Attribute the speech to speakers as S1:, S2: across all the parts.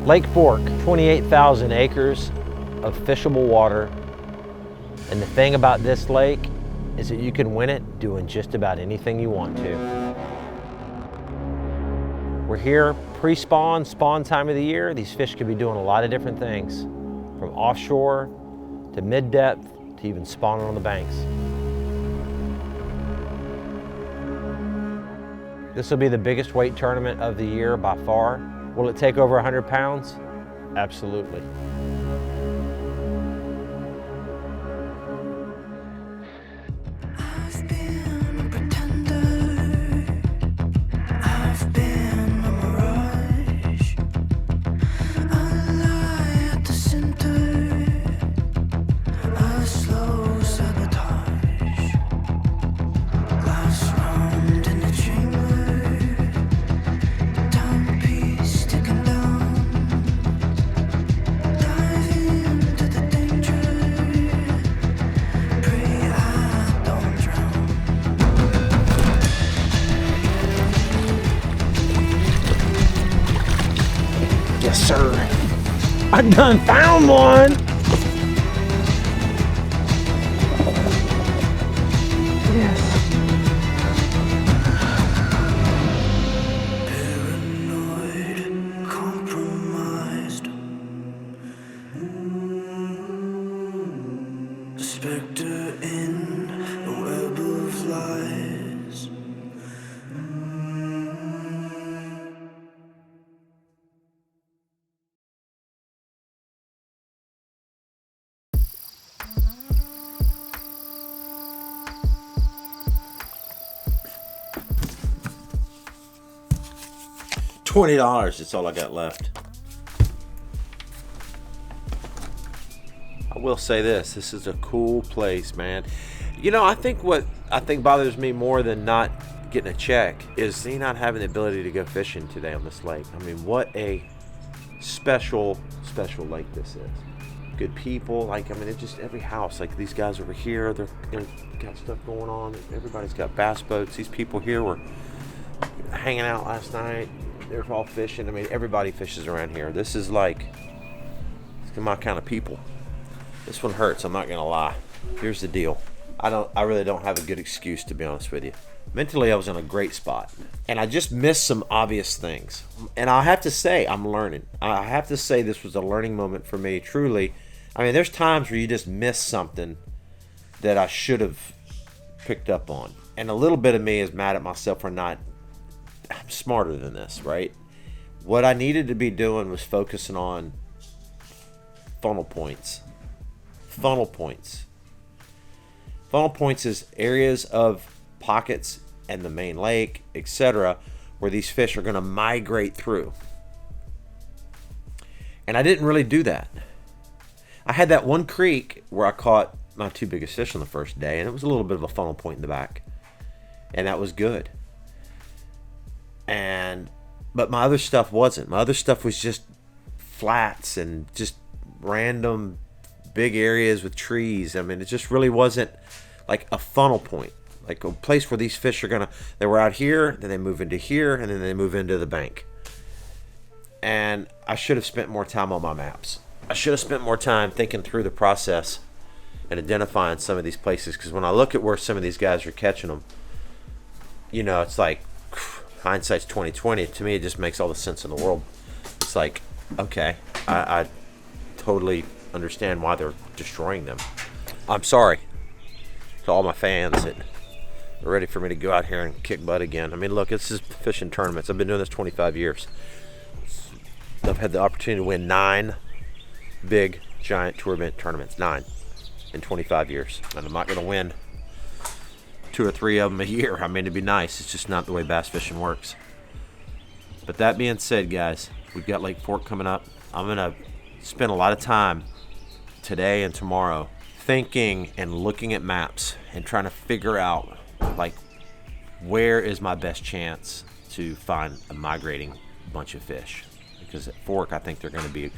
S1: Lake Fork, 28,000 acres of fishable water. And the thing about this lake is that you can win it doing just about anything you want to. We're here pre-spawn, spawn time of the year. These fish could be doing a lot of different things, from offshore to mid-depth to even spawning on the banks. This will be the biggest weight tournament of the year by far. Will it take over 100 pounds? Absolutely. Yes, sir. I done found one. Yes.
S2: Paranoid, compromised. A specter in a web of lies.
S3: $20, that's all I got left. I will say this is a cool place, man. You know, I think what bothers me more than not getting a check is not having the ability to go fishing today on this lake. I mean, what a special lake this is. Good people, like, I mean, it's just every house, like these guys over here, they're got stuff going on. Everybody's got bass boats. These people here were hanging out last night. They're all fishing. I mean, everybody fishes around here. This is like, it's my kind of people. This one hurts, I'm not gonna lie. Here's the deal. I really don't have a good excuse, to be honest with you. Mentally, I was in a great spot, and I just missed some obvious things. And I have to say, I'm learning. I have to say this was a learning moment for me, truly. I mean, there's times where you just miss something that I should have picked up on. And a little bit of me is mad at myself for not, I'm smarter than this, right? What I needed to be doing was focusing on funnel points. Funnel points. Funnel points is areas of pockets and the main lake, etc., where these fish are going to migrate through. And I didn't really do that. I had that one creek where I caught my two biggest fish on the first day, and it was a little bit of a funnel point in the back. And that was good. But my other stuff wasn't. My other stuff was just flats and just random big areas with trees. I mean, it just really wasn't like a funnel point, like a place where these fish are they were out here, then they move into here, and then they move into the bank. And I should have spent more time on my maps. I should have spent more time thinking through the process and identifying some of these places, because when I look at where some of these guys are catching them, you know, it's like, hindsight's 20/20. To me, it just makes all the sense in the world. It's like, okay, I totally understand why they're destroying them. I'm sorry to all my fans that are ready for me to go out here and kick butt again. I mean, look, this is fishing tournaments. I've been doing this 25 years. I've had the opportunity to win 9 big, giant tour event tournaments. 9 in 25 years. And I'm not going to win 2 or 3 of them a year. I mean, it'd be nice. It's just not the way bass fishing works. But that being said, guys, we've got Lake Fork coming up. I'm going to spend a lot of time today and tomorrow thinking and looking at maps and trying to figure out, like, where is my best chance to find a migrating bunch of fish. Because at Fork, I think they're going to be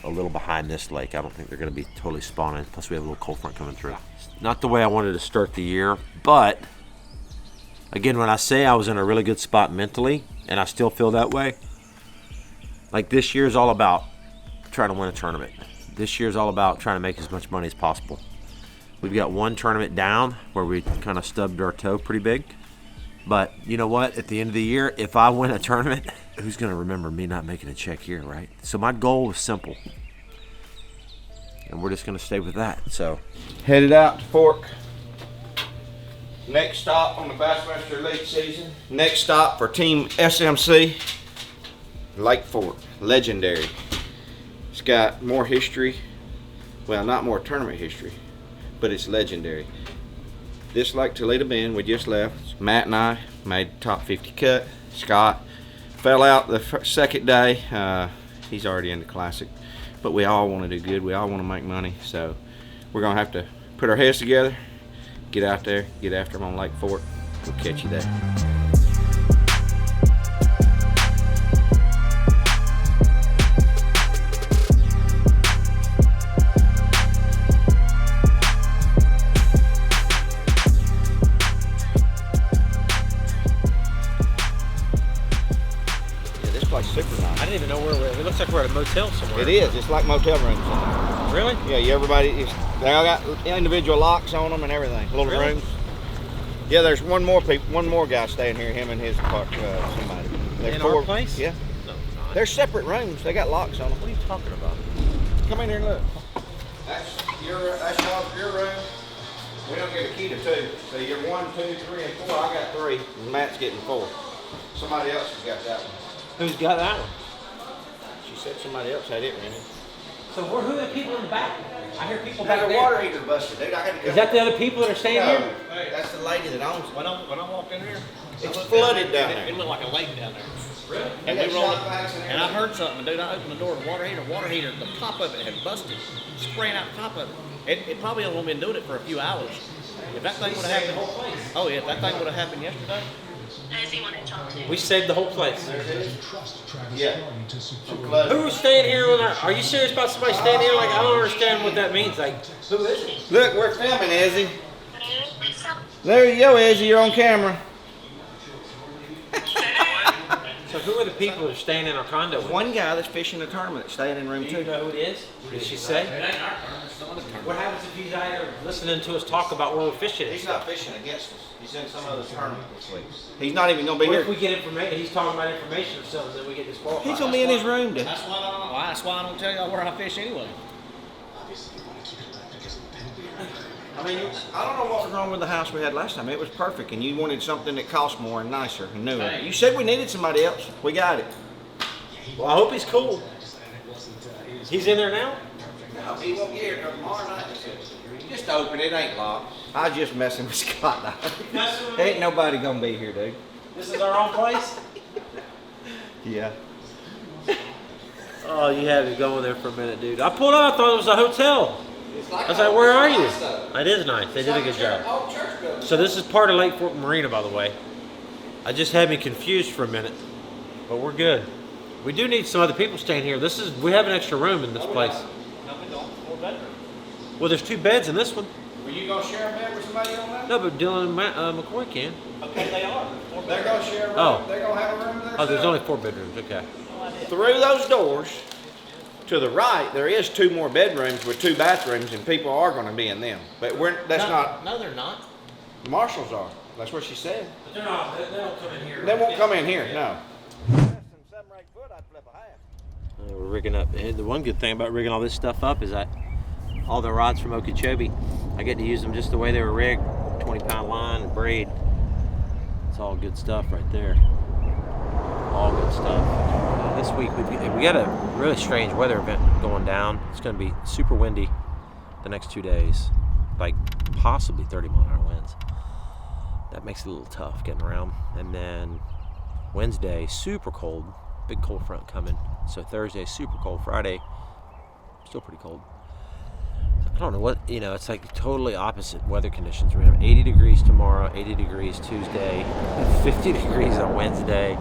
S3: a little behind this lake. I don't think they're going to be totally spawning. Plus, we have a little cold front coming through. Not the way I wanted to start the year, but again, when I say I was in a really good spot mentally, and I still feel that way, Like this year's all about trying to win a tournament. This year's all about trying to make as much money as possible. We've got one tournament down where we kind of stubbed our toe pretty big. But you know what? At the end of the year, if I win a tournament, who's going to remember me not making a check here, right? So my goal was simple. And we're just going to stay with that. So
S4: headed out to Fork. Next stop on the Bassmaster Elite season. Next stop for Team SMC, Lake Fork. Legendary. It's got more history. Well, not more tournament history, but it's legendary. This Lake Toledo Bend we just left, Matt and I made top 50 cut. Scott fell out the second day. He's already in the classic, but we all want to do good. We all want to make money, so we're gonna have to put our heads together, get out there, get after them on Lake Fork. We'll catch you there. Super nice.
S1: I didn't even know where it looks like we're at a motel somewhere.
S4: It is. It's like motel rooms in there.
S1: Really?
S4: Yeah, they all got individual locks on them and everything. Little rooms. Yeah, there's one more guy staying here. Him and his somebody. There's
S1: in
S4: four,
S1: our place?
S4: Yeah.
S1: No, not.
S4: They're separate rooms. They got locks on them.
S1: What are you talking about?
S4: Come in here and look. That's your room. We don't get a key to 2. So you're 1, 2, 3, and 4. I got 3. And Matt's getting 4. Somebody else has got that one.
S1: Who's got that one?
S4: She said somebody else had it, Randy.
S1: So who are the people in the back? I hear people
S4: Had
S1: back
S4: a
S1: there.
S4: water heater busted, dude. I had to go.
S1: Is that the other people that are staying
S4: No,
S1: here?
S4: that's the lady that owns it.
S5: When I walked in here,
S4: It's flooded down
S5: it
S4: there.
S5: looked like a lake down there.
S1: Really?
S5: And
S4: They
S5: we
S4: got
S5: rolled
S4: shop vacs and
S5: and I
S4: everything.
S5: heard something, dude. I opened the door, the water heater, the top of it had busted, spraying out the top of it. It probably only been doing it for a few hours. If that thing would have happened, oh yeah, if that thing would have happened yesterday.
S1: We saved the whole place.
S4: Yeah.
S1: Who was staying here? Are you serious about somebody staying here? Like, I don't understand what that means. Like, who is it?
S4: Look, we're filming, Izzy. There you go, Izzy. You're on camera.
S1: So who are the people that are staying in our condo?
S4: One guy that's fishing the tournament that's staying in room
S1: Do you
S4: 2.
S1: know who it is? Did she say? What happens if he's out here listening to us talk about where we're fishing?
S4: He's not fishing against us. He's in some other tournament this week. He's not even going to be
S1: What
S4: here.
S1: if we get information? He's talking about information or something, then we get disqualified.
S4: He's going to be in his room, dude.
S5: That's why I don't tell y'all where I fish anyway.
S4: I mean, I don't know what was wrong with the house we had last time. It was perfect, and you wanted something that cost more and nicer and newer.
S5: Hey.
S4: You said we needed somebody else. We got it.
S1: Well, I hope he's cool. He's in there now?
S4: No, he won't get here till tomorrow night. Just open it, ain't locked. I was just messing with Scott. Ain't nobody gonna be here, dude.
S1: This is our own place?
S4: Yeah.
S1: Oh, you had me going there for a minute, dude. I pulled up, I thought it was a hotel. I was like, where are you? It is nice. They did a good job. So this is part of Lake Fork Marina, by the way. I just had me confused for a minute, but we're good. We do need some other people staying here. We have an extra room in this place.
S5: No, we don't. 4 bedrooms.
S1: Well, there's 2 beds in this one.
S4: Were you gonna share a bed with somebody on that?
S1: No, but Dylan and McCoy can.
S5: Okay, they are. 4
S4: They're
S5: bedrooms.
S4: gonna share a room.
S1: Oh.
S4: They're gonna have a room there.
S1: Oh, there's only 4 bedrooms. Okay.
S4: Through those doors, to the right, there is 2 more bedrooms with 2 bathrooms, and people are gonna be in them. But that's not.
S5: No, they're not.
S4: Marshall's are. That's what she said.
S1: But they're not. They don't come in here.
S4: They won't come in here. No.
S1: We're rigging up. And the one good thing about rigging all this stuff up is that all the rods from Okeechobee, I get to use them just the way they were rigged. 20-pound line and braid. It's all good stuff right there. All good stuff. This week we got a really strange weather event going down. It's going to be super windy the next 2 days, like possibly 30-mile-an-hour winds. That makes it a little tough getting around. And then Wednesday, super cold. Big cold front coming. So Thursday, super cold. Friday, still pretty cold. I don't know what, it's like totally opposite weather conditions. We're going to have 80 degrees tomorrow, 80 degrees Tuesday, 50 degrees on Wednesday,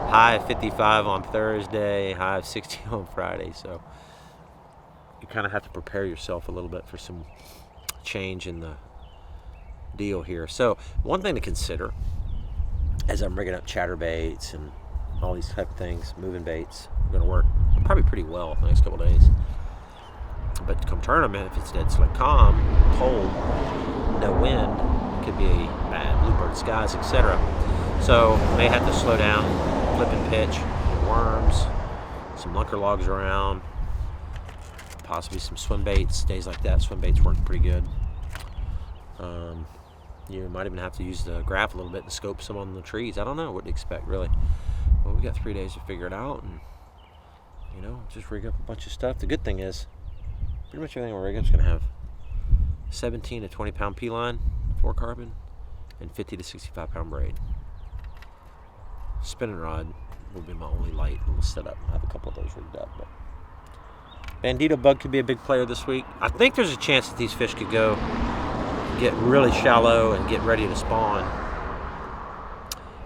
S1: high of 55 on Thursday, high of 60 on Friday. So you kind of have to prepare yourself a little bit for some change in the deal here. So one thing to consider as I'm rigging up chatterbaits and all these type of things, moving baits, going to work probably pretty well the next couple days. But come tournament, if it's dead slick calm, cold, no wind, it could be bad, bluebird skies, etc. So may have to slow down, flip and pitch, worms, some lunker logs around, possibly some swim baits. Days like that, swim baits work pretty good. You might even have to use the graph a little bit and scope some on the trees. I don't know what to expect, really. Well, we got 3 days to figure it out, and just rig up a bunch of stuff. The good thing is, pretty much everything we're rigging is going to have 17 to 20 pound P line, 4 carbon, and 50 to 65 pound braid. Spinning rod will be my only light little setup. I have a couple of those rigged up, but bandito bug could be a big player this week. I think there's a chance that these fish could go get really shallow and get ready to spawn,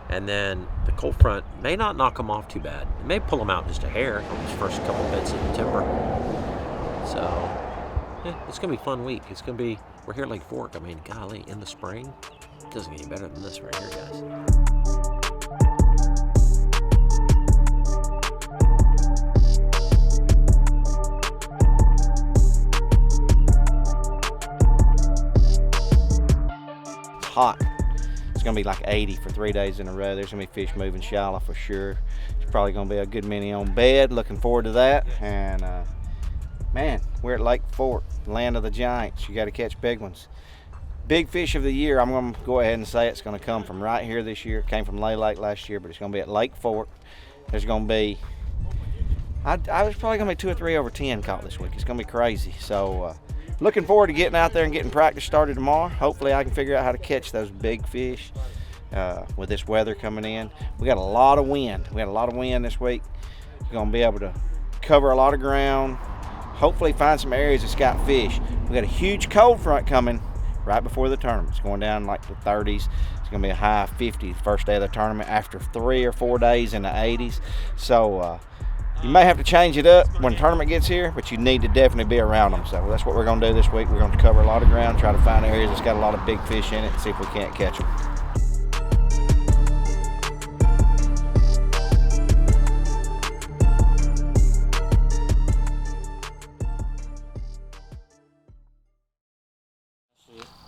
S1: and then the cold front may not knock them off too bad. It may pull them out just a hair on these first couple bits of the timber. So yeah, it's gonna be a fun week. It's gonna be, we're here at Lake Fork. I mean, golly, in the spring, it doesn't get any better than this right here, guys.
S4: Hot. It's gonna be like 80 for 3 days in a row. There's gonna be fish moving shallow for sure. It's probably gonna be a good many on bed. Looking forward to that. And man, we're at Lake Fork, land of the giants. You got to catch big ones. Big fish of the year, I'm gonna go ahead and say it's gonna come from right here this year. It came from Lay Lake last year, but it's gonna be at Lake Fork. There's gonna be, I was probably gonna be 2 or 3 over 10 caught this week. It's gonna be crazy. So looking forward to getting out there and getting practice started tomorrow. Hopefully I can figure out how to catch those big fish with this weather coming in. We got a lot of wind. We had a lot of wind this week. We're gonna be able to cover a lot of ground. Hopefully find some areas that's got fish. We got a huge cold front coming right before the tournament. It's going down like the 30s. It's gonna be a high of 50 the first day of the tournament after 3 or 4 days in the 80s. So you may have to change it up when the tournament gets here, but you need to definitely be around them. So that's what we're going to do this week. We're going to cover a lot of ground, try to find areas that's got a lot of big fish in it, and see if we can't catch them.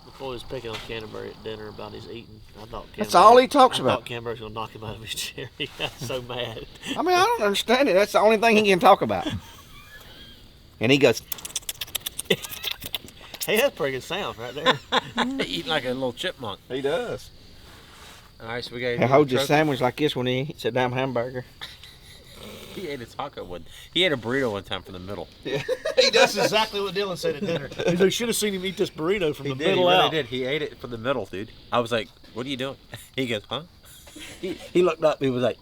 S5: Before he was picking on Canterbury at dinner about his eating, I thought
S4: That's all he talks
S5: I
S4: about.
S5: thought Canterbury's gonna knock him out of his chair. He got so mad.
S4: I mean, I don't understand it. That's the only thing he can talk about. And he goes,
S5: Hey, that's pretty good sound right there.
S1: Eating like a little chipmunk.
S4: he does.
S1: All right, so we got.
S4: He holds his sandwich like this when he eats a damn hamburger.
S1: He ate a taco one. He ate a burrito one time from the middle.
S4: Yeah.
S5: That's exactly what Dylan said at dinner. They should have seen him eat this burrito from the middle
S1: He really
S5: out.
S1: did. He ate it from the middle, dude. I was like, "What are you doing?" He goes, "Huh?"
S5: He looked up. He was like,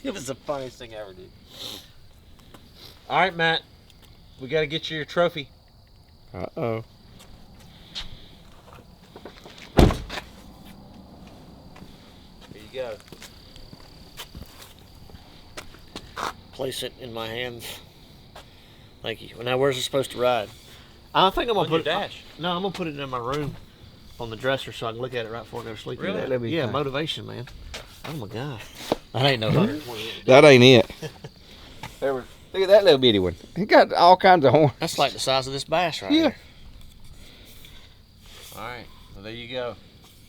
S1: It was the funniest thing ever, dude. All right, Matt, we got to get you your trophy.
S4: Uh-oh.
S1: Here you go.
S5: place it in my hands. Thank you. Now, where's it supposed to ride? I think I'm gonna
S1: On
S5: put
S1: your
S5: it.
S1: dash.
S5: No, I'm gonna put it in my room, on the dresser, so I can look at it right before I go to sleep.
S1: Really?
S4: That'd be
S5: Yeah,
S4: fine.
S5: motivation, man. Oh my God, that ain't no 120.
S4: That ain't it. Look at that little bitty one. He got all kinds of horns.
S5: That's like the size of this bass right
S4: Yeah.
S5: here.
S1: All right, well, there you go.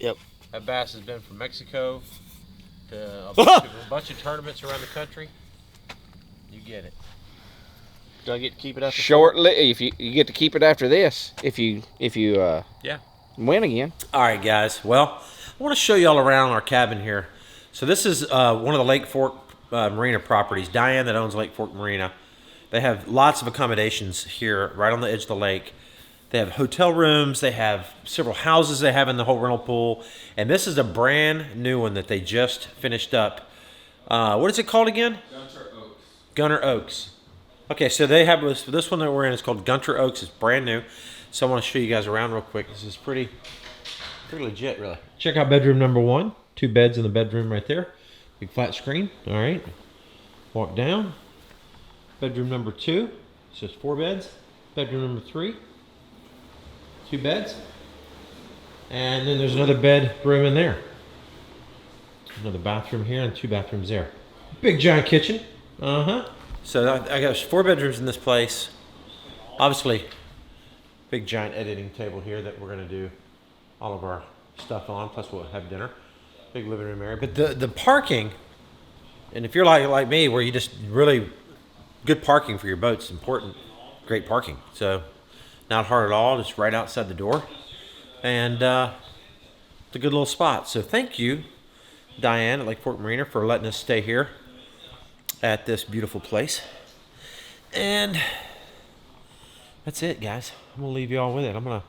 S5: Yep.
S1: That bass has been from Mexico to a bunch of tournaments around the country. You get it.
S5: Do I get to keep it after?
S4: Shortly, if you get to keep it after this, if you
S1: Yeah.
S4: win again.
S1: All right, guys. Well, I want to show you all around our cabin here. So this is one of the Lake Fork Marina properties. Diane that owns Lake Fork Marina. They have lots of accommodations here right on the edge of the lake. They have hotel rooms. They have several houses they have in the whole rental pool. And this is a brand new one that they just finished up. What is it called again? Gunter Oaks. Okay, so they have this one that we're in is called Gunter Oaks. It's brand new. So I want to show you guys around real quick. This is pretty legit, really. Check out bedroom number 1. 2 beds in the bedroom right there. Big flat screen. All right. Walk down. Bedroom number 2. It's just 4 beds. Bedroom number 3. 2 beds. And then there's another bedroom in there. Another bathroom here and 2 bathrooms there. Big giant kitchen. So I got 4 bedrooms in this place. Obviously, big giant editing table here that we're gonna do all of our stuff on. Plus we'll have dinner. Big living room area. But the parking, and if you're like me, where you just really good parking for your boat's important. Great parking. So not hard at all. Just right outside the door, and it's a good little spot. So thank you, Diane at Lake Fork Marina, for letting us stay here at this beautiful place. And that's it, guys. I'm gonna leave you all with it. I'm gonna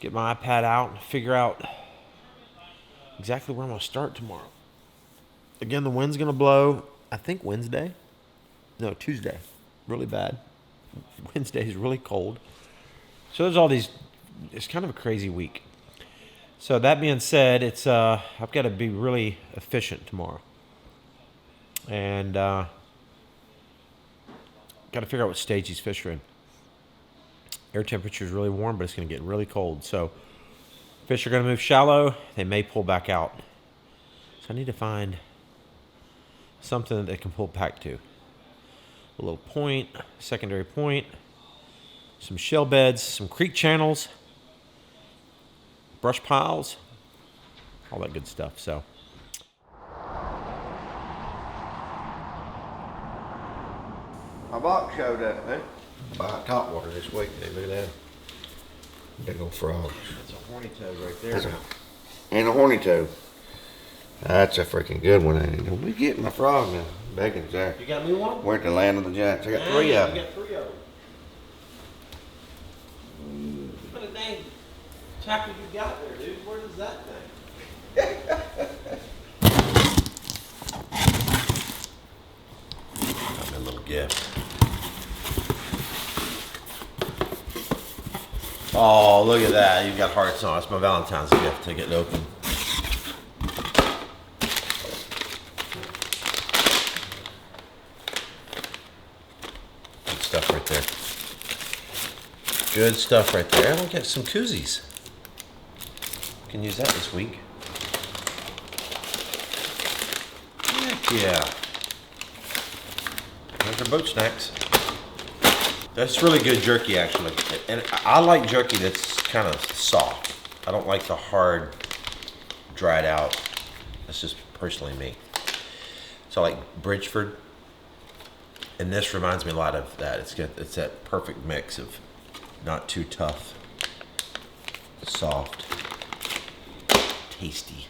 S1: get my iPad out and figure out exactly where I'm gonna start tomorrow. Again, the wind's gonna blow, I think Wednesday. No, Tuesday. Really bad. Wednesday is really cold. So there's all these, it's kind of a crazy week. So that being said, it's I've got to be really efficient tomorrow. And got to figure out what stage these fish are in. Air temperature is really warm, but it's going to get really cold. So fish are going to move shallow. They may pull back out. So I need to find something that they can pull back to. A little point, secondary point, some shell beds, some creek channels, brush piles, all that good stuff. So
S4: My box showed up, huh? Bought top water this week. Hey, look at that. Big old frogs.
S1: that's a horny toad right there.
S4: And a horny toad. That's a freaking good one, ain't it? We getting my frog now. Bacon's there.
S1: You got me one?
S4: We're at the land of the giants. I got 3 of them.
S1: You got 3 of them. What a dang tackle you got there, dude. Where does that thing?
S3: Got me a little gift. Oh, look at that. You've got hearts on. It's my Valentine's gift. Take it open. Good stuff right there. Good stuff right there. I'm gonna get some koozies. Can use that this week. Heck yeah. There's our boat snacks. That's really good jerky, actually. And I like jerky that's kind of soft. I don't like the hard, dried out. That's just personally me. So I like Bridgeford. And this reminds me a lot of that. It's that perfect mix of not too tough, soft, tasty.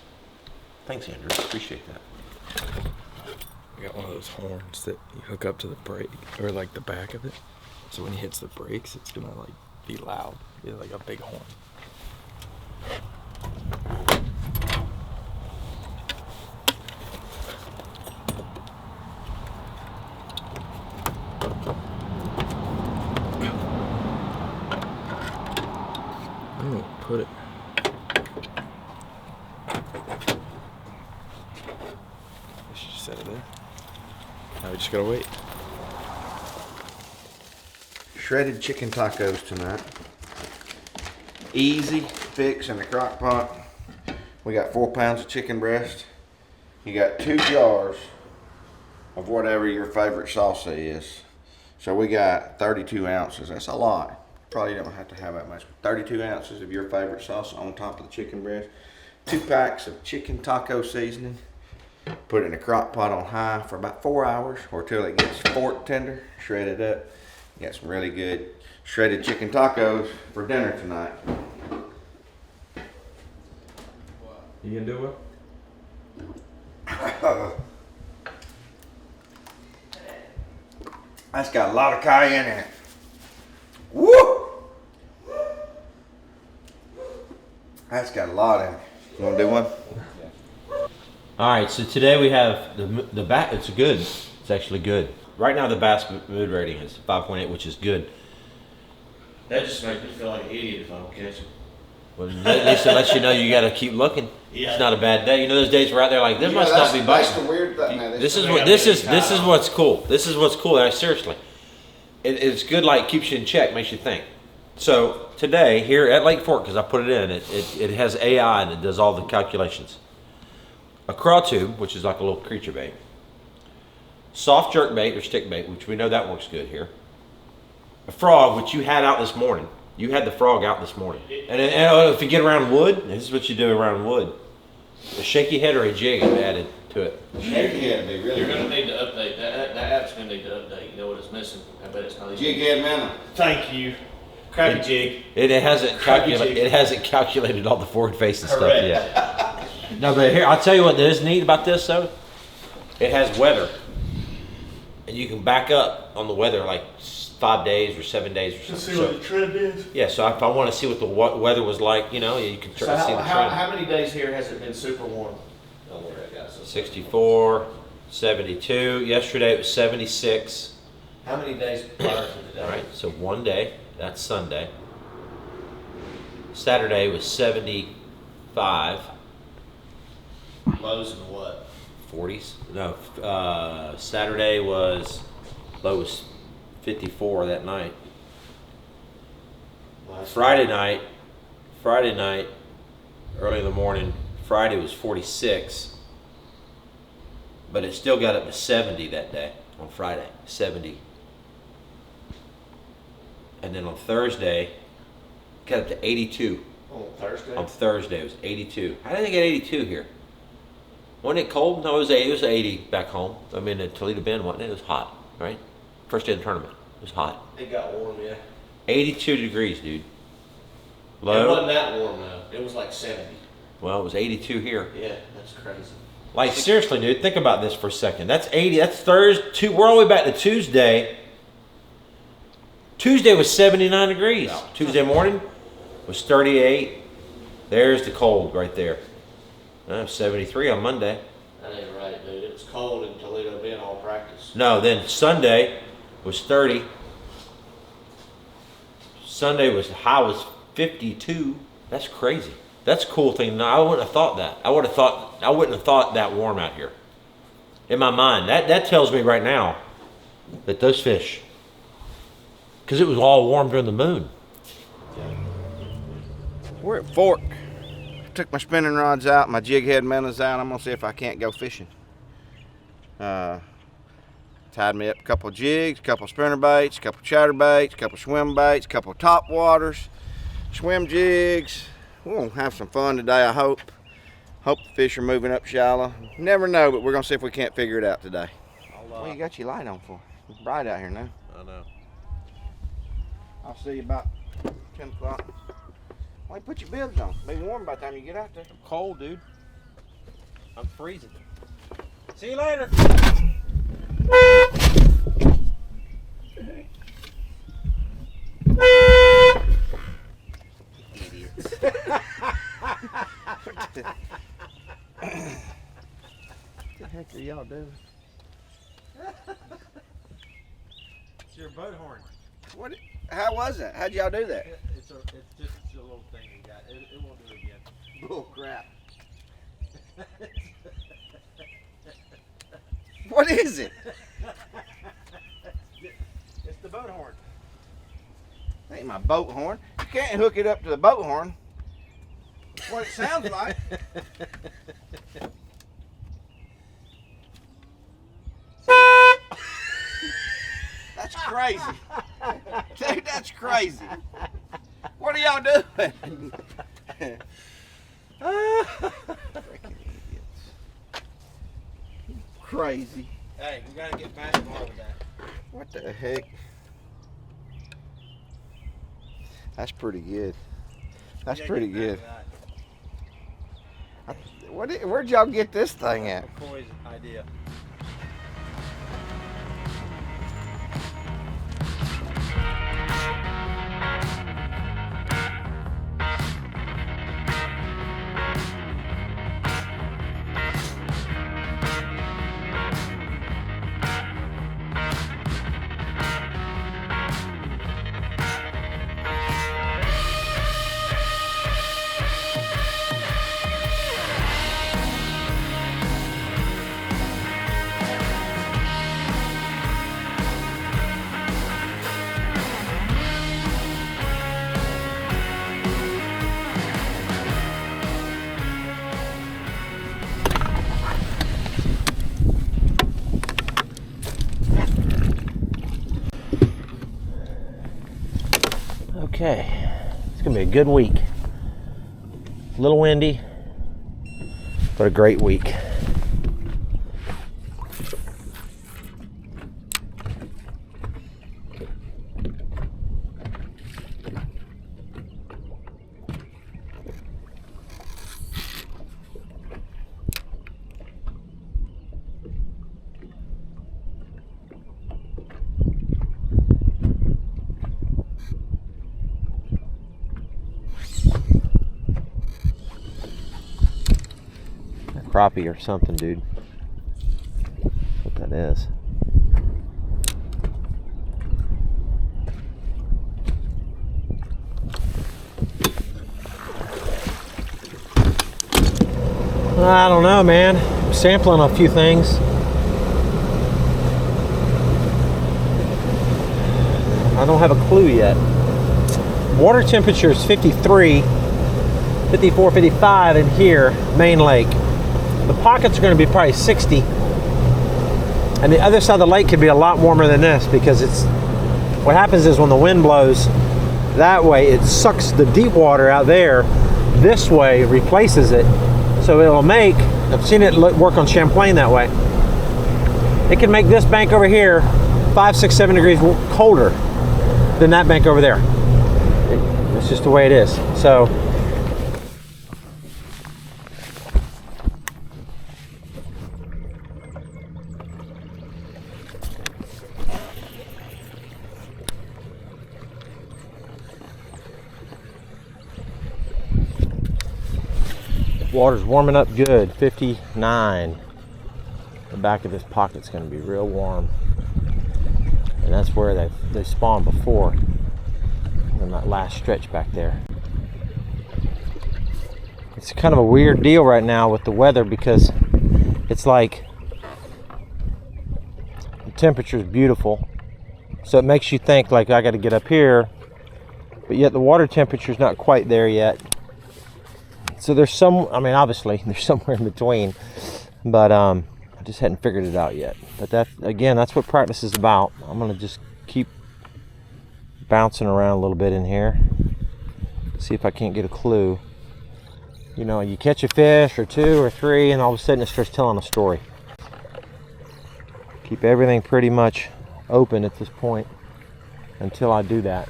S3: Thanks, Andrew. Appreciate that.
S6: I got one of those horns that you hook up to the brake, or like the back of it. So when he hits the brakes, it's gonna like be loud. It's like a big horn. I'm gonna put it. I should just set it there. Now we just gotta wait.
S4: Shredded chicken tacos tonight. Easy fix in the crock pot. We got 4 pounds of chicken breast. You got 2 jars of whatever your favorite salsa is. So we got 32 ounces. That's a lot. Probably don't have to have that much. 32 ounces of your favorite salsa on top of the chicken breast. 2 packs of chicken taco seasoning. Put it in a crock pot on high for about 4 hours or till it gets fork tender. Shred it up. Got some really good shredded chicken tacos for dinner tonight.
S1: You gonna do it?
S4: That's got a lot of cayenne in it. Woo! That's got a lot in it. You wanna do one?
S1: All right, so today we have the bass. It's good. It's actually good. Right now the bass mood rating is 5.8, which is good. That just makes me feel like an idiot if I don't catch them. Well, at least it lets you know you got to keep looking. Yeah. It's not a bad day. You know those days we're out there like this must not be biting.
S4: That's the weird thing.
S1: This is what's cool. This is what's cool. Seriously, it's good. Like keeps you in check, makes you think. So today here at Lake Fork, because I put it in, it has AI and it does all the calculations. A craw tube, which is like a little creature bait,
S3: soft jerk bait or stick bait, which we know that works good here. A frog, which you had out this morning. You had the frog out this morning. And if you get around wood, this is what you do around wood. A shaky head or a jig added to it.
S4: Shaky head would be really
S5: You're
S4: good.
S5: gonna need to update that. That app's gonna need to update. You know what it's missing? I bet it's not easy.
S4: Jig head minnow.
S5: Thank you. Crappy jig.
S3: It hasn't calculated.
S5: jig.
S3: It hasn't calculated all the forward-facing stuff
S5: Correct.
S3: yet. No, but here I'll tell you what is neat about this though. It has weather, and you can back up on the weather like 5 days or 7 days or something.
S7: See what the trend is.
S3: Yeah, so if I want to see what the weather was like, you know, you can try
S5: So
S3: to see the trend.
S5: how many days here has it been super warm? Don't worry, I got some.
S3: 64, 72. Yesterday it was 76.
S5: How many days prior to today?
S3: All right, so one day, that's Sunday. Saturday was 75,
S5: Lows and what?
S3: 40s. No, Saturday was, low was 54 that night. Friday night, early in the morning, Friday was 46, but it still got up to 70 that day on Friday, 70. And then on Thursday, got up to 82.
S5: On Thursday?
S3: On Thursday, it was 82. How did they get 82 here? Wasn't it cold? No, it was 80 back home. I mean, at Toledo Bend, wasn't it? It was hot, right? First day of the tournament. It was hot.
S5: It got warm, yeah.
S3: 82 degrees, dude.
S5: It
S3: Low.
S5: wasn't that warm though. It was like 70.
S3: Well, it was 82 here.
S5: Yeah, that's crazy.
S3: Like, seriously, dude, think about this for a second. That's 80. That's Thursday. We're all the way back to Tuesday. Tuesday was 79 degrees.
S5: Yeah.
S3: Tuesday morning was 38. There's the cold right there. 73 on Monday.
S5: That ain't right, dude. It was cold in Toledo Bend all practice.
S3: No, then Sunday was 30. Sunday was high was 52. That's crazy. That's a cool thing. No, I wouldn't have thought that. I wouldn't have thought that warm out here. In my mind, that tells me right now that those fish, because it was all warm during the moon.
S4: We're at Fork. Took my spinning rods out, my jig head minnows out. I'm gonna see if I can't go fishing. Tied me up a couple jigs, a couple spinner baits, a couple chatter baits, a couple swim baits, a couple top waters, swim jigs. We're gonna have some fun today, I hope. Hope the fish are moving up shallow. Never know, but we're gonna see if we can't figure it out today. What you got your light on for? It's bright out here now.
S3: I know.
S4: I'll see you about 10 o'clock. Why you put your bibs on? Be warm by the time you get out there.
S3: I'm cold, dude. I'm freezing. See you later.
S4: Idiots. What the heck are y'all doing?
S3: It's your boat horn.
S4: What? How was that? How'd y'all do that?
S3: It's just a little thing we got. It won't do it again.
S4: Bull crap. What is it?
S3: It's the boat horn.
S4: That ain't my boat horn. You can't hook it up to the boat horn. That's what it sounds like. That's crazy. Dude, that's crazy. What are y'all doing? Freaking idiots. Crazy.
S3: Hey, we gotta get back tomorrow with that.
S4: What the heck? That's pretty good. That's pretty good. Where'd y'all get this thing at?
S3: McCoy's idea.
S1: Okay, it's gonna be a good week. A little windy, but a great week. Crappie or something, dude. What that is. I don't know, man. I'm sampling a few things. I don't have a clue yet. Water temperature is 53, 54, 55 in here, main lake. The pockets are going to be probably 60, and the other side of the lake could be a lot warmer than this, because it's what happens is when the wind blows that way, it sucks the deep water out there this way, replaces it, so it'll make, I've seen it work on Champlain that way, it can make this bank over here 5, 6, 7 degrees colder than that bank over there. It's just the way it is. So water's warming up good, 59. The back of this pocket's going to be real warm, and that's where they spawned before, in that last stretch back there. It's kind of a weird deal right now with the weather, because it's like the temperature is beautiful, so it makes you think like I got to get up here, but yet the water temperature is not quite there yet. So there's some, I mean, obviously there's somewhere in between, but I just hadn't figured it out yet. But that, again, that's what practice is about. I'm gonna just keep bouncing around a little bit in here, see if I can't get a clue. You know, you catch a fish or 2 or 3, and all of a sudden it starts telling a story. Keep everything pretty much open at this point until I do that.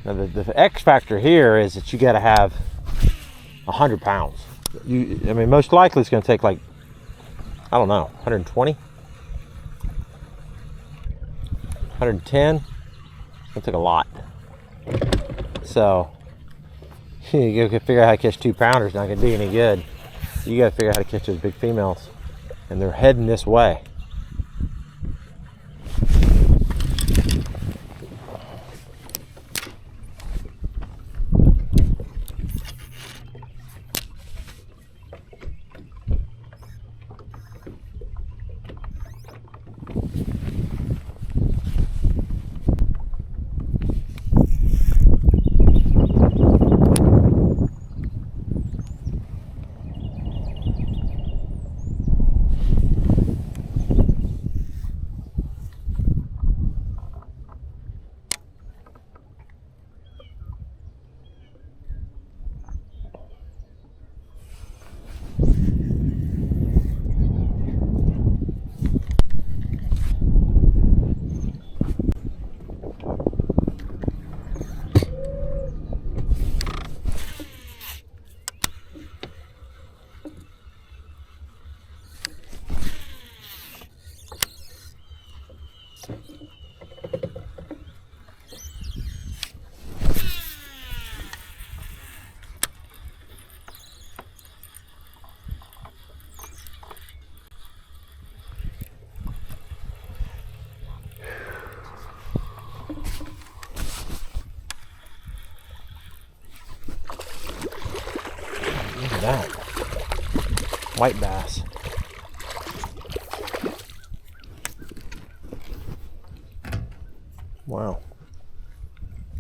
S1: Now the X factor here is that you got to have 100 pounds. I mean, most likely it's going to take like, I don't know, 120, 110. It's going to take a lot. So you got to figure out how to catch 2-pounders. Not going to do you any good. You got to figure out how to catch those big females, and they're heading this way. That white bass. Wow,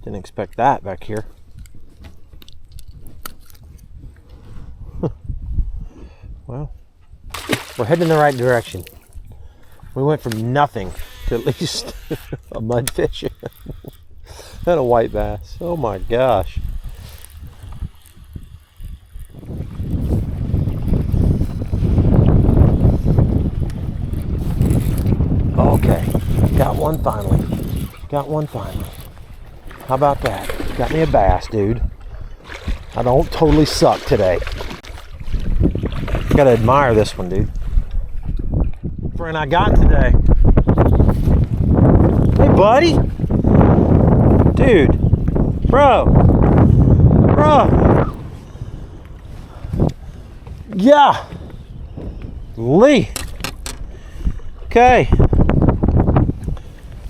S1: didn't expect that back here. Well, we're heading in the right direction. We went from nothing to at least a mudfish.
S3: And a white bass. Oh my gosh. Okay, got one finally. Got one finally. How about that? Got me a bass, dude. I don't totally suck today. Gotta admire this one, dude. Friend I got today. Hey, buddy. Dude. Bro. Yeah. Lee. Okay.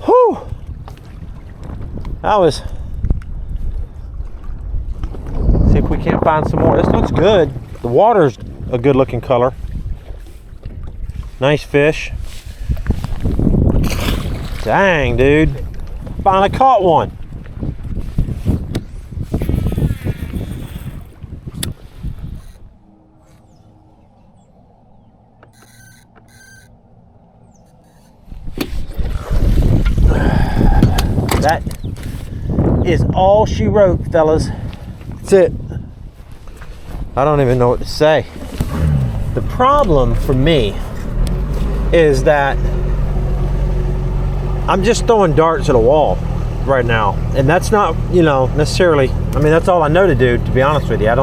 S3: Whew. That was. See if we can't find some more. This looks good. The water's a good looking color. Nice fish. Dang, dude. Finally caught one. That is all she wrote, fellas. That's it. I don't even know what to say. The problem for me is that I'm just throwing darts at a wall right now, and that's not, necessarily. I mean, that's all I know to do. To be honest with you, I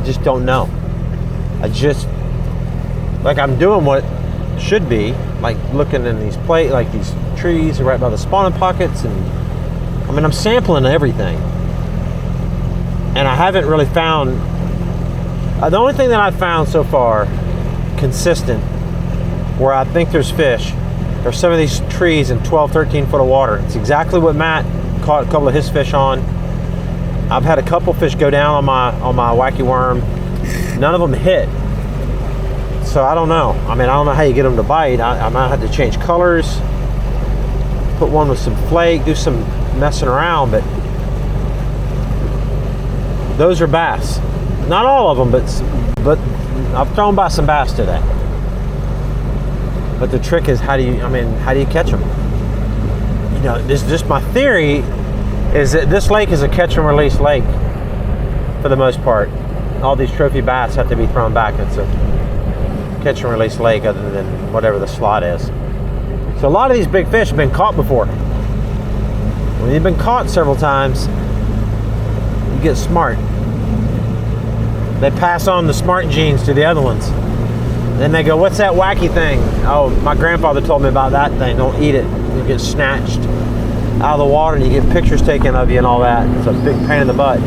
S3: just don't know. I'm doing what should be, like looking in these these trees right by the spawning pockets, and I mean, I'm sampling everything, and I haven't really found. The only thing that I've found so far consistent where I think there's fish are some of these trees in 12, 13 foot of water. It's exactly what Matt caught a couple of his fish on. I've had a couple fish go down on my wacky worm. None of them hit. So I don't know. I mean, I don't know how you get them to bite. I might have to change colors, put one with some flake, do some messing around, but those are bass. Not all of them, but I've thrown by some bass today. But the trick is how do you catch them? This just my theory is that this lake is a catch and release lake for the most part. All these trophy bass have to be thrown back. It's a catch and release lake other than whatever the slot is. So a lot of these big fish have been caught before. When you've been caught several times, you get smart. They pass on the smart genes to the other ones. Then they go, what's that wacky thing? Oh, my grandfather told me about that thing. Don't eat it. You get snatched out of the water and you get pictures taken of you and all that. It's a big pain in the butt.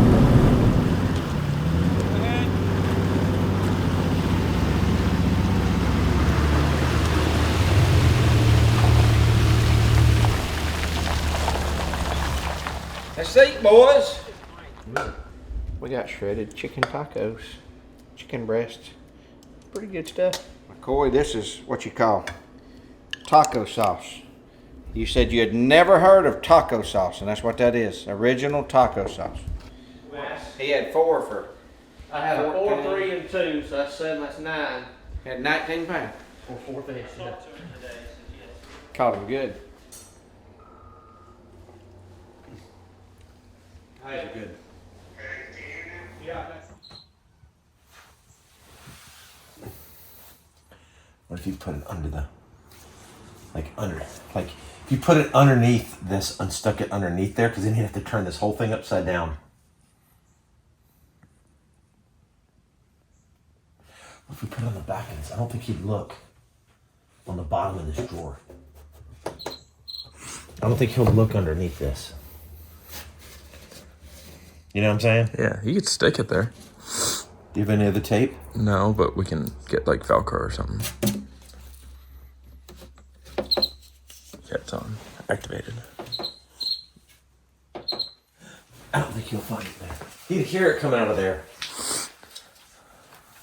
S4: Let's eat, boys. We got shredded chicken tacos, chicken breast, pretty good stuff. McCoy, this is what you call taco sauce. You said you had never heard of taco sauce, and that's what that is, original taco sauce. He had 4 for.
S5: I have 4,
S4: 14.
S5: 3, and 2, so that's 7, that's 9.
S4: Had 19 pounds.
S5: For 4 fish. Yeah.
S4: Caught him good.
S5: Hey, good.
S3: What if you put it under if you put it underneath this and stuck it underneath there, because then you'd have to turn this whole thing upside down. What if we put it on the back of this? I don't think he'd look on the bottom of this drawer. I don't think he'll look underneath this. You know what I'm saying?
S6: Yeah, you could stick it there.
S3: Do you have any other tape?
S6: No, but we can get like Velcro or something. Yeah, it's on. Activated.
S3: I don't think you'll find it there. You'd hear it coming out of there.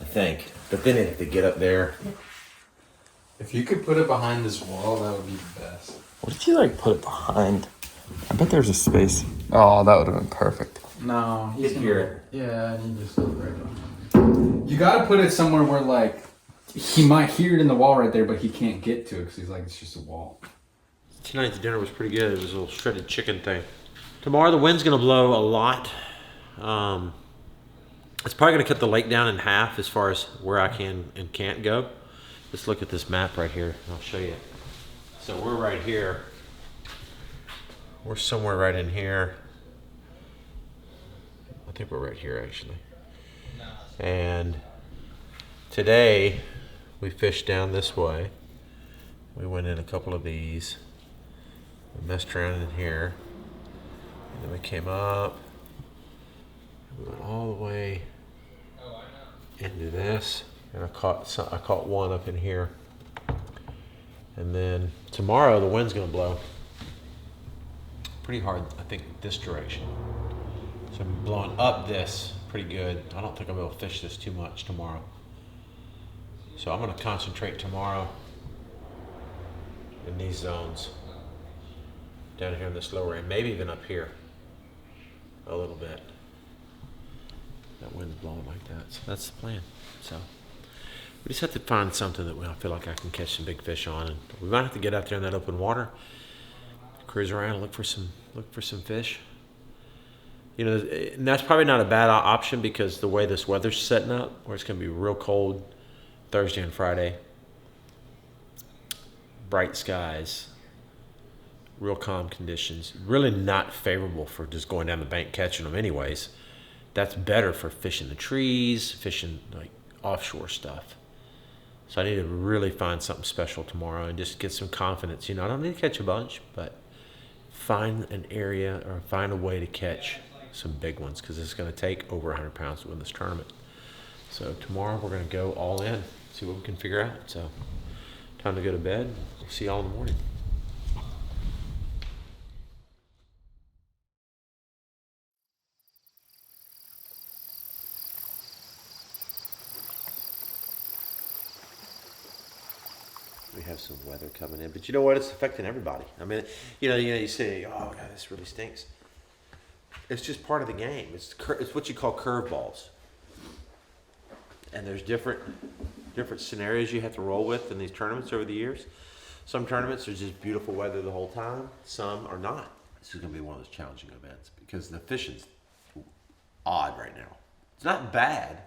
S3: I think. But then it'd have to get up there.
S7: If you could put it behind this wall, that would be the best.
S6: What if you put it behind? I bet there's a space. Oh, that would have been perfect.
S7: No, he's
S3: You'd hear it.
S7: Yeah, and you just look right behind. You gotta put it somewhere where he might hear it in the wall right there, but he can't get to it because he's it's just a wall.
S1: Tonight's dinner was pretty good. It was a little shredded chicken thing.
S3: Tomorrow the wind's gonna blow a lot. It's probably gonna cut the lake down in half as far as where I can and can't go. Let's look at this map right here, and I'll show you. So we're right here. We're somewhere right in here. I think we're right here actually. And today we fished down this way. We went in a couple of these. We messed around in here. And then we came up. We went all the way into this. And I caught one up in here. And then tomorrow the wind's gonna blow pretty hard, I think, this direction. So I'm blowing up this pretty good. I don't think I'll be able to fish this too much tomorrow. So I'm gonna concentrate tomorrow in these zones. Down here in this lower end, maybe even up here a little bit. That wind's blowing like that, so that's the plan. So we just have to find something that I feel like I can catch some big fish on, and we might have to get out there in that open water, cruise around, and look for some fish. You know, and that's probably not a bad option because the way this weather's setting up, where it's going to be real cold Thursday and Friday, bright skies, real calm conditions, really not favorable for just going down the bank catching them anyways. That's better for fishing the trees, fishing like offshore stuff. So I need to really find something special tomorrow and just get some confidence. You know, I don't need to catch a bunch, but find an area or find a way to catch some big ones because it's going to take over 100 pounds to win this tournament. So tomorrow we're going to go all in, see what we can figure out. So time to go to bed. We'll see y'all in the morning. We have some weather coming in, but you know what? It's affecting everybody. I mean, you say, "Oh God, this really stinks." It's just part of the game. It's what you call curveballs, and there's different scenarios you have to roll with in these tournaments over the years. Some tournaments are just beautiful weather the whole time. Some are not. This is going to be one of those challenging events because the fishing's odd right now. It's not bad.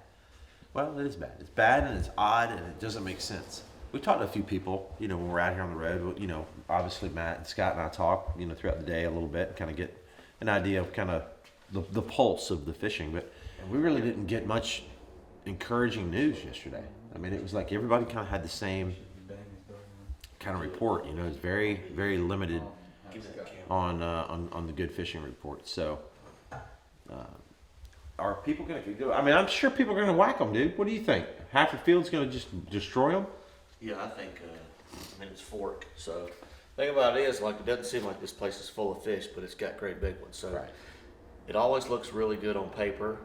S3: Well, it is bad. It's bad and it's odd and it doesn't make sense. We talked to a few people, when we're out here on the road. Obviously Matt and Scott and I talk, throughout the day a little bit and kind of get an idea of kind of the pulse of the fishing. But we really didn't get much encouraging news yesterday. I mean, it was like everybody kind of had the same kind of report. It's very, very limited on the good fishing report. So, are people going to go? I mean, I'm sure people are going to whack them, dude. What do you think? Half the field's going to just destroy them?
S5: Yeah, I think, it's fork. So, the thing about it is, it doesn't seem like this place is full of fish, but it's got great big ones. So,
S3: Right.
S5: It always looks really good on paper,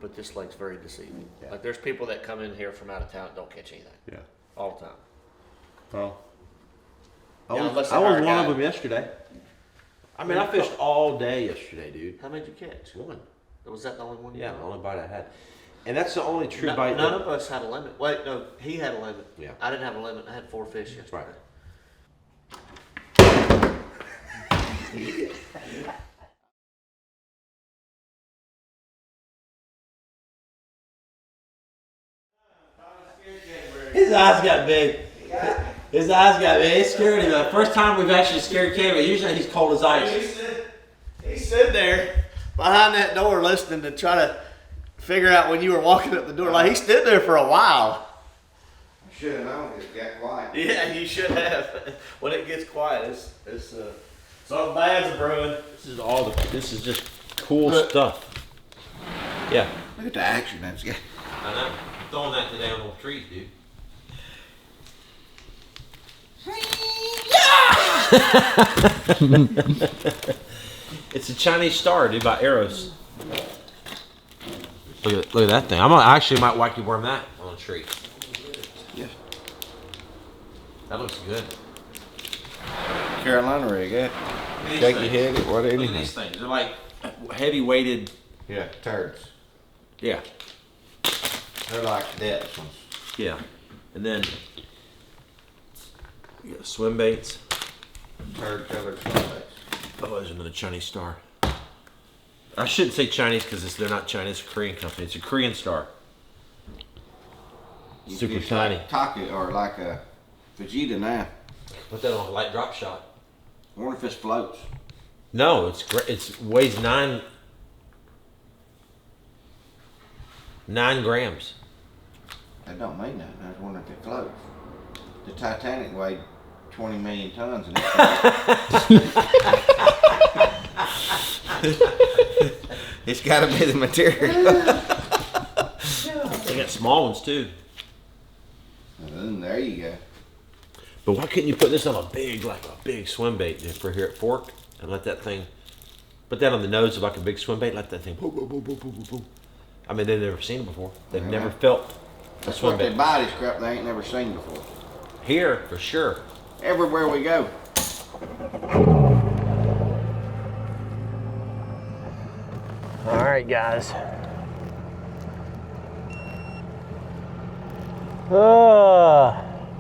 S5: but this lake's very deceiving.
S3: Yeah.
S5: There's people that come in here from out of town and don't catch anything.
S3: Yeah.
S5: All the time.
S3: Well, I
S5: Yeah,
S3: was
S5: unless they
S3: one
S5: hire a
S3: of
S5: guy.
S3: them yesterday. I mean, I fished all day yesterday, dude.
S5: How many did you catch?
S3: One.
S5: Was that the only one you
S3: Yeah,
S5: got?
S3: the only bite I had. And that's the only true
S5: No-
S3: bite.
S5: None of us had a limit. Wait, no, he had a limit.
S3: Yeah.
S5: I didn't have a limit. I had 4 fish yesterday.
S3: Right. His eyes got big. His eyes got big. It scared him. The first time we've actually scared Kevin. Usually he's cold as ice.
S5: He's sitting there behind that door listening to try to figure out when you were walking up the door. He stood there for a while.
S4: Should have known it got quiet.
S5: Yeah, you should have. When it gets quiet, it's something bad's brewing.
S3: This is just cool stuff. Yeah.
S4: Look at the action that's got.
S3: I know. I'm throwing that today on the trees, dude. It's a Chinese star, dude, by Arrows. Look at that thing. I actually might wacky worm that on a tree.
S4: Yeah.
S3: That looks good.
S4: Carolina rig, yeah.
S3: These
S4: Shaky
S3: things.
S4: headed, what
S3: Look at
S4: anything.
S3: these things. They're like heavy weighted.
S4: Yeah, turds.
S3: Yeah.
S4: They're like depths ones.
S3: Yeah. And then you got swim baits.
S4: Turd covered plates.
S3: Oh, there's another Chinese star. I shouldn't say Chinese because they're not Chinese. It's a Korean company. It's a Korean Star.
S4: You
S3: Super
S4: fish
S3: tiny.
S4: Like Taka or like a Vegeta now.
S3: Put that on a light drop shot.
S4: I wonder if this floats.
S3: No, it's great. It weighs 9 grams.
S4: That don't mean nothing. I was wondering if it floats. The Titanic weighed 20 million tons. And it's got to be the material.
S3: They got small ones too.
S4: There you go.
S3: But why couldn't you put this on a big swim bait for here at Fork and let that thing, put that on the nose of like a big swim bait, let that thing boom, boom, boom, boom, boom, boom, boom. I mean, they've never seen it before. They've never felt a
S4: That's
S3: swim
S4: what they
S3: bait.
S4: buy this crap they ain't never seen before.
S3: Here, for sure.
S4: Everywhere we go.
S1: All right, guys.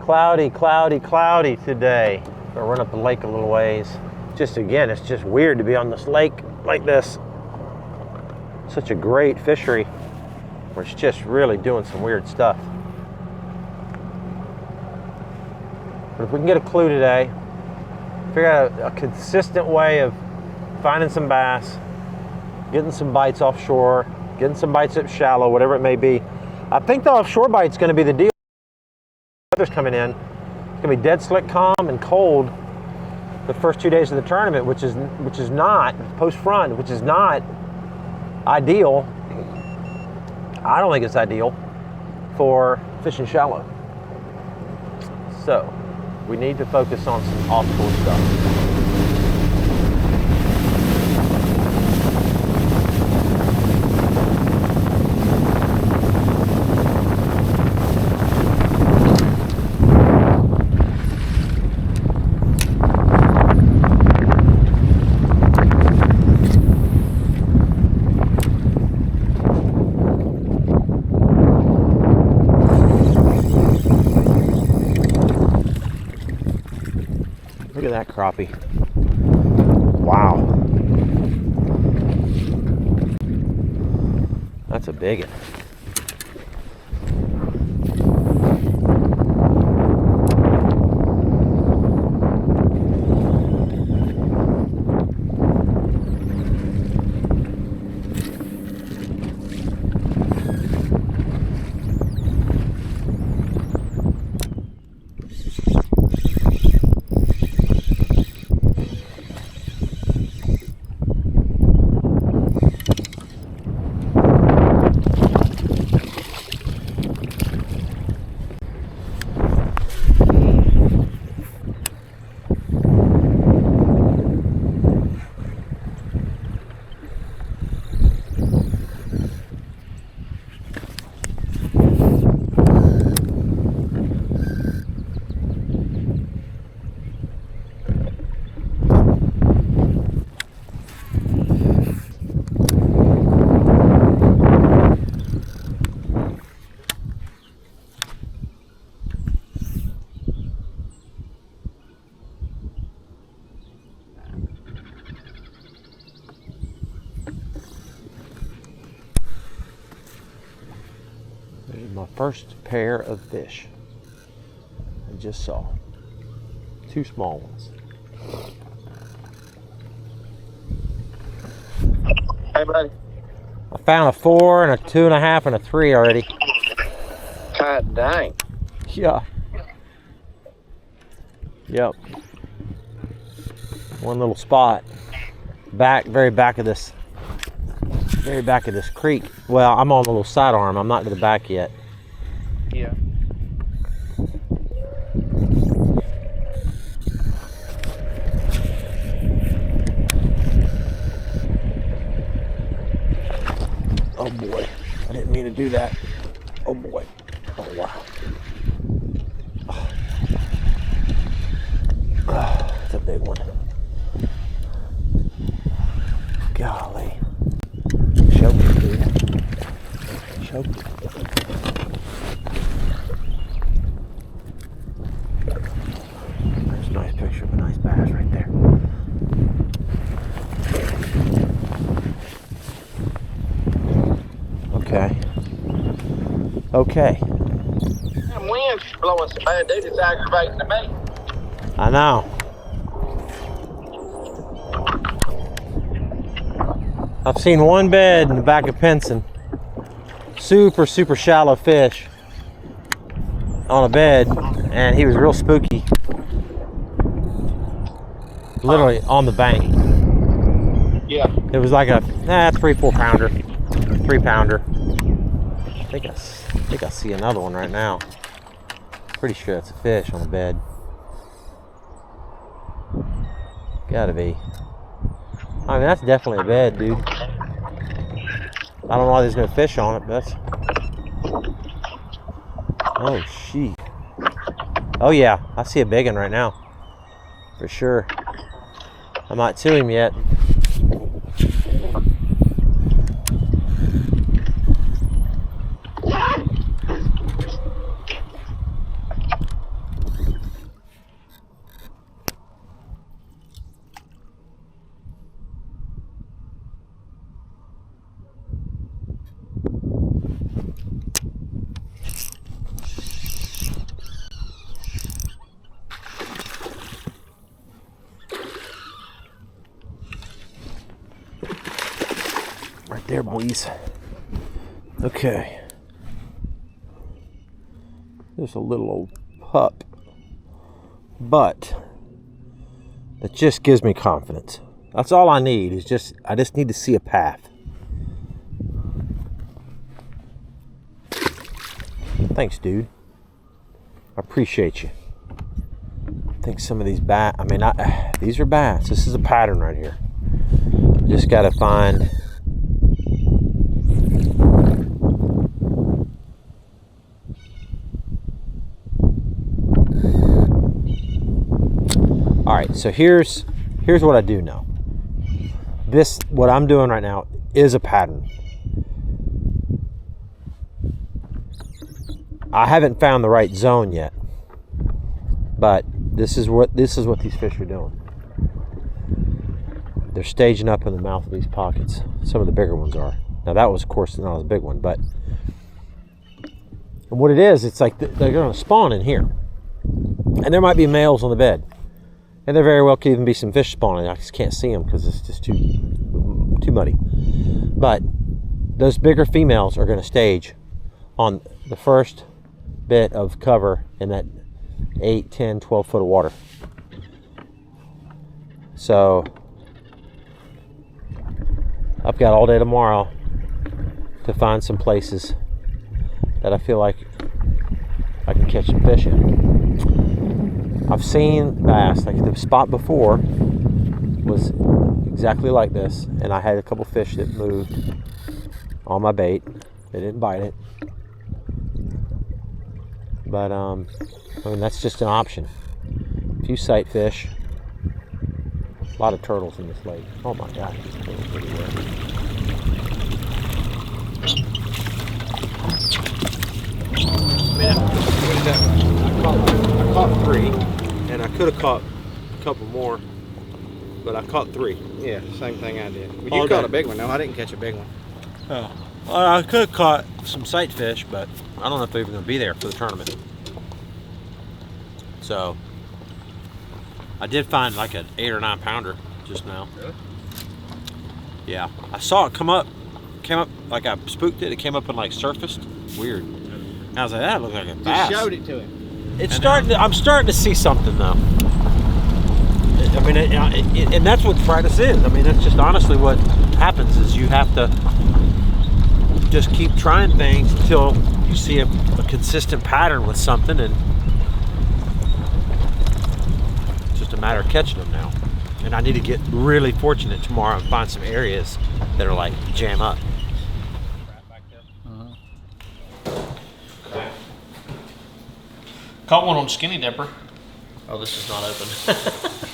S1: Cloudy, cloudy, cloudy today. Gonna run up the lake a little ways. Just again, it's just weird to be on this lake like this. Such a great fishery where it's just really doing some weird stuff. But if we can get a clue today, figure out a consistent way of finding some bass, getting some bites offshore, getting some bites up shallow, whatever it may be. I think the offshore bite's going to be the deal. Weather's coming in. It's going to be dead slick, calm, and cold the first 2 days of the tournament, which is not post front, which is not ideal. I don't think it's ideal for fishing shallow. So we need to focus on some offshore stuff. Look at that crappie. Wow. That's a big one. My first pair of fish I just saw. 2 small ones.
S8: Hey, buddy.
S1: I found a 4 and a 2.5 and a 3 already.
S8: God dang.
S1: Yeah. Yep. One little spot. Very back of this creek. Well, I'm on the little sidearm. I'm not to the back yet.
S8: Yeah.
S1: Oh boy, I didn't mean to do that. Oh boy. Oh wow. Oh, that's a big one. Golly. Choke it, dude. Choke it. There's a nice picture of a nice bass right there.
S3: Okay.
S8: Them winds blowing so bad, dude. It's aggravating to me.
S3: I know. I've seen one bed in the back of Pinson. Super, super shallow fish on a bed, and he was real spooky. Literally on the bank.
S8: Yeah.
S3: It was like a 3-4 pounder, 3 pounder. I think I see another one right now. Pretty sure it's a fish on a bed. Gotta be. I mean, that's definitely a bed, dude. I don't know why there's no fish on it, but that's... Oh, sheep. Oh, yeah. I see a big one right now. For sure. I'm not to him yet. Right there, boys. Okay. There's a little old pup. But it just gives me confidence. That's all I need is I just need to see a path. Thanks, dude. I appreciate you. I think some of these these are bass. This is a pattern right here. Just gotta find all right, so here's what I do know. What I'm doing right now is a pattern. I haven't found the right zone yet, but this is what these fish are doing. They're staging up in the mouth of these pockets. Some of the bigger ones are. Now that was, of course, not a big one, but what it is, it's like they're going to spawn in here, and there might be males on the bed, and there very well could even be some fish spawning. I just can't see them because it's just too muddy. But those bigger females are going to stage on the first bit of cover in that 8, 10, 12 foot of water. So I've got all day tomorrow to find some places that I feel like I can catch some fish in. I've seen bass, like the spot before was exactly like this, and I had a couple fish that moved on my bait. They didn't bite it. But I mean, that's just an option. A few sight fish. A lot of turtles in this lake. Oh my gosh, there's turtles everywhere. I caught 3, and I could have caught a couple more, but I caught 3.
S4: Yeah, same thing I did. Well,
S3: All
S4: you caught
S3: day.
S4: a big one. No, I didn't catch a big one.
S3: Oh. Well, I could have caught some sight fish, but I don't know if they're even going to be there for the tournament. So, I did find like an 8 or 9 pounder just now.
S5: Really?
S3: Yeah. I saw it came up like I spooked it. It came up and like surfaced. Weird. And I was like, that looked like a bass.
S4: Just showed it to him.
S3: I'm starting to see something though. I mean, and that's what practice is. I mean, that's just honestly what happens is you have to just keep trying things until you see a consistent pattern with something, and it's just a matter of catching them now. And I need to get really fortunate tomorrow and find some areas that are like jam up.
S5: Caught one on Skinny Dipper. Oh, this is not open.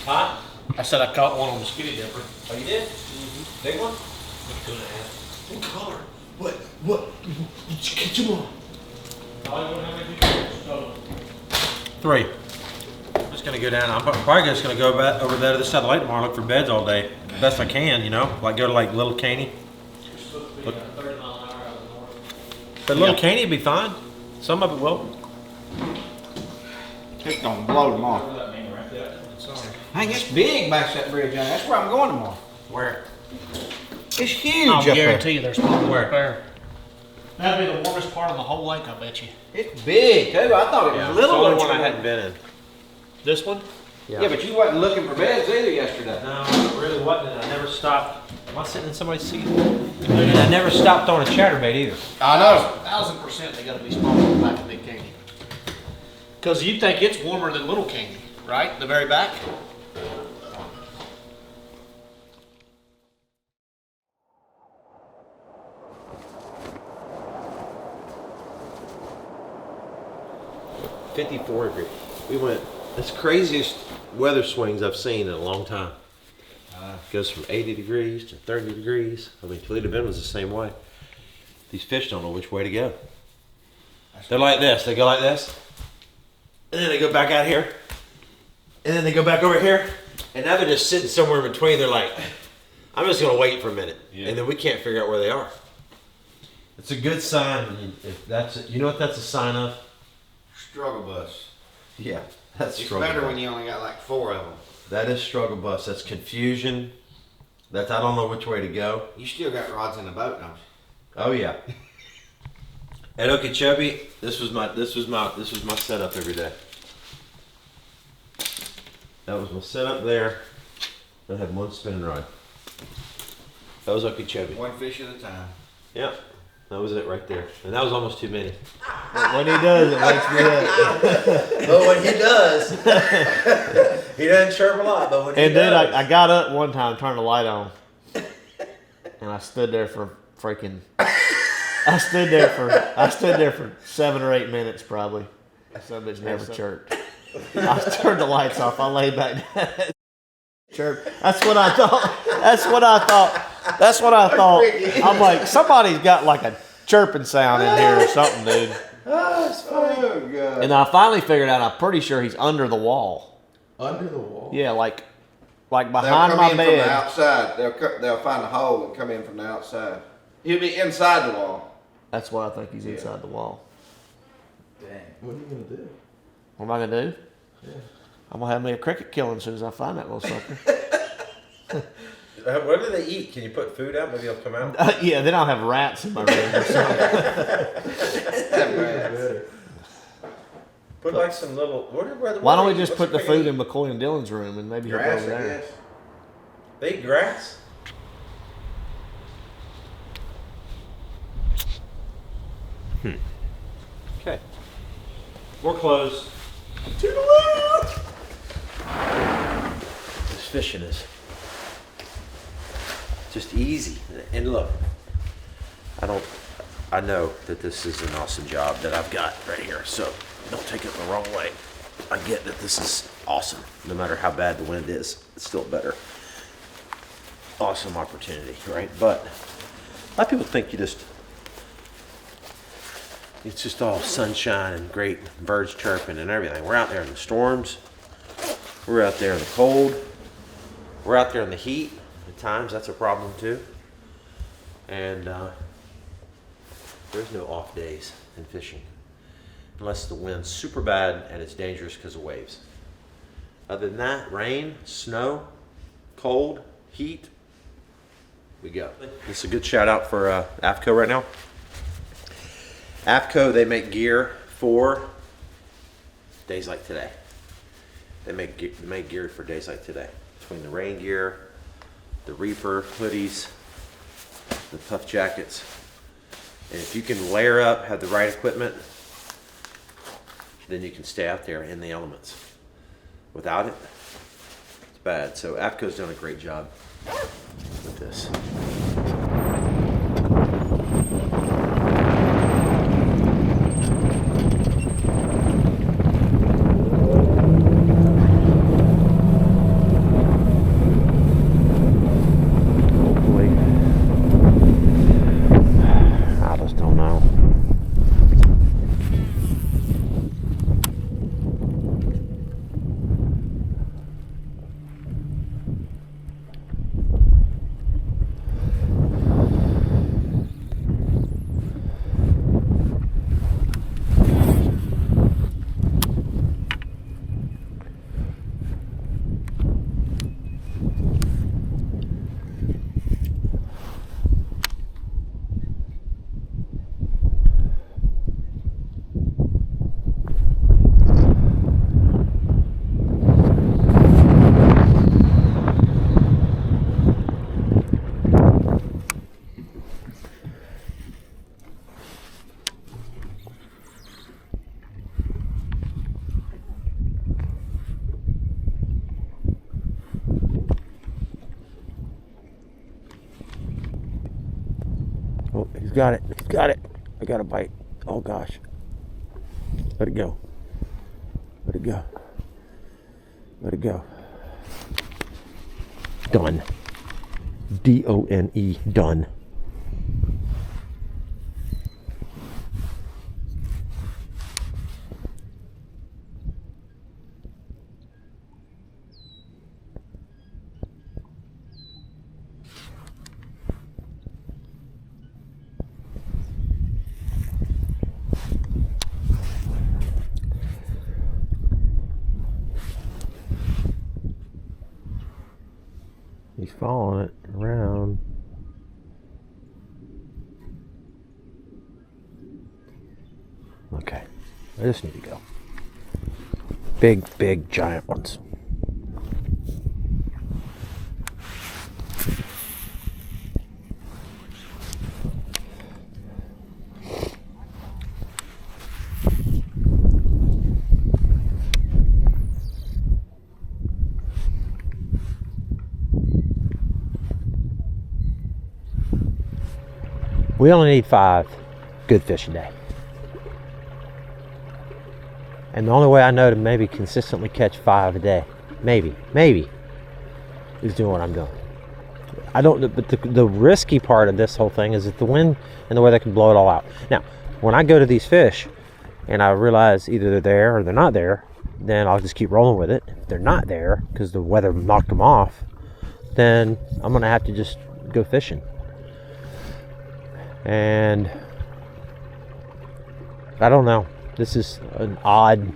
S3: Huh?
S5: I said I caught one on the Skinny Dipper.
S3: Oh, you did? Mm-hmm. Big one? 2.5. What color? What? Did you catch him on? 3. I'm just gonna go down. I'm probably just gonna go back over there to the side of the lake tomorrow and look for beds all day. Best I can, you know? Like go to like Little Caney. But Little Caney would be fine.
S1: Some of it will.
S4: It's gonna blow tomorrow. Dang, it's big back that bridge. That's where I'm going tomorrow.
S1: Where?
S4: It's huge
S5: I'll
S4: up there.
S5: guarantee you there's people
S1: Where?
S5: up there. That'd be the warmest part of the whole lake, I bet you.
S4: It's big too. I thought it was a
S1: It's the
S4: little
S1: only
S4: one.
S1: one I hadn't been in.
S5: This one?
S4: Yeah, but you wasn't looking for beds either yesterday.
S1: No, it really wasn't. I never stopped. Am I sitting in somebody's seat? And I never stopped on a chatterbait either.
S4: I know.
S5: 1000% they gotta be smaller than back of Big Canyon. Cause you think it's warmer than Little Canyon, right? The very back?
S3: We went, that's the craziest weather swings I've seen in a long time. Goes from 80 degrees to 30 degrees. I mean, Toledo Bend was the same way. These fish don't know which way to go. They're like this. They go like this. And then they go back out here. And then they go back over here. And now they're just sitting somewhere in between. They're like, I'm just going to wait for a minute. Yeah. And then we can't figure out where they are. It's a good sign. If that's, you know what that's a sign of?
S4: Struggle bus.
S3: Yeah, that's
S4: It's
S3: struggle
S4: better
S3: bus.
S4: when you only got like 4 of them.
S3: That is struggle bus. That's confusion. That's I don't know which way to go.
S4: You still got rods in the boat, don't you?
S3: Oh yeah. At Okeechobee, this was my setup every day. That was my setup there. I had one spinning rod. That was Okeechobee.
S4: One fish at a time.
S3: Yep. That was it right there. And that was almost too many.
S1: When he does, it wakes me up.
S3: But when he does, he doesn't chirp a lot. But when he
S1: And then
S3: does,
S1: I got up one time, turned the light on, and I stood there for freaking. I stood there for 7 or 8 minutes probably. Some bitch never chirped. I turned the lights off. I lay back down. Chirp. That's what I thought. I'm like, somebody's got like a chirping sound in here or something, dude.
S3: oh, it's funny. Oh, God.
S1: And I finally figured out. I'm pretty sure he's under the wall.
S3: Under the wall.
S1: Yeah, like
S4: They'll
S1: behind
S4: come
S1: my
S4: in from the
S1: bed.
S4: outside. They'll find a hole and come in from the outside. He'll be inside the wall.
S1: That's why I think he's inside the wall.
S3: Dang. What are you gonna do?
S1: What am I gonna do?
S3: Yeah.
S1: I'm gonna have me a cricket killing as soon as I find that little sucker.
S3: What do they eat? Can you put food out? Maybe they'll come out.
S1: Yeah, then I'll have rats in my room or something.
S3: Put like some little.
S1: Why don't we just put the food in McCoy and Dylan's room and maybe he'll go
S4: Grass,
S1: over
S4: I
S1: there?
S4: guess.
S3: They eat grass. Okay. More clothes. To the left. This fishing is just easy. And look, I know that this is an awesome job that I've got right here, so don't take it the wrong way. I get that this is awesome. No matter how bad the wind is, it's still better. Awesome opportunity, right? But a lot of people think it's just all sunshine and great birds chirping and everything. We're out there in the storms. We're out there in the cold. We're out there in the heat. At times, that's a problem too. And there's no off days in fishing. Unless the wind's super bad and it's dangerous because of waves. Other than that, rain, snow, cold, heat, we go. This is a good shout out for AFCO right now. AFCO, they make gear for days like today. They make gear for days like today. Between the rain gear, the reaper hoodies, the puff jackets. And if you can layer up, have the right equipment, then you can stay out there in the elements. Without it, it's bad. So AFCO's done a great job with this. Oh, he's got it. He's got it. I got a bite. Oh gosh. Let it go. Let it go. Let it go. Done. D-O-N-E. Done. He's following it around. Okay, I just need to go. Big, big, giant ones. We only need 5 good fish a day. And the only way I know to maybe consistently catch 5 a day, maybe, is doing what I'm doing. I don't, but the risky part of this whole thing is that the wind and the weather can blow it all out. Now, when I go to these fish and I realize either they're there or they're not there, then I'll just keep rolling with it. If they're not there because the weather knocked them off, then I'm gonna have to just go fishing. And I don't know. This is an odd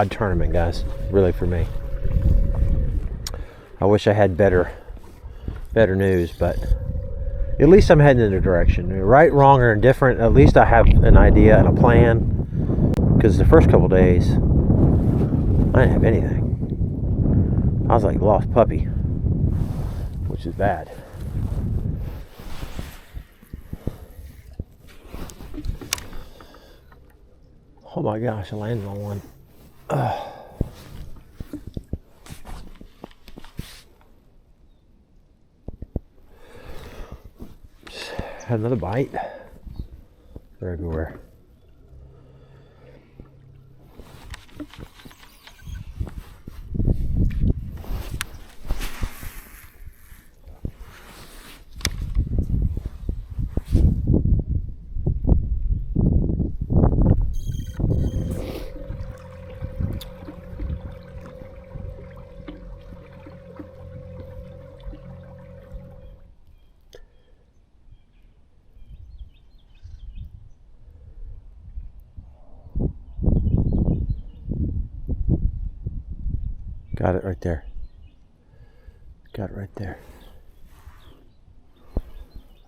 S3: tournament, guys. Really, for me. I wish I had better news, but at least I'm heading in a direction. Right, wrong, or indifferent. At least I have an idea and a plan. Because the first couple days, I didn't have anything. I was like a lost puppy, which is bad. Oh my gosh, I landed on one. Just had another bite. They're everywhere. Got it right there. Got it right there.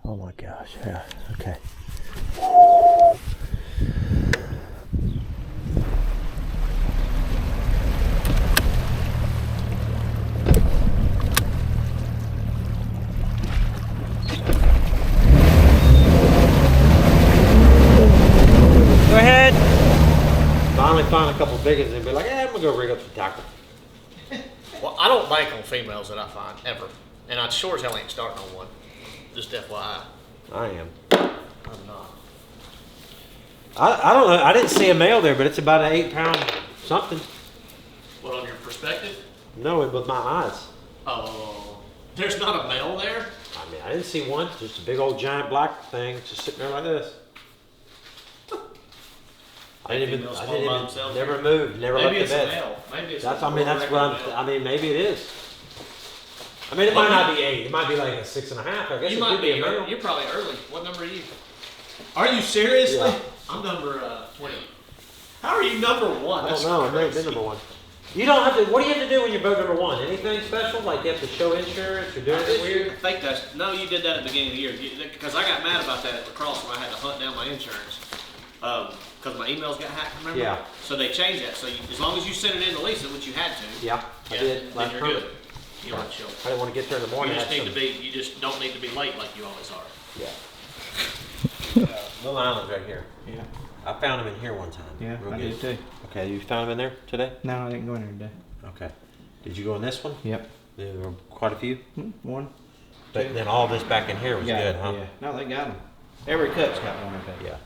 S3: Oh my gosh. Yeah, okay. Go ahead. Finally found a couple big ones and be like, I'm gonna go rig up some tackle.
S5: Well, I don't bank on females that I find, ever. And I sure as hell ain't starting on one. Just FYI.
S3: I am.
S5: I'm not.
S3: I don't know. I didn't see a male there, but it's about an 8-pound something.
S5: What, on your perspective?
S3: No, with my eyes.
S5: Oh, there's not a male there?
S3: I mean, I didn't see one. Just a big old giant black thing just sitting there like this. I didn't even, never moved, never
S5: Maybe
S3: left the bed.
S5: Maybe it's a male. Maybe it's
S3: That's, I mean, that's what I mean, maybe it is. I mean, it might not be 8. It might be like a 6.5. I guess
S5: You
S3: it
S5: might
S3: could be a male.
S5: early. You're probably early. What number are you? Are you seriously?
S3: Yeah.
S5: I'm number 20. How are you number 1?
S3: I
S5: That's
S3: don't know. I've never been
S5: crazy.
S3: number 1. You don't have to. What do you have to do when you're boat number 1? Anything special? Like you have to show insurance or do anything weird?
S5: I think that's no. You did that at the beginning of the year because I got mad about that at lacrosse when I had to hunt down my insurance because my emails got hacked. Remember?
S3: Yeah.
S5: So they changed that. So as long as you sent it in to Lisa, which you had to.
S3: Yeah, I did.
S5: Then
S3: Last
S5: you're
S3: permit.
S5: good. You don't have to show.
S3: I didn't want to get there in the morning.
S5: You just
S3: have
S5: need to
S3: some-
S5: be. You just don't need to be late like you always are.
S3: Yeah. Little Island's right here.
S9: Yeah.
S3: I found him in here one time.
S9: Yeah,
S3: Real
S9: I
S3: good.
S9: did too.
S3: Okay, you found him in there today?
S9: No, I didn't go in there today.
S3: Okay. Did you go in this one?
S9: Yep.
S3: There were quite a few.
S9: One.
S1: But then all this back in here was good, huh?
S4: Yeah. No, they got them. Every cut's got one. Okay.
S1: Yeah.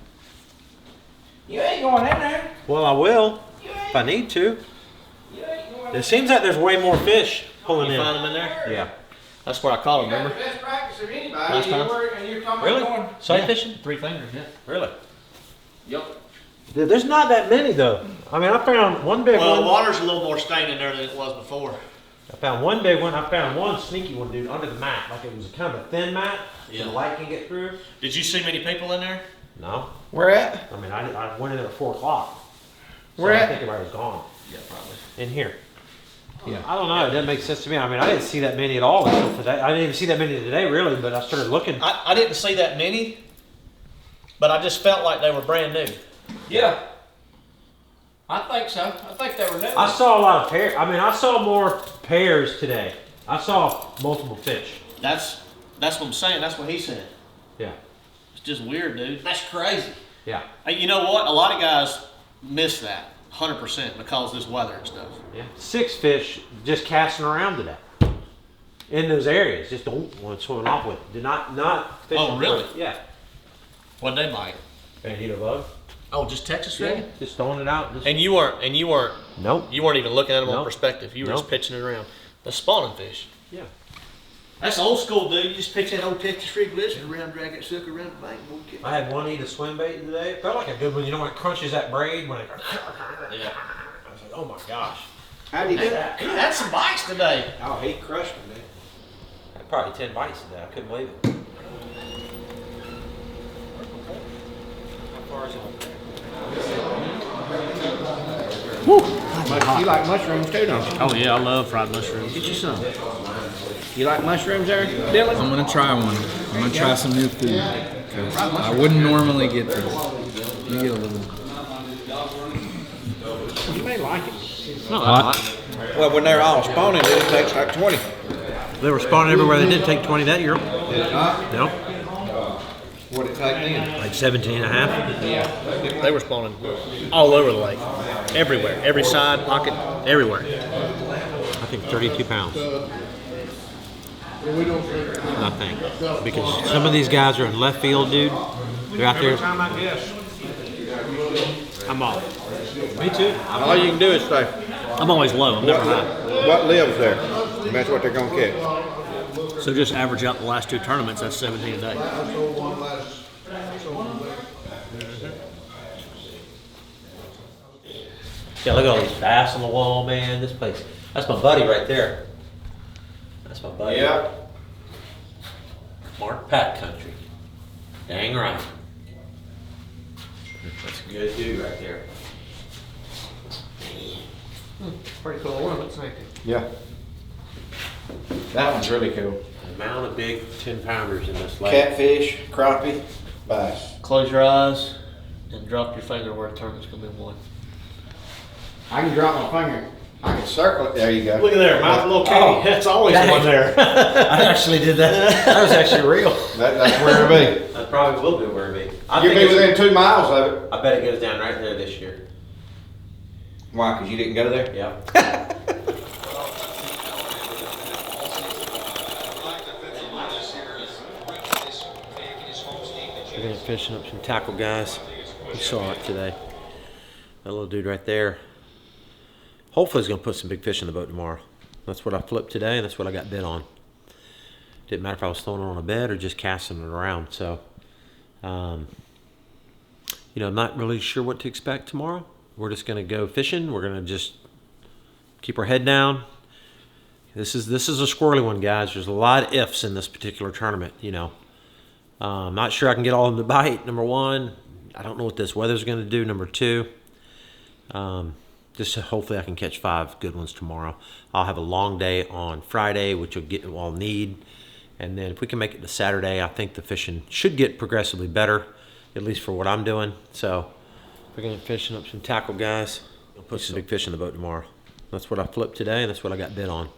S4: You ain't going in there.
S1: Well, I will if I need to. It seems like there's way more fish pulling
S5: You
S1: in.
S5: find them in there?
S1: Yeah.
S5: That's where I caught them, remember?
S4: Best practice of anybody.
S5: Last time?
S4: You're talking
S1: Really?
S4: about going.
S1: Sight fishing?
S5: 3 fingers, yeah.
S1: Really?
S5: Yep.
S1: Dude, there's not that many though. I mean, I found one big
S5: Well, the
S1: one.
S5: water's a little more stained in there than it was before.
S1: I found one big one. I found one sneaky one, dude, under the mat. Like it was kind of a thin mat.
S5: Yeah.
S1: The light can get through.
S5: Did you see many people in there?
S1: No.
S4: Where at?
S1: I mean, I went in at 4 o'clock. So
S4: Where
S1: I
S4: at?
S1: think everybody was gone.
S5: Yeah, probably.
S1: In here.
S7: Yeah.
S1: I don't know. It doesn't make sense to me. I mean, I didn't see that many at all until today. I didn't even see that many today, really. But I started looking.
S5: I didn't see that many, but I just felt like they were brand new.
S4: Yeah. I think so. I think they were new.
S1: I saw a lot of pairs. I mean, I saw more pairs today. I saw multiple fish.
S5: That's what I'm saying. That's what he said.
S1: Yeah.
S5: It's just weird, dude. That's crazy.
S1: Yeah.
S5: Hey, you know what? A lot of guys miss that 100% because of this weather and stuff.
S1: Yeah. 6 fish just casting around today. In those areas. Just don't want to swim off with. Do not fish.
S5: Oh, really?
S1: Yeah.
S5: What they might.
S1: And heat above.
S5: Oh, just Texas
S1: Yeah.
S5: dragon?
S1: Just throwing it out. Just,
S5: And you weren't
S1: nope.
S5: you weren't even looking at them on
S1: Nope.
S5: perspective. You were just
S1: Nope.
S5: pitching it around. The spawning fish.
S1: Yeah.
S5: That's old school, dude. You just pitch that old Texas rig listen around, drag that sucker around the bank. And we'll get
S1: I had one eat a swim bait today. It felt like a good one. You know when it crunches that braid when it.
S5: Yeah.
S1: I was like, oh my gosh.
S4: How do you do that?
S5: He had some bites today.
S4: Oh, he crushed them, dude.
S1: I had probably 10 bites today. I couldn't believe it. How far is it?
S4: You like mushrooms too, don't you?
S5: Oh yeah, I love fried mushrooms.
S4: Get you some. You like mushrooms there, Dylan?
S7: I'm gonna try one. I'm gonna try some new food. 'Cause I wouldn't normally get this. Let me get a little.
S4: You may like it.
S7: Hot.
S4: Well, when they're all spawning, it takes like 20.
S1: They were spawning everywhere. They didn't take 20 that year. No.
S4: What'd it take then?
S1: Like 17 and a half.
S5: They were spawning all over the lake. Everywhere. Every side, pocket, everywhere.
S1: I think 32 pounds. I think. Because some of these guys are in left field, dude. They're out there. I'm off. Me too.
S4: All you can do is say,
S5: I'm always low. I'm never high.
S4: what lives there? And that's what they're going to catch.
S5: So just average out the last 2 tournaments, that's 17 a day.
S1: Yeah, look at all these bass on the wall, man. This place. That's my buddy right there. That's my buddy.
S4: Yeah.
S1: Mark Pat Country. Dang right. That's a good dude right there.
S5: Pretty cool ornaments, ain't it?
S4: Yeah. That one's really cool.
S1: The amount of big 10-pounders in this lake.
S4: Catfish, crappie, bass.
S5: Close your eyes and drop your finger where the tournament's gonna be won.
S4: I can drop my finger. I can circle it. There you go.
S5: Look at there, my little
S1: Oh,
S5: K. That's always
S1: dang.
S5: one there.
S1: I actually did that. That was actually real.
S4: That's where it'll be.
S1: That probably will be where it be. I
S4: You'll
S1: think
S4: be
S1: it's-
S4: within 2 miles of it.
S1: I bet it goes down right there this year.
S4: Why? Because you didn't go there?
S1: Yep. We're gonna fishing up some tackle, guys. We saw it today. That little dude right there. Hopefully he's gonna put some big fish in the boat tomorrow. That's what I flipped today, and that's what I got bit on. Didn't matter if I was throwing it on a bed or just casting it around. So, I'm not really sure what to expect tomorrow. We're just gonna go fishing. We're gonna just keep our head down. This is a squirrely one, guys. There's a lot of ifs in this particular tournament. I'm not sure I can get all of them to bite. Number one, I don't know what this weather's going to do. Number two, just hopefully I can catch 5 good ones tomorrow. I'll have a long day on Friday, which I'll need. And then if we can make it to Saturday, I think the fishing should get progressively better, at least for what I'm doing. So we're going to fishing up some tackle, guys. I'll put some big fish in the boat tomorrow. That's what I flipped today, and that's what I got bit on.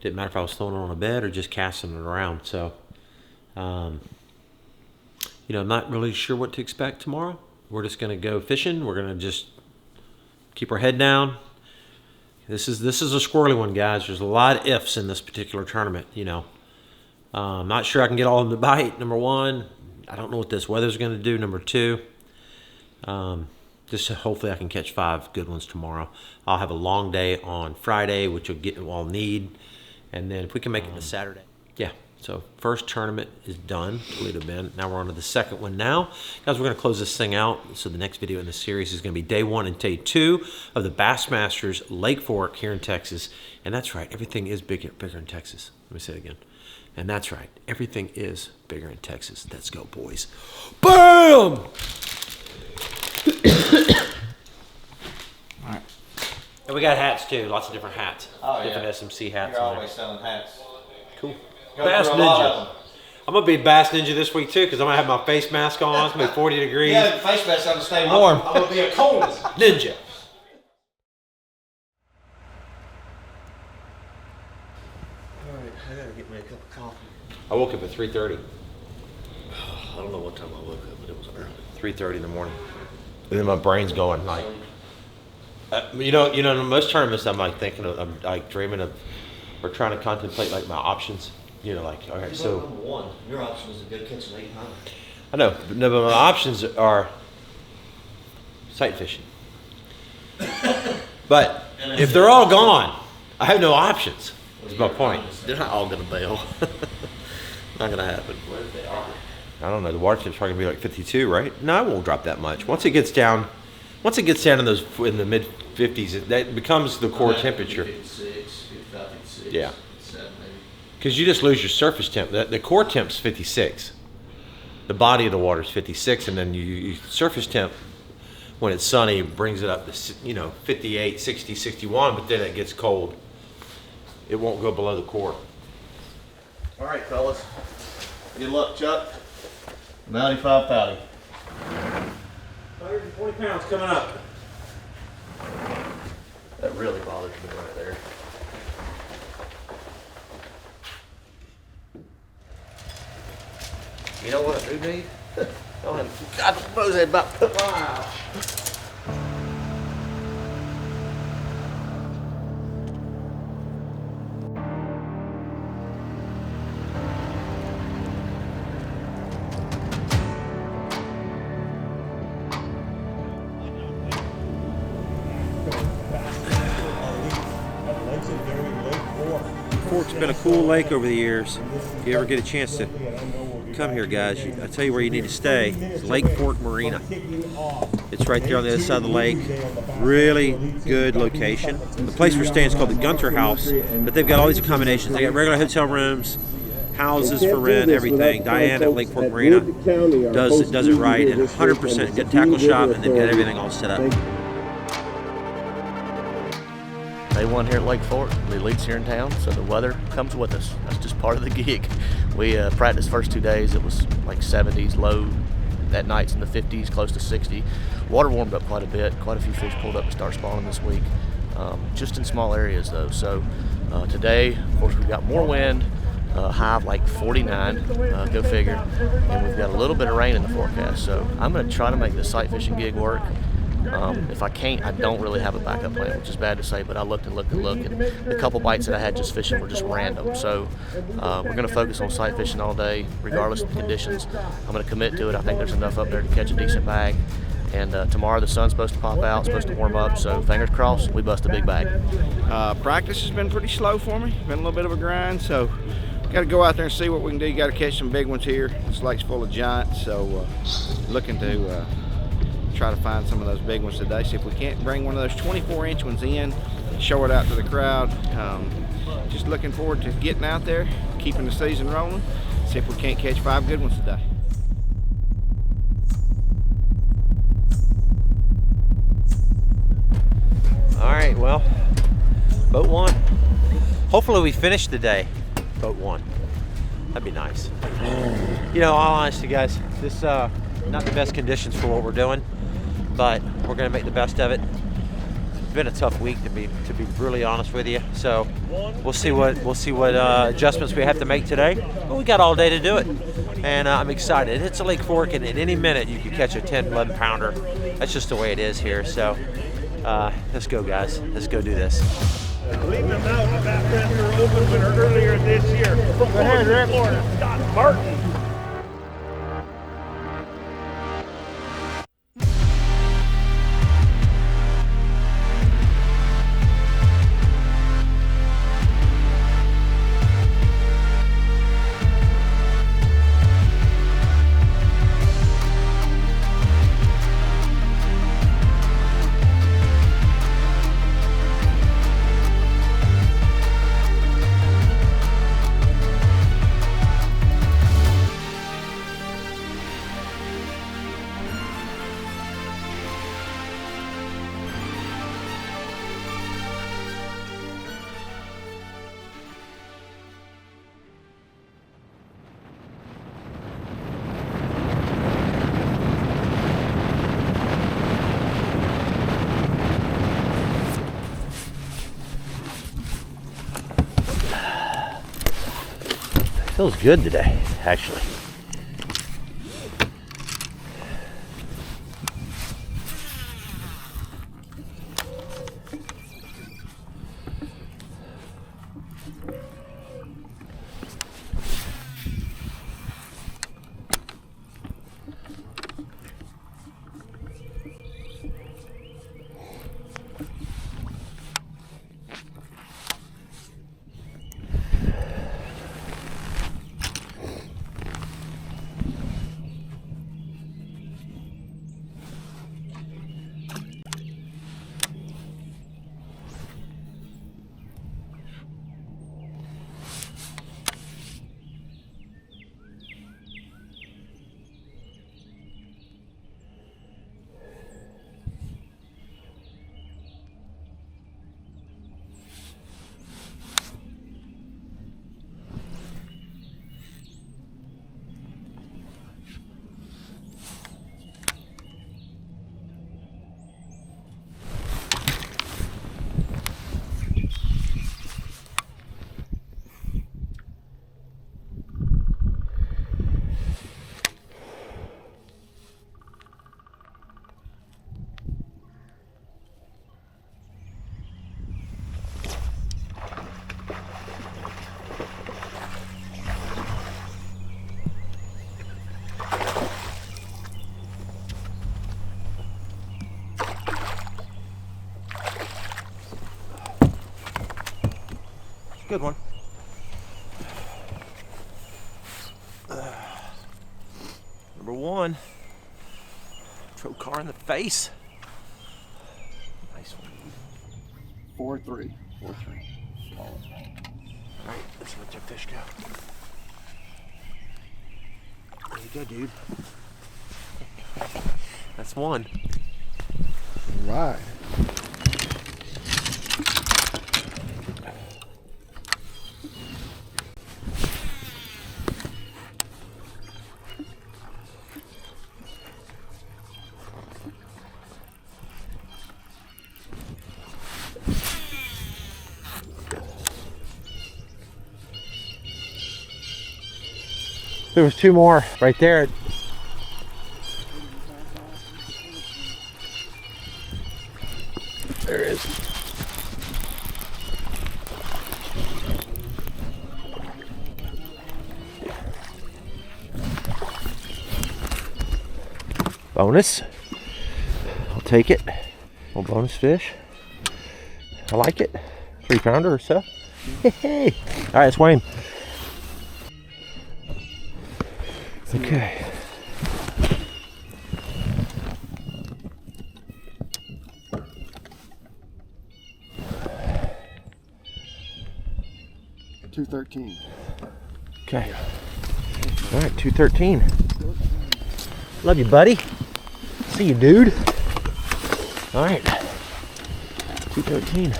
S1: Didn't matter if I was throwing it on a bed or just casting it around. So, I'm not really sure what to expect tomorrow. We're just going to go fishing. We're going to just keep our head down. This is a squirrely one, guys. There's a lot of ifs in this particular tournament. Not sure I can get all of them to bite, number one. I don't know what this weather's going to do, number two. Just hopefully I can catch 5 good ones tomorrow. I'll have a long day on Friday, which will get what I'll need. And then if we can make it to Saturday. Yeah, so first tournament is done, Toledo Bend. Now we're on to the second one now. Guys, we're going to close this thing out. So the next video in the series is going to be day 1 and day 2 of the Bassmasters Lake Fork here in Texas. And that's right, everything is bigger in Texas. Let me say it again. And that's right, everything is bigger in Texas. Let's go, boys. BAM!
S4: All right.
S1: And we got hats too, lots of different hats.
S4: Oh,
S1: different
S4: yeah.
S1: SMC hats.
S4: You're
S1: on
S4: always
S1: there.
S4: selling hats.
S1: Cool.
S4: Go
S1: Bass
S4: through a lot of
S1: Ninja.
S4: them.
S1: I'm gonna be Bass Ninja this week too, because I'm gonna have my face mask on. It's gonna be 40 degrees.
S4: Yeah, face mask on to stay warm.
S1: I'm gonna be a cold ninja.
S5: Alright, I gotta get me a cup of coffee.
S1: I woke up at 3:30.
S5: I don't know what time I woke up, but it was early.
S1: 3:30 in the morning. And then my brain's going like, you know, in most tournaments I'm like thinking of, I'm like dreaming of, or trying to contemplate like my options. You know, like, all right, so.
S5: Number one, your option is to go catch an 8-pounder.
S1: I know, but no, but my options are sight fishing. But if they're all gone, I have no options. That's my point.
S5: They're not all gonna bail. Not gonna happen.
S1: I don't know. The water temp's probably gonna be like 52, right? No, it won't drop that much. Once it gets down in those in the mid 50s, that becomes the core temperature.
S5: 56, 55, 56.
S1: Yeah.
S5: 57 maybe.
S1: Because you just lose your surface temp. The core temp's 56. The body of the water is 56, and then you surface temp when it's sunny brings it up to 58, 60, 61. But then it gets cold. It won't go below the core.
S5: All right, fellas. Good luck, Chuck. 95 Pouty.
S1: 140 pounds coming up.
S5: That really bothers me right there. You know what I do need? God, the bows had about put wow.
S1: Fork's been a cool lake over the years. If you ever get a chance to come here, guys, I tell you where you need to stay. It's Lake Fork Marina. It's right there on the other side of the lake. Really good location. The place we're staying is called the Gunter House, but they've got all these accommodations. They got regular hotel rooms, houses for rent, everything. Diane at Lake Fork Marina does it right, and 100% good tackle shop, and they've got everything all set up.
S5: Day one here at Lake Fork, the elite's here in town, so the weather comes with us. That's just part of the gig. We practiced first 2 days. It was like 70s, low. That night's in the 50s, close to 60. Water warmed up quite a bit. Quite a few fish pulled up and started spawning this week. Just in small areas though. So today, of course, we've got more wind, high of like 49, go figure. And we've got a little bit of rain in the forecast. So I'm gonna try to make the sight fishing gig work. If I can't, I don't really have a backup plan, which is bad to say, but I looked and the couple bites that I had just fishing were just random. So we're going to focus on sight fishing all day, regardless of the conditions. I'm going to commit to it. I think there's enough up there to catch a decent bag. And tomorrow the sun's supposed to pop out, supposed to warm up, so fingers crossed, we bust a big bag.
S4: Practice has been pretty slow for me. Been a little bit of a grind, so got to go out there and see what we can do. You got to catch some big ones here. This lake's full of giants, so looking to try to find some of those big ones today. See if we can't bring one of those 24-inch ones in, show it out to the crowd. Just looking forward to getting out there, keeping the season rolling. See if we can't catch 5 good ones today.
S1: All right, well, boat 1. Hopefully we finish the day, boat 1. That'd be nice. You know, all honesty, guys, this not the best conditions for what we're doing, but we're gonna make the best of it. It's been a tough week to be brutally honest with you. So we'll see what adjustments we have to make today. But we got all day to do it, and I'm excited. It's a Lake Fork, and at any minute you could catch a 10, 11 pounder. That's just the way it is here. So let's go, guys. Let's go do this.
S9: Believe it or not, the back fence were open earlier this year.
S8: from Florida. Martin.
S3: Feels good today, actually. Good one. Number one. Throw car in the face. Nice one.
S9: 4-3. 4-3.
S3: All right, let's let your fish go. There you go, dude. That's one.
S9: All right.
S3: There was two more right there. There it is. Bonus. I'll take it. Little bonus fish. I like it. 3-pounder or so. Hey. All right, let's weigh him. Okay.
S9: $213.
S3: Okay. All right, 213. Love you, buddy. See you, dude. All right. 213.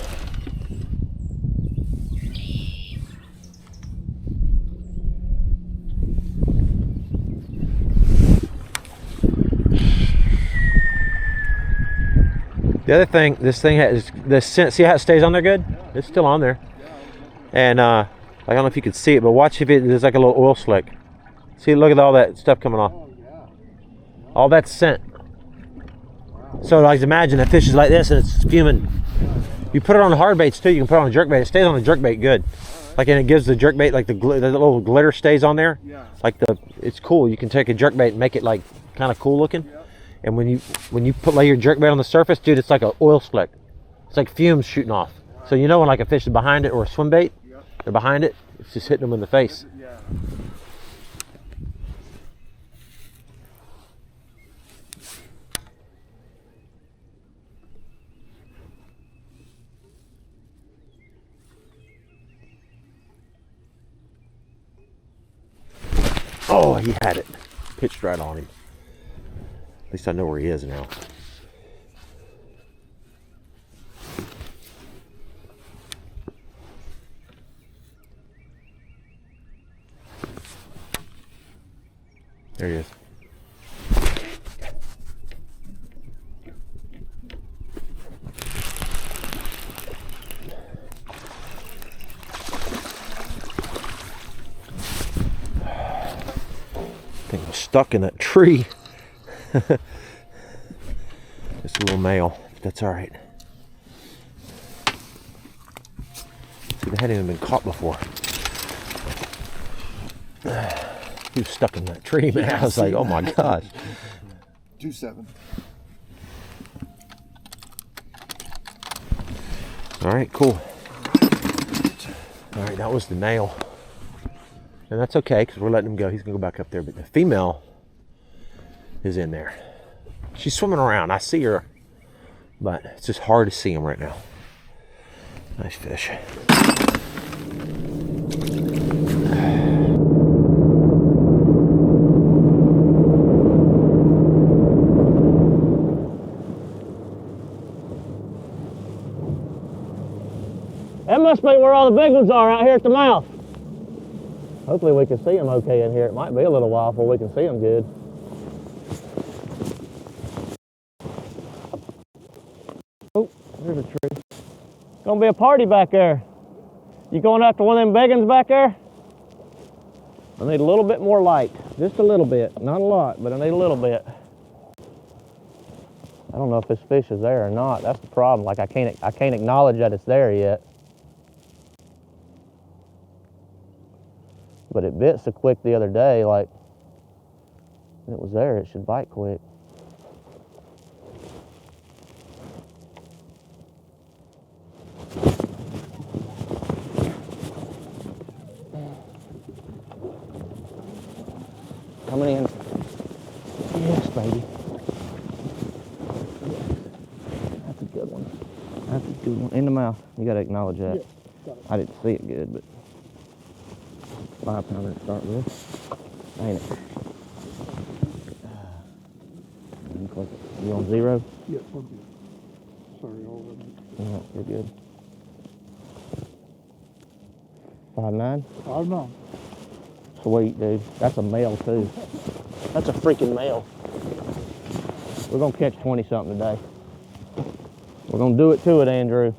S3: The other thing, this thing has the scent. See how it stays on there good? It's still on there. And I don't know if you can see it, but watch if there's like a little oil slick. See, look at all that stuff coming off. All that scent. So like imagine a fish is like this and it's fuming. You put it on the hard baits too. You can put it on a jerk bait. It stays on the jerk bait good. Like, and it gives the jerkbait, like the little glitter stays on there.
S9: Yeah.
S3: Like it's cool. You can take a jerkbait and make it like kind of cool looking.
S9: Yep.
S3: And when you lay your jerkbait on the surface, dude, it's like an oil slick. It's like fumes shooting off. So you know when like a fish is behind it or a swim bait,
S9: Yep.
S3: they're behind it. It's just hitting them in the face.
S9: Yeah.
S3: Oh, he had it. Pitched right on him. At least I know where he is now. There he is. I think I'm stuck in that tree. Just a little male, but that's all right. See, they hadn't even been caught before. He was stuck in that tree, man. I was like, oh my gosh.
S9: 2-7.
S3: All right, cool. All right, that was the male. And that's okay, because we're letting him go. He's going to go back up there. But the female is in there. She's swimming around. I see her. But it's just hard to see him right now. Nice fish.
S10: That must be where all the big ones are, out here at the mouth. Hopefully we can see them okay in here. It might be a little while before we can see them good. Oh, there's a tree. Gonna be a party back there. You going after one of them big ones back there? I need a little bit more light. Just a little bit. Not a lot, but I need a little bit. I don't know if this fish is there or not. That's the problem. Like I can't acknowledge that it's there yet. But it bit so quick the other day, like, it was there, it should bite quick. Coming in. Yes, baby. That's a good one. That's a good one. In the mouth. You gotta acknowledge that.
S9: Yeah, got it.
S10: I didn't see it good, but 5-pounder to start with. Ain't it? You on 0?
S9: Yeah, we're good. Sorry, all of them.
S10: No, you're good. 5'9"?
S9: 5-9.
S10: Sweet, dude. That's a male, too. That's a freaking male. We're going to catch 20-something today. We're going to do it to it, Andrew.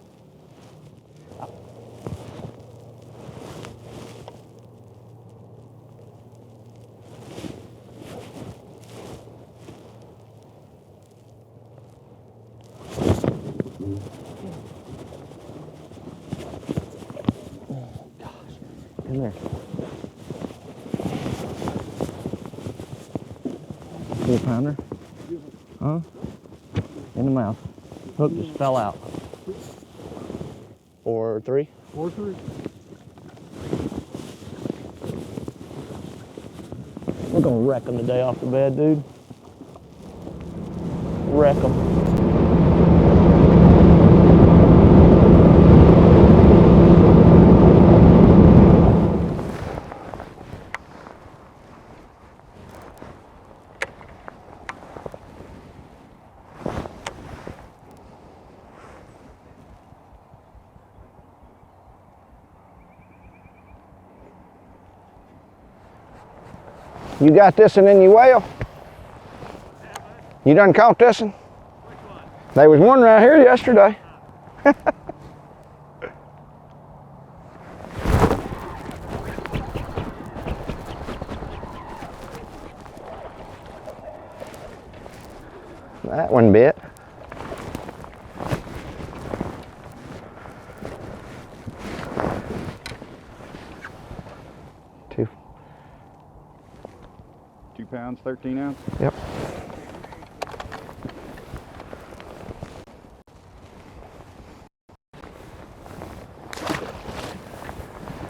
S10: Come here. 4-pounder? Huh? In the mouth. Hook just fell out. 4-3?
S9: 4-3.
S10: We're gonna wreck them today off the bed, dude. Wreck them.
S4: You got this one in your well? You done caught this one?
S10: Which one?
S4: There was one right here yesterday. That one bit.
S11: 2 pounds, 13 ounce?
S12: Yep.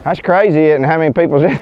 S12: That's crazy, isn't it? How many people's in?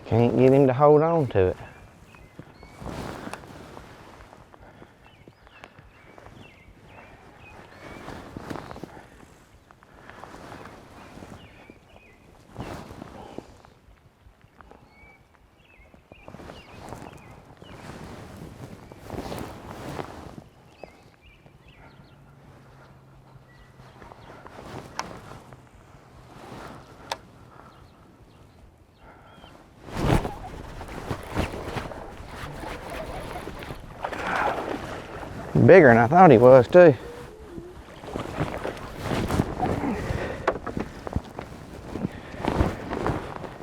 S12: Can't get him to hold on to it. Bigger than I thought he was too.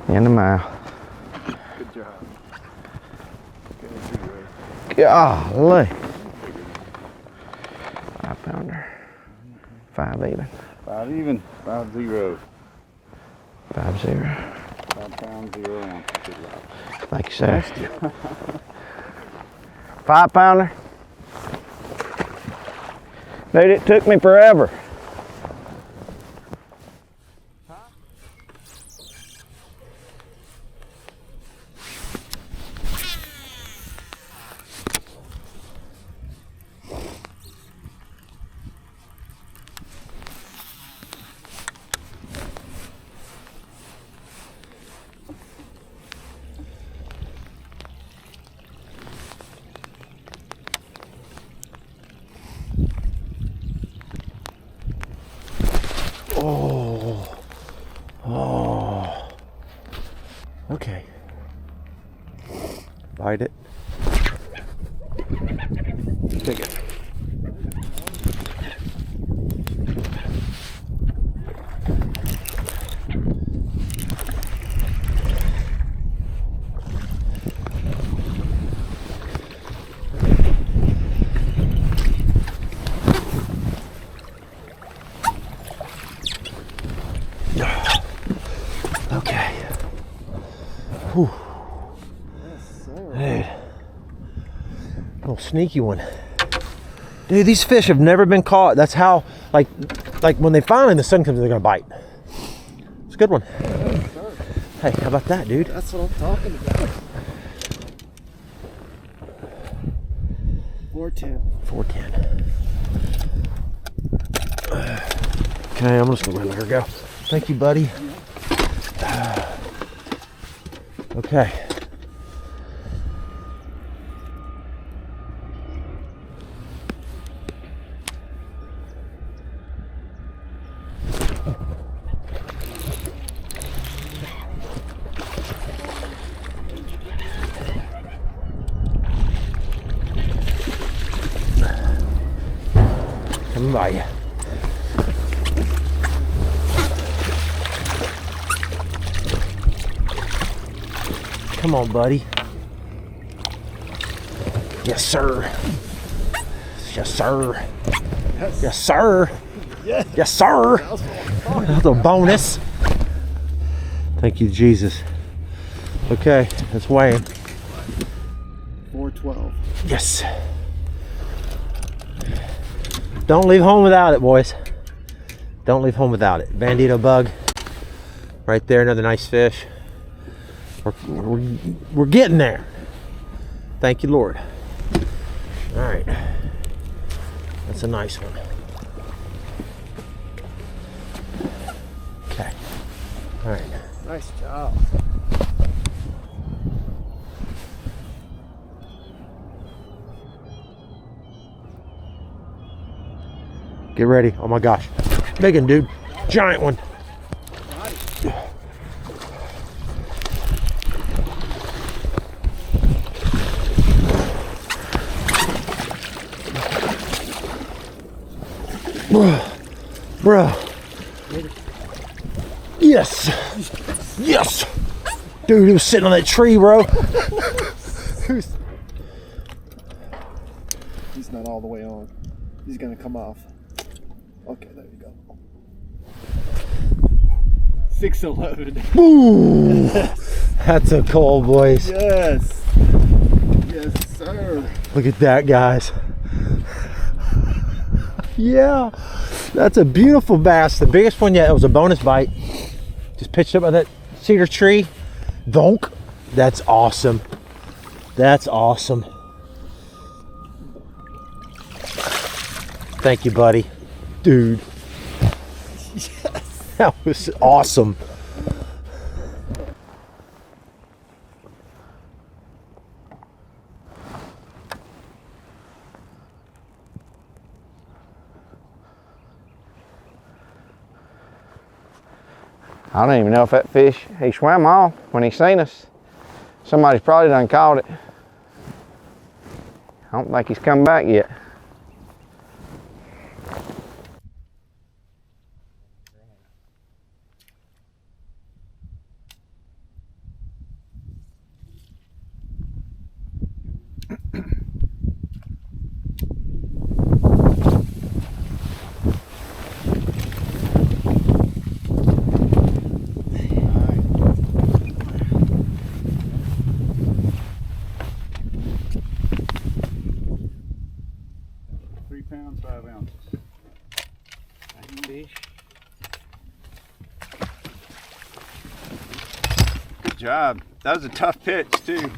S12: In the mouth.
S11: Good job.
S12: Golly. 5 pounder. 5 even.
S11: 5 even. 5-0.
S12: 5-0.
S11: 5 pounds, 0 ounce. Good job.
S12: Thank you, sir. 5 pounder. Dude, it took me forever.
S3: Oh. Oh. Okay. Bite it. Take it. Okay. Whew. Dude. Little sneaky one. Dude, these fish have never been caught. That's how, like when they finally, the sun comes, they're gonna bite. It's a good one. Hey, how about that, dude?
S9: That's what I'm talking about. 410.
S3: 410. Okay, I'm just gonna let her go. Thank you, buddy. Okay. Coming by you. Come on, buddy. Yes, sir. Yes, sir. Yes, sir. Yes, sir. That's a bonus. Thank you, Jesus. Okay, that's weighing.
S9: 412.
S3: Yes. Don't leave home without it, boys. Don't leave home without it. Bandito bug. Right there, another nice fish. We're getting there. Thank you, Lord. All right. That's a nice one. Okay. All right.
S9: Nice job.
S3: Get ready. Oh my gosh. Big one, dude. Giant one. Bruh. Yes. Yes. Dude, he was sitting on that tree, bro.
S9: He's not all the way on. He's gonna come off. Okay, there you go. 611.
S3: Ooh. That's a call, boys.
S9: Yes. Yes, sir.
S3: Look at that, guys. Yeah. That's a beautiful bass. The biggest one yet. It was a bonus bite. Just pitched up by that cedar tree. Donk. That's awesome. That's awesome. Thank you, buddy. Dude. Yes. That was awesome.
S12: I don't even know if that fish, he swam off when he seen us. Somebody's probably done caught it. I don't think he's come back yet.
S11: £3, 5 ounces.
S4: Fish.
S11: Good job. That was a tough pitch too.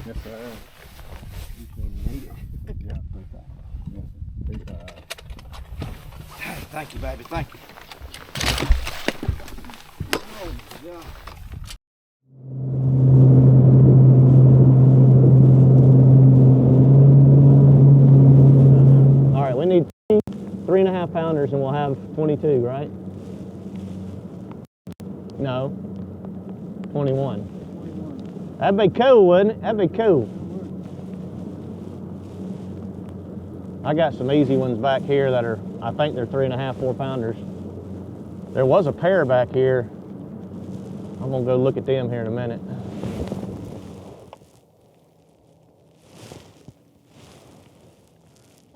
S11: Yes, sir.
S4: Thank you, baby. Thank you.
S10: All right, we need 3.5 pounders and we'll have 22, right? No, 21. That'd be cool, wouldn't it? That'd be cool. I got some easy ones back here that are, I think they're 3.5, 4 pounders. There was a pair back here. I'm gonna go look at them here in a minute.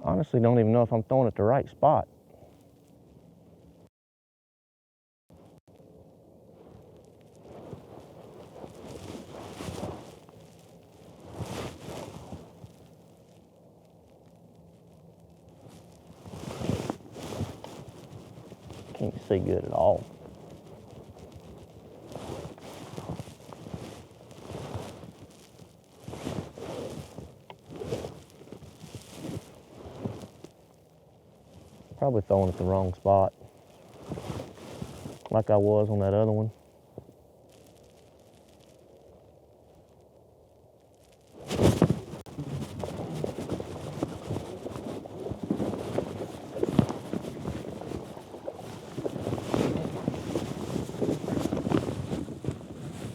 S10: Honestly, don't even know if I'm throwing at the right spot. Can't see good at all. Probably throwing at the wrong spot, like I was on that other one.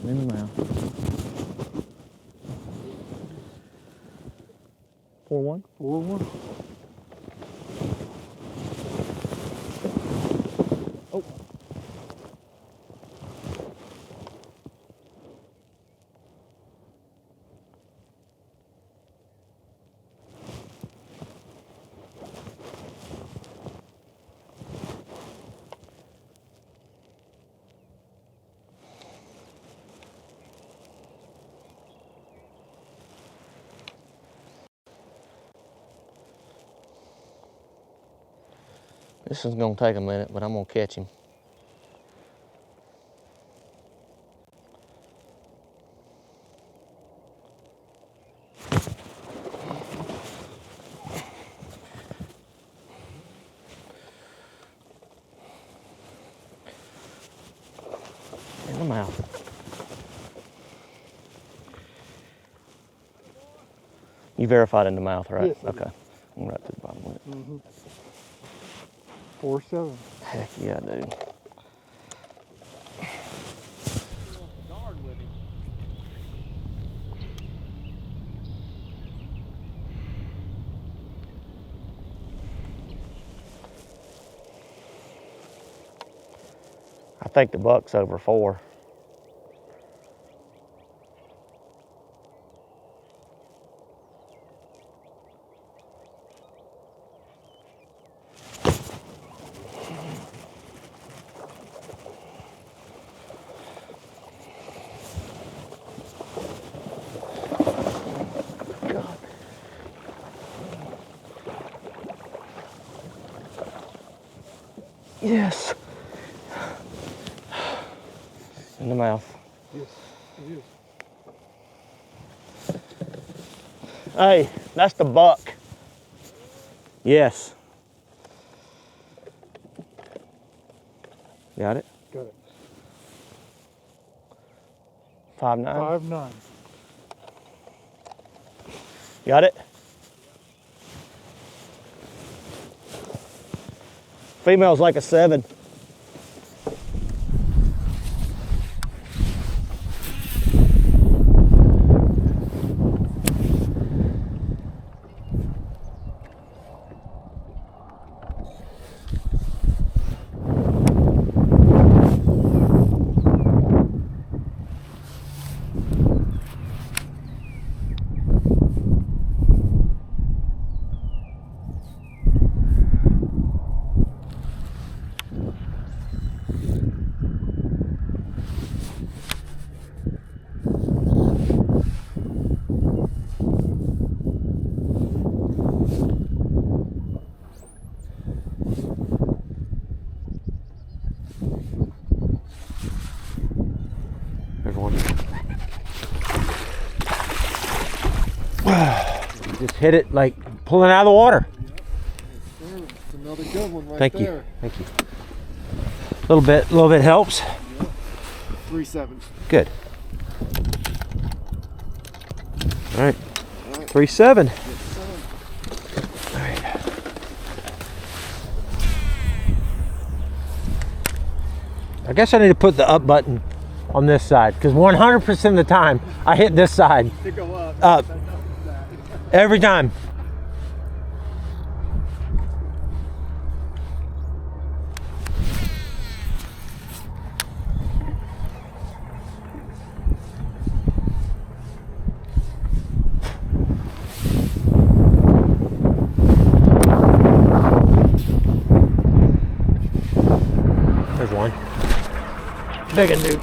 S10: In the mouth. 4-1? 4-1. Oh. This is gonna take a minute, but I'm gonna catch him.
S5: You verified in the mouth, right?
S9: Yes, I did.
S5: Okay. I'm right to the bottom of it.
S9: 4.7.
S5: Heck yeah, dude. I think the buck's over 4. Yes. In the mouth.
S9: Yes, it is.
S10: Hey, that's the buck. Yes. Got it?
S9: Got it.
S10: 5'9".
S9: 5'9".
S10: Got it? Female's like a 7.
S3: Just hit it like pulling out of the water.
S9: It's another good one right
S3: Thank
S9: there.
S3: you. Thank you. A little bit helps.
S9: 3.7.
S3: Good. All right. 3.7. All right. I guess I need to put the up button on this side because 100% of the time I hit this side.
S9: To go up.
S3: Up. Every time. There's one. Big one, dude.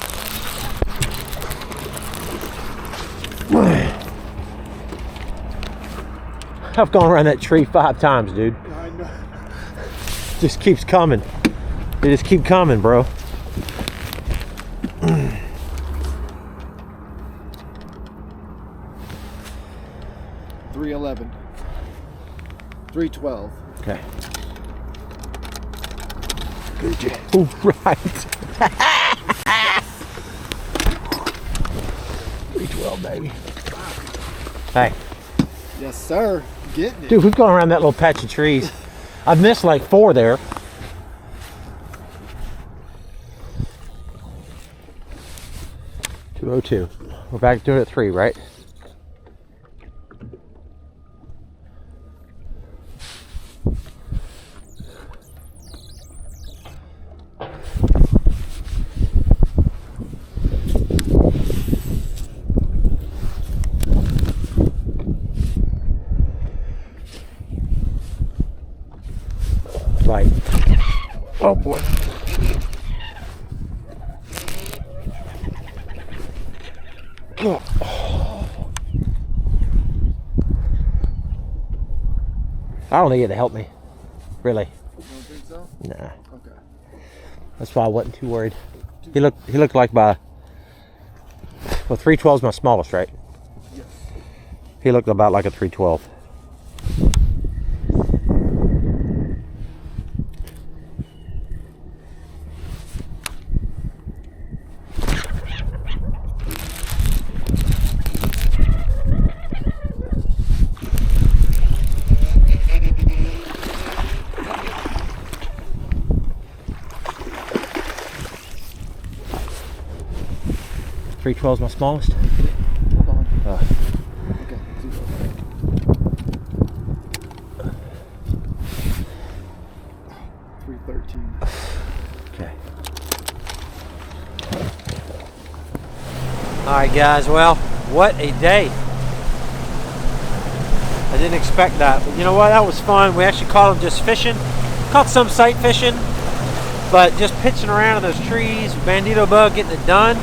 S3: I've gone around that tree 5 times, dude.
S9: I know.
S3: Just keeps coming. They just keep coming, bro.
S9: 3.11. 3.12.
S3: Okay. Good job. All right. 312, baby. Hey.
S9: Yes, sir. Getting it.
S3: Dude, we've gone around that little patch of trees. I've missed like 4 there. .202. We're back to it at 3, right? Right. Oh boy. Oh. I don't think it'd help me. Really.
S9: You don't think so?
S3: Nah.
S9: Okay.
S3: That's why I wasn't too worried. He looked like well, 312 is my smallest, right?
S9: Yes.
S3: He looked about like a 312.
S1: 312 is my smallest.
S9: Hold on. Okay. 313.
S1: Okay. All right, guys. Well, what a day. I didn't expect that, but you know what? That was fun. We actually caught them just fishing. Caught some sight fishing, but just pitching around in those trees, bandito bug, getting it done.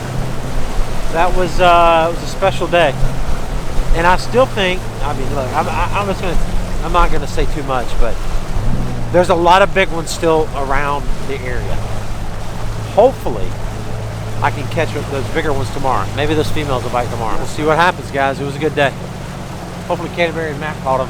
S1: That was it was a special day. And I still think, I mean, look, I'm not gonna say too much, but there's a lot of big ones still around the area. Hopefully, I can catch those bigger ones tomorrow. Maybe those females will bite tomorrow. We'll see what happens, guys. It was a good day. Hopefully Canterbury and Matt caught them.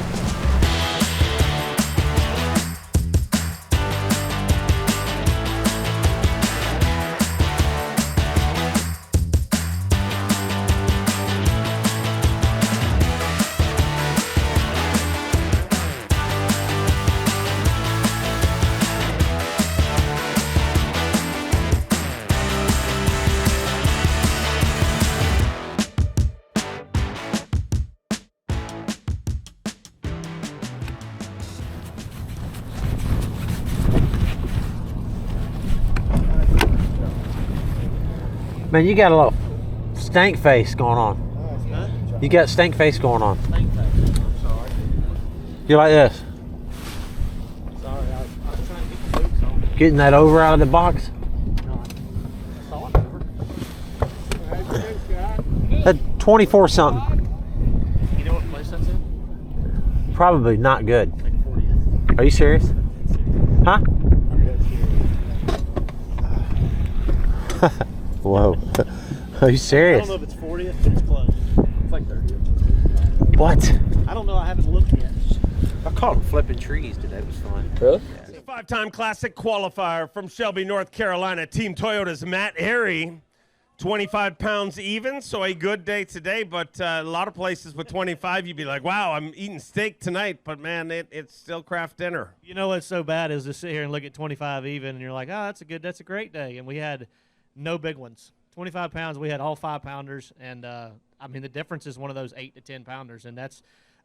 S1: Man, you got a little stank face going on. You got stank face going on. You like this?
S10: Sorry, I was trying to get the boots on.
S1: Getting that over out of the box? That 24 something.
S10: You know what place that's in?
S1: Probably not good.
S10: Like 40th.
S1: Are you serious? Huh? Whoa. Are you serious?
S10: I don't know if it's 40th, but it's close. It's like 30th.
S1: What?
S10: I don't know. I haven't looked yet.
S1: I caught him flipping trees today. It was fun.
S6: Really?
S1: Yeah.
S13: Five-time Classic qualifier from Shelby, North Carolina, Team Toyota's Matt Harry. 25 pounds even, so a good day today, but a lot of places with 25, you'd be like, wow, I'm eating steak tonight, but man, it's still craft dinner.
S10: You know what's so bad is to sit here and look at 25 even, and you're like, oh, that's a great day. And we had no big ones. 25 pounds, we had all 5-pounders, and I mean, the difference is one of those 8 to 10 pounders, and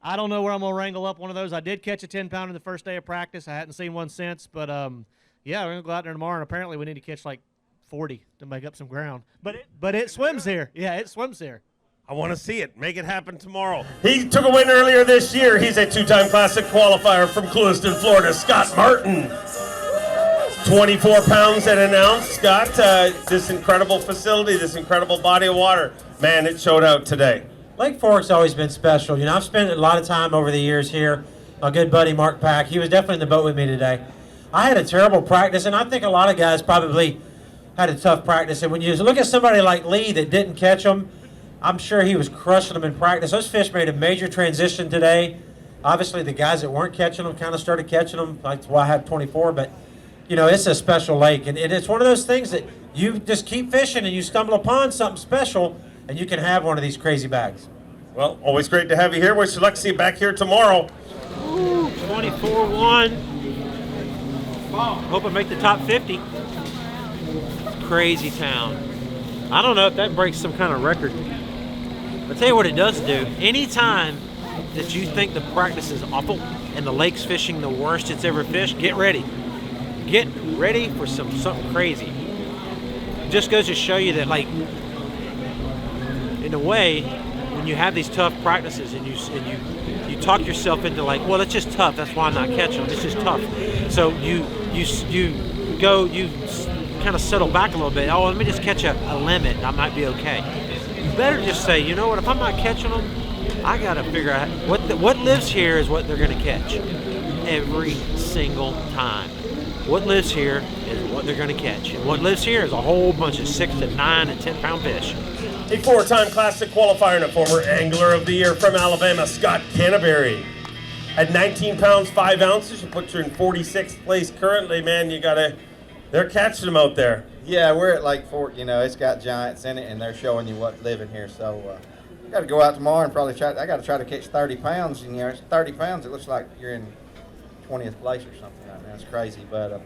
S10: I don't know where I'm going to wrangle up one of those. I did catch a 10-pounder the first day of practice. I hadn't seen one since, but yeah, we're going to go out there tomorrow, and apparently we need to catch like 40 to make up some ground. But it swims here. Yeah, it swims here.
S13: I want to see it. Make it happen tomorrow. He took a win earlier this year. He's a 2-time Classic qualifier from Clewiston, Florida, Scott Martin. 24 pounds and an ounce, Scott. This incredible facility, this incredible body of water. Man, it showed out today.
S1: Lake Fork's always been special. You know, I've spent a lot of time over the years here. My good buddy Mark Pack, he was definitely in the boat with me today. I had a terrible practice, and I think a lot of guys probably had a tough practice. And when you look at somebody like Lee that didn't catch them, I'm sure he was crushing them in practice. Those fish made a major transition today. Obviously, the guys that weren't catching them kind of started catching them. That's why I had 24. But, you know, it's a special lake. And it's one of those things that you just keep fishing and you stumble upon something special, and you can have one of these crazy bags.
S13: Well, always great to have you here. Wish you luck to see you back here tomorrow.
S1: Ooh, 24-1. Hope I make the top 50. Crazy town. I don't know if that breaks some kind of record. I'll tell you what it does do. Anytime that you think the practice is awful and the lake's fishing the worst it's ever fished, get ready. Get ready for something crazy. It just goes to show you that, like, in a way, when you have these tough practices and you talk yourself into, like, well, it's just tough, that's why I'm not catching them, it's just tough. So you kind of settle back a little bit. Oh, let me just catch a limit. I might be okay. You better just say, you know what? If I'm not catching them, I got to figure out what lives here is what they're going to catch every single time. What lives here is what they're going to catch, and what lives here is a whole bunch of 6 to 9 and 10-pound fish.
S13: A 4-time Classic qualifier and a former Angler of the Year from Alabama, Scott Canterbury. At 19 pounds 5 ounces, you put you in 46th place currently. Man, they're catching them out there.
S4: Yeah, we're at Lake Fork, you know, it's got giants in it, and they're showing you what living here. So you got to go out tomorrow and probably I got to try to catch 30 pounds. And, you know, it's 30 pounds, it looks like you're in 20th place or something right now. It's crazy, but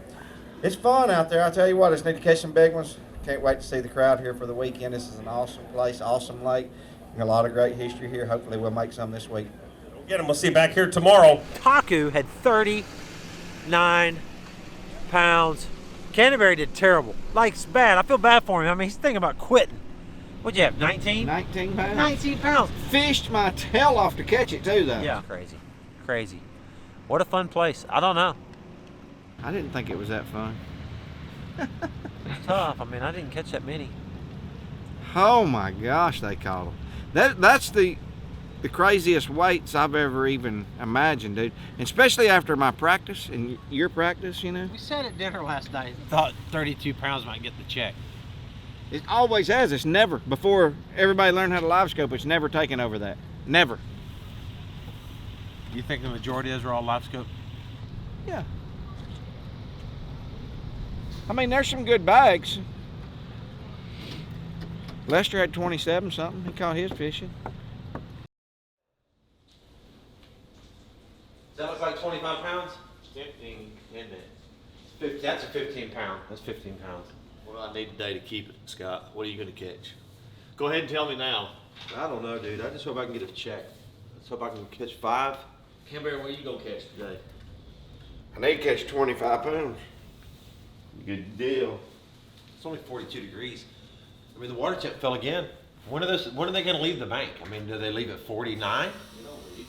S4: it's fun out there. I'll tell you what, I just need to catch some big ones, Can't wait to see the crowd here for the weekend. This is an awesome place, awesome lake. A lot of great history here. Hopefully we'll make some this week.
S13: Get him. We'll see you back here tomorrow.
S1: Taku had 39 pounds. Canterbury did terrible. Like, it's bad. I feel bad for him. I mean, he's thinking about quitting. What'd you have, 19?
S4: 19 pounds.
S1: 19 pounds.
S4: Fished my tail off to catch it too, though.
S1: Yeah. Crazy. Crazy. What a fun place. I don't know.
S4: I didn't think it was that fun.
S1: It's tough. I mean, I didn't catch that many.
S4: Oh my gosh, they caught them. That's the craziest weights I've ever even imagined, dude. And especially after my practice and your practice, you know.
S1: We sat at dinner last night and thought 32 pounds might get the check.
S4: It always has. It's never, before everybody learned how to live scope, it's never taken over that. Never.
S1: You think the majority of those are all live scope?
S4: Yeah. I mean, there's some good bags. Lester had 27 something. He caught his fishing.
S1: Does that look like 25 pounds? 15, isn't it? That's a 15 pound. That's 15 pounds.
S5: What do I need today to keep it, Scott? What are you going to catch? Go ahead and tell me now.
S1: I don't know, dude. I just hope I can get a check. Let's hope I can catch 5.
S5: Canberra, what are you going to catch today?
S4: I need to catch 25 pounds.
S5: Good deal.
S1: It's only 42 degrees. I mean, the water temp fell again. When are they going to leave the bank? I mean, do they leave at 49?
S5: They don't leave.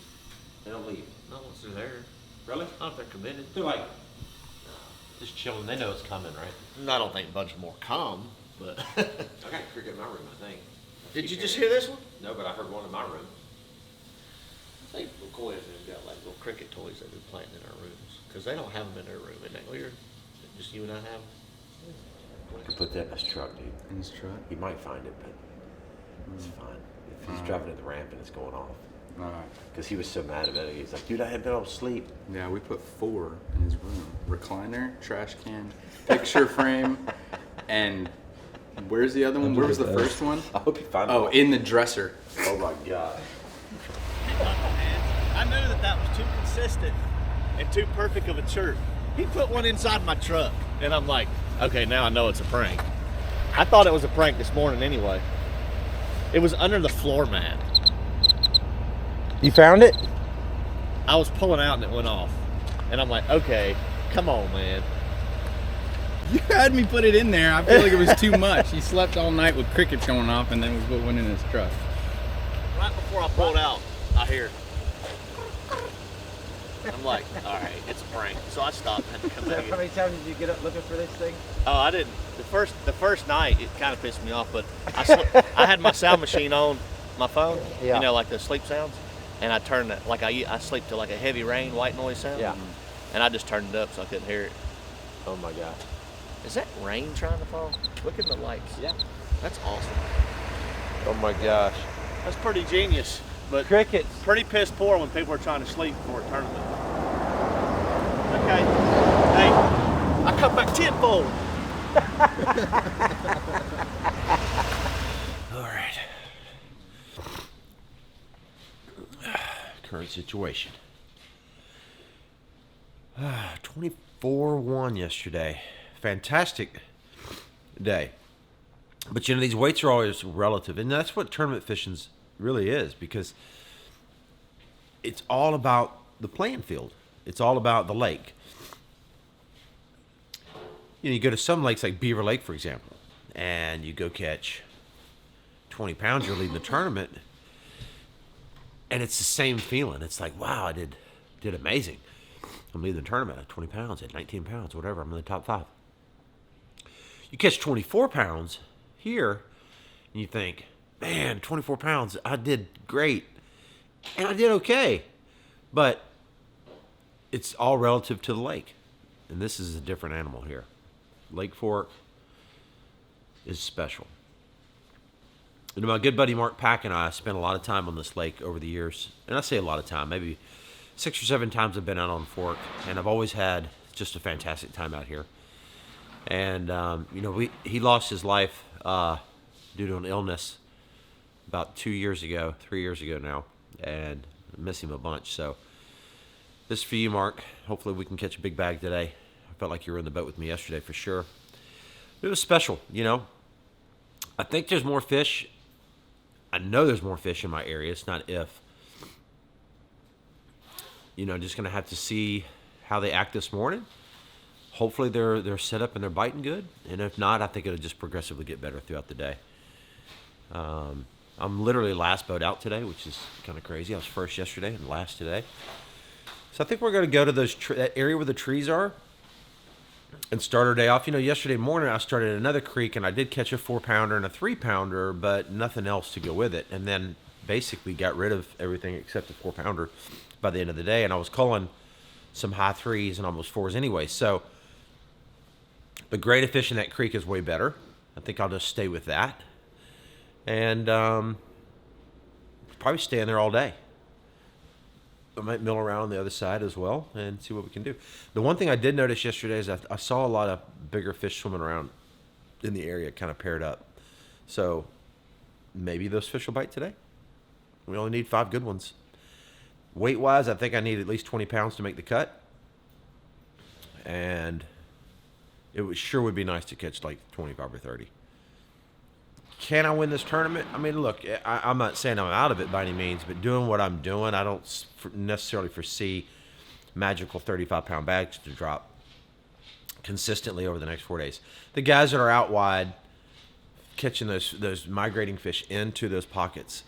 S1: They don't leave.
S5: Not once they're there.
S1: Really?
S5: Not if they're committed.
S1: They're like, just chilling. They know it's coming, right?
S5: I don't think a bunch more come, but.
S1: I got a cricket in my room, I think.
S5: Did you just hear this one?
S1: No, but I heard one in my room.
S5: I think McCoy has got like little cricket toys that we planting in our rooms. Because they don't have them in their room. Isn't that weird? Just you and I have them?
S3: I could put that in his truck, dude.
S6: In his truck?
S3: He might find it, but it's fine. If he's driving to the ramp and it's going off.
S6: Alright.
S3: Because he was so mad about it. He's like, dude, I hadn't been able to sleep.
S6: Yeah, we put 4 in his room. Recliner, trash can, picture frame, and where's the other one? Where was the first one?
S3: I hope you find it.
S6: Oh, in the dresser.
S3: Oh my God.
S5: I knew that was too consistent and too perfect of a chirp. He put one inside my truck, and I'm like, okay, now I know it's a prank. I thought it was a prank this morning anyway. It was under the floor mat.
S10: You found it?
S5: I was pulling out and it went off. And I'm like, okay, come on, man.
S7: You had me put it in there. I feel like it was too much. He slept all night with crickets going off, and then we put one in his truck.
S5: Right before I pulled out, I hear. I'm like, all right, it's a prank. So I stopped and had to come back in.
S1: How many times did you get up looking for this thing?
S5: Oh, I didn't. The first night, it kind of pissed me off, but I had my sound machine on my phone,
S10: Yeah.
S5: you know, like the sleep sounds, and I turned it, like I sleep to like a heavy rain, white noise sound,
S10: Yeah.
S5: and I just turned it up so I couldn't hear it.
S10: Oh my God.
S5: Is that rain trying to fall? Look at the lights.
S10: Yeah.
S5: That's awesome.
S10: Oh my gosh.
S5: That's pretty genius, but
S10: Crickets.
S5: pretty piss poor when people are trying to sleep before a tournament. Okay. Hey, I come back tenfold.
S3: All right. Current situation. 24-1 yesterday. Fantastic day. But you know, these weights are always relative, and that's what tournament fishing really is, because it's all about the playing field. It's all about the lake. You know, you go to some lakes like Beaver Lake, for example, and you go catch 20 pounds, you're leading the tournament, and it's the same feeling. It's like, wow, I did amazing. I'm leading the tournament at 20 pounds, at 19 pounds, whatever. I'm in the top 5. You catch 24 pounds here, and you think, man, 24 pounds, I did great. And I did okay. But it's all relative to the lake. And this is a different animal here. Lake Fork is special. And my good buddy Mark Pack and I spent a lot of time on this lake over the years. And I say a lot of time, maybe 6 or 7 times I've been out on Fork. And I've always had just a fantastic time out here. And, you know, he lost his life due to an illness about 3 years ago now. And I miss him a bunch. So this is for you, Mark. Hopefully we can catch a big bag today. I felt like you were in the boat with me yesterday for sure. It was special, you know. I think there's more fish. I know there's more fish in my area. It's not if. You know, just gonna have to see how they act this morning. Hopefully they're set up and they're biting good. And if not, I think it'll just progressively get better throughout the day. I'm literally last boat out today, which is kind of crazy. I was first yesterday and last today. So I think we're gonna go to that area where the trees are and start our day off. You know, yesterday morning I started at another creek and I did catch a 4-pounder and a 3-pounder, but nothing else to go with it. And then basically got rid of everything except the 4-pounder by the end of the day. And I was culling some high 3s and almost 4s anyway. So the grade of fish in that creek is way better. I think I'll just stay with that. And probably stay in there all day. I might mill around on the other side as well and see what we can do. The one thing I did notice yesterday is I saw a lot of bigger fish swimming around in the area, kind of paired up. So maybe those fish will bite today. We only need 5 good ones. Weight-wise, I think I need at least 20 pounds to make the cut. And it sure would be nice to catch like 25 or 30. Can I win this tournament? I mean, look, I'm not saying I'm out of it by any means, but doing what I'm doing, I don't necessarily foresee magical 35-pound bags to drop consistently over the next 4 days. The guys that are out wide catching those migrating fish into those pockets,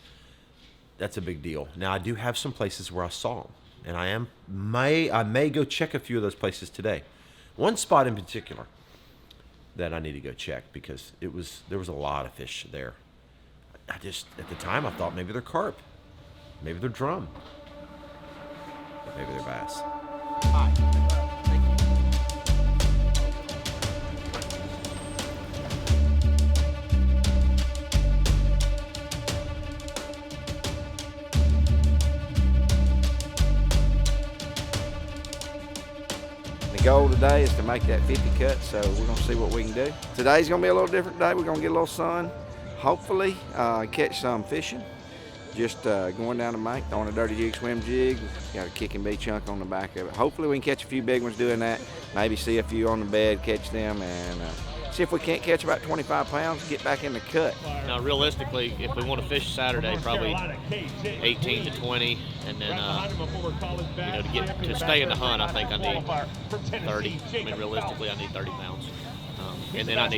S3: that's a big deal. Now, I do have some places where I saw them, and I may go check a few of those places today. One spot in particular that I need to go check because there was a lot of fish there. At the time I thought maybe they're carp, maybe they're drum, but maybe they're bass.
S4: The goal today is to make that 50 cut, so we're gonna see what we can do. Today's gonna be a little different day. We're gonna get a little sun, hopefully catch some fishing. Just going down the bank, throwing a dirty jig, swim jig. Got a kick and bait chunk on the back of it. Hopefully we can catch a few big ones doing that. Maybe see a few on the bed, catch them, and see if we can't catch about 25 pounds, get back in the cut.
S5: Now, realistically, if we want to fish Saturday, probably 18 to 20, and then you know, to stay in the hunt, I think I need 30. I mean, realistically, I need 30 pounds. And then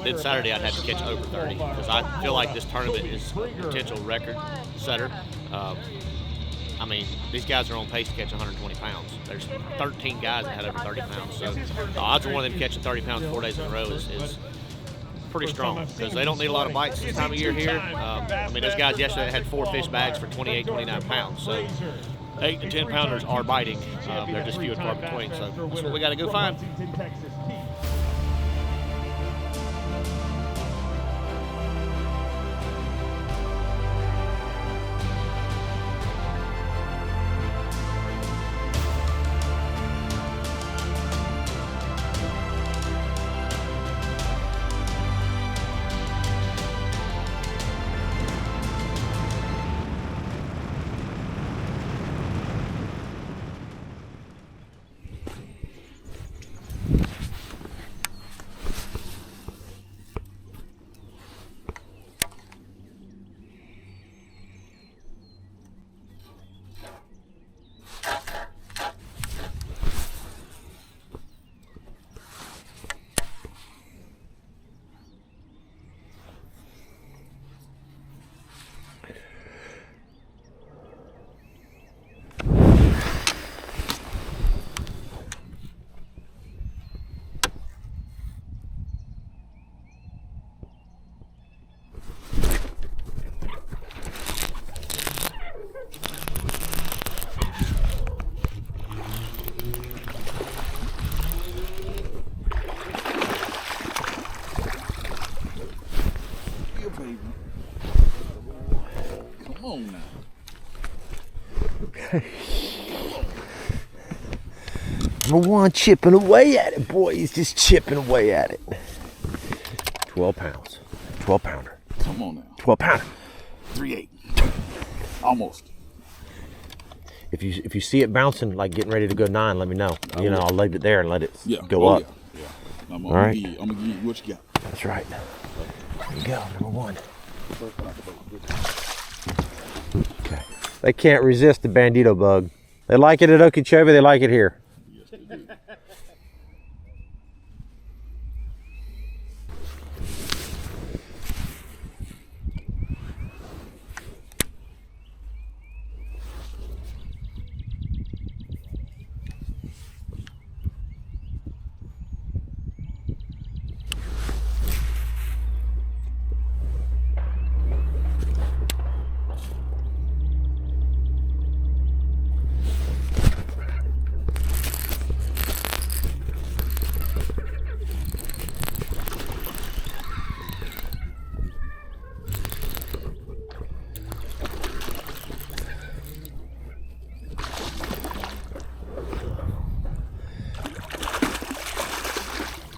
S5: then Saturday I'd have to catch over 30 because I feel like this tournament is a potential record setter. I mean, these guys are on pace to catch 120 pounds. There's 13 guys that had over 30 pounds. So the odds of one of them catching 30 pounds 4 days in a row is pretty strong because they don't need a lot of bites this time of year here. I mean, those guys yesterday had 4 fish bags for 28, 29 pounds. So 8 to 10 pounders are biting. They're just few and far between. So that's what we got to go find.
S3: Number one, chipping away at it, boy. He's just chipping away at it. 12 pounds. 12 pounder.
S14: Come on now.
S3: 12 pounder.
S14: 3/8. Almost.
S3: If you see it bouncing, like getting ready to go 9, let me know. You know, I'll leave it there and let it go up.
S14: Yeah. I'm
S3: All right.
S14: gonna give you what you got.
S3: That's right. There you go, number one. Okay. They can't resist the bandito bug. They like it at Okeechobee, they like it here.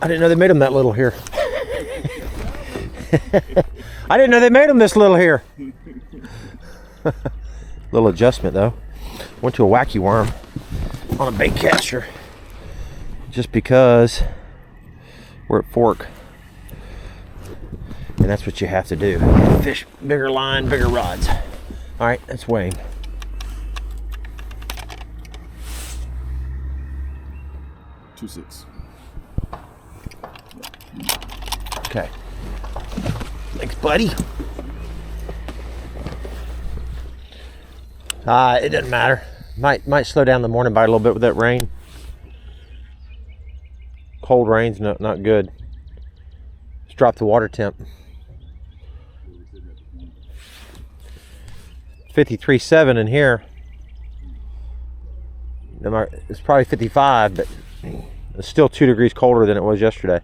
S3: I didn't know they made them that little here. I didn't know they made them this little here. Little adjustment though. Went to a wacky worm on a bait catcher just because we're at Fork. And that's what you have to do. Fish bigger line, bigger rods. All right, that's weighing.
S14: $2.6.
S3: Okay. Thanks, buddy. It doesn't matter. Might slow down the morning bite a little bit with that rain. Cold rain's not good. Let's drop the water temp. 53.7 in here. It's probably 55, but it's still 2 degrees colder than it was yesterday.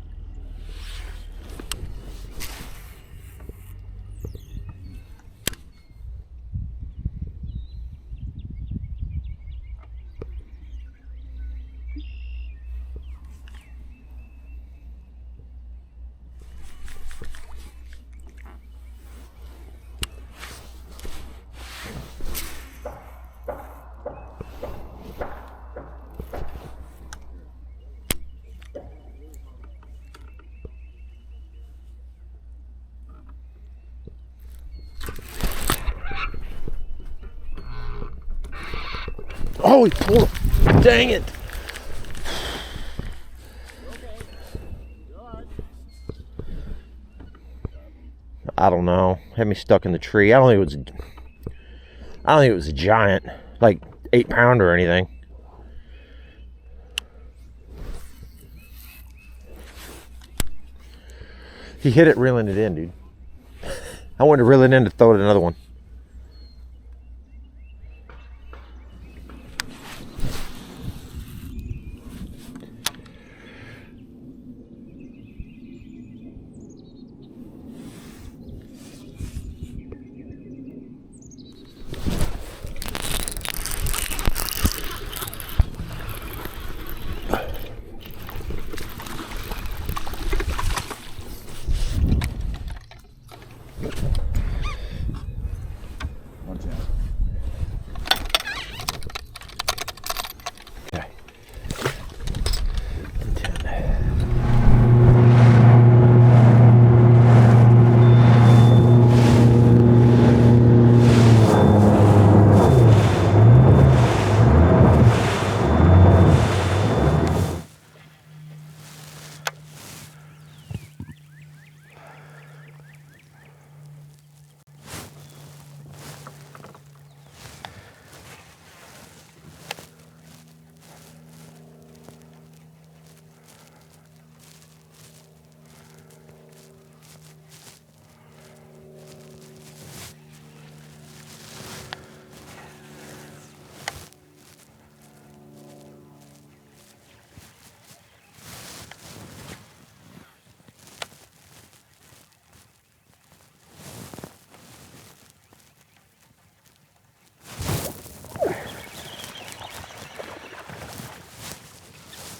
S3: Oh, he pulled him. Dang it. I don't know. Had me stuck in the tree. I don't think it was a giant, like 8-pounder or anything. He hit it reeling it in, dude. I wanted to reel it in to throw it another one.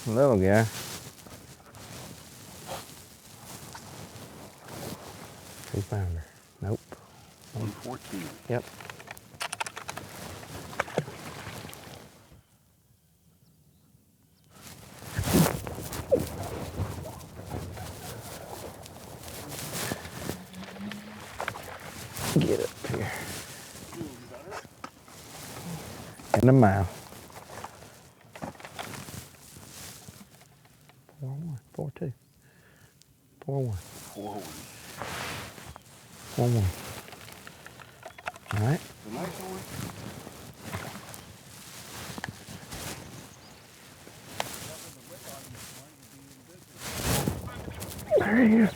S12: Little guy. 2-pounder. Nope.
S14: 114.
S12: Yep. in the mouth. 4-1, 4-2, 4-1, 4-1. All right. There he is.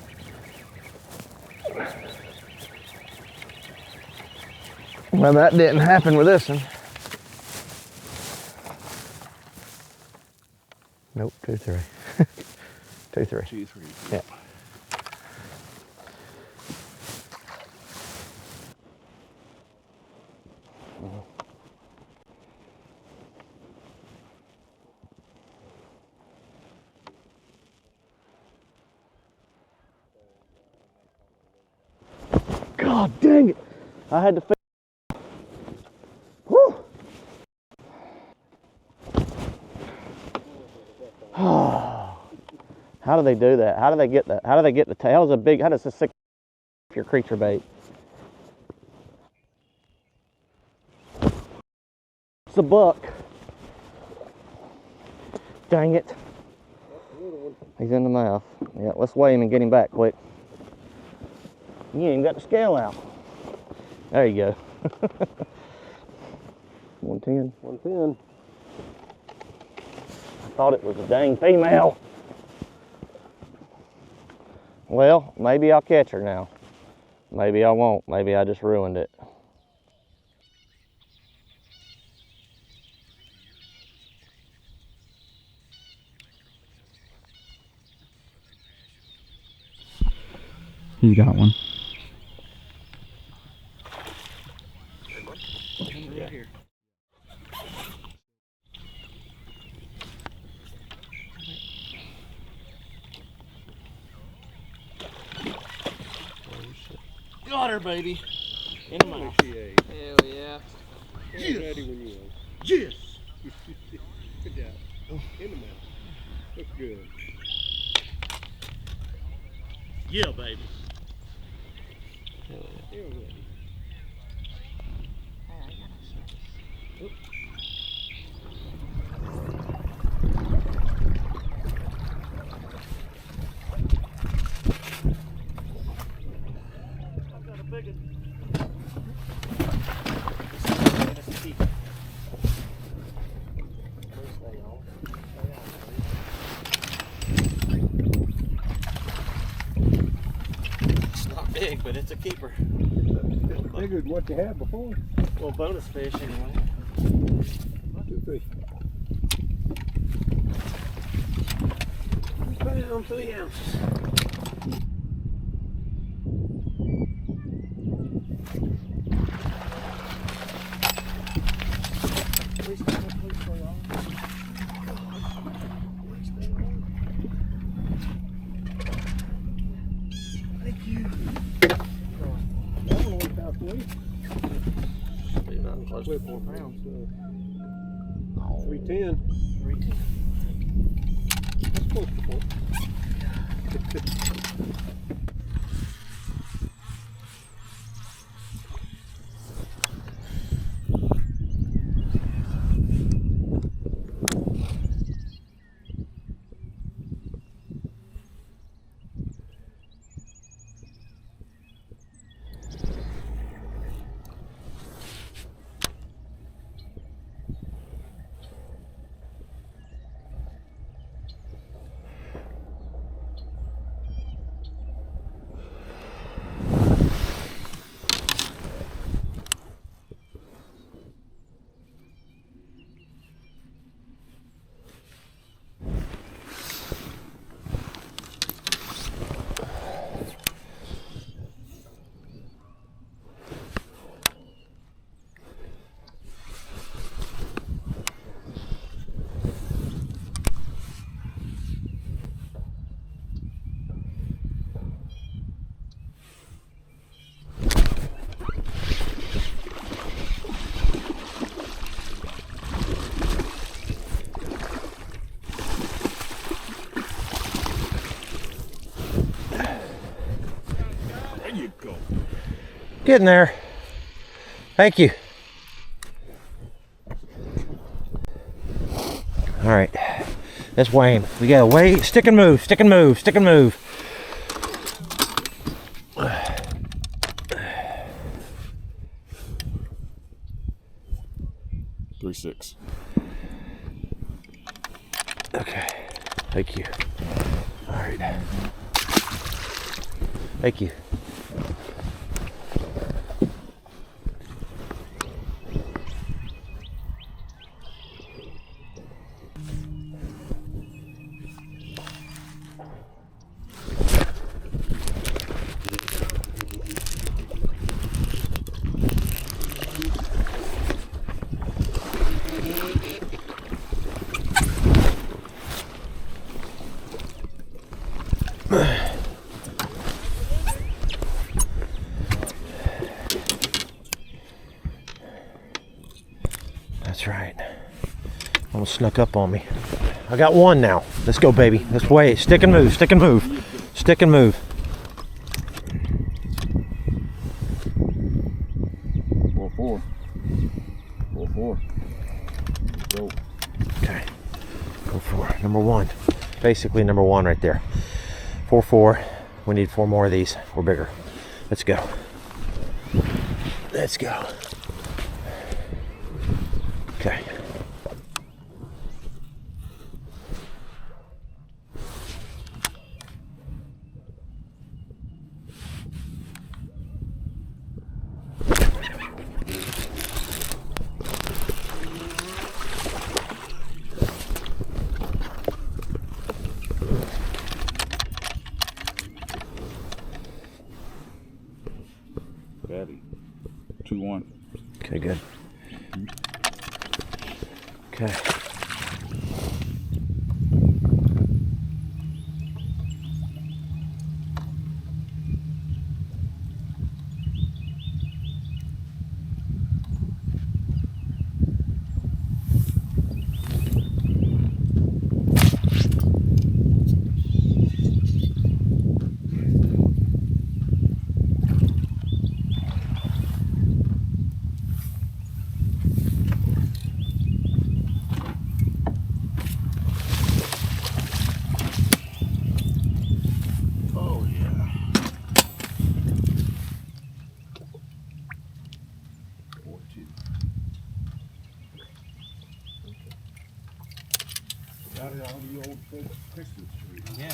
S12: Well, that didn't happen with this one. Nope, 2-3. 2-3.
S14: 2-3.
S12: Yeah.
S10: God dang it! I had to. Whew. How do they do that? How do they get that? How do they get the tail? How does a sick your creature bait? It's a buck. Dang it. He's in the mouth. Yeah, let's weigh him and get him back quick. You ain't even got the scale out. There you go. 110. 110. I thought it was a dang female. Well, maybe I'll catch her now. Maybe I won't. Maybe I just ruined it.
S7: He's got one.
S10: Right here. Got her, baby. In the mouth. Hell yeah.
S11: Yes. Ready when you are.
S10: Yes.
S11: Good job. In the mouth. Looks good.
S10: Yeah, baby.
S11: You're ready.
S10: Big, but it's a keeper.
S11: Bigger than what you had before.
S10: Well, bonus fish anyway.
S11: 2 fish. 2 pounds, 3 ounces.
S10: Thank you.
S11: That one only about 3.
S10: Be nothing close to 4 pounds.
S11: 310.
S10: 310.
S11: That's close to 4.
S3: Getting there. Thank you.
S1: All right, let's weigh him. We gotta weigh, stick and move, stick and move, stick and move.
S14: 3.6.
S1: Okay, thank you. All right, thank you. That's right. Almost snuck up on me. I got one now. Let's go, baby. Let's weigh it. Stick and move. Stick and move. Stick and move.
S14: 4.4. 4.4. Go.
S1: Okay. 4.4. Number one. Basically number one right there. 4.4. We need 4 more of these. We're bigger. Let's go. Let's go. Okay.
S14: Daddy. 2.1.
S1: Okay, good. Okay.
S14: Got it out of the old Christmas tree.
S1: Yeah.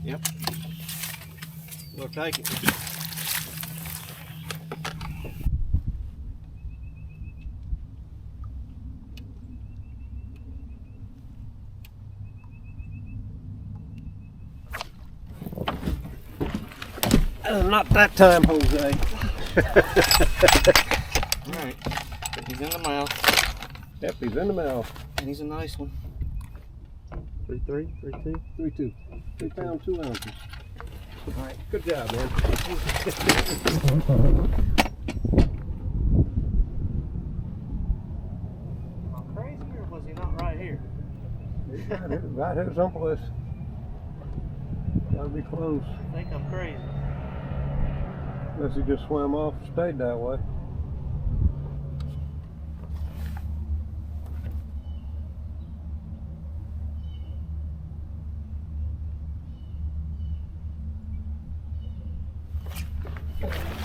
S1: Yep. We'll take it. Not that time, Jose.
S4: Alright. He's in the mouth.
S11: Yep, he's in the mouth.
S4: And he's a nice one.
S11: 3.3, 3.2, 3.2. 3 pounds, 2 ounces. All right, good job, man.
S1: Am I crazy or was he not right here?
S11: He's right here someplace. Gotta be close.
S1: I think I'm crazy.
S11: Unless he just swam off and stayed that way.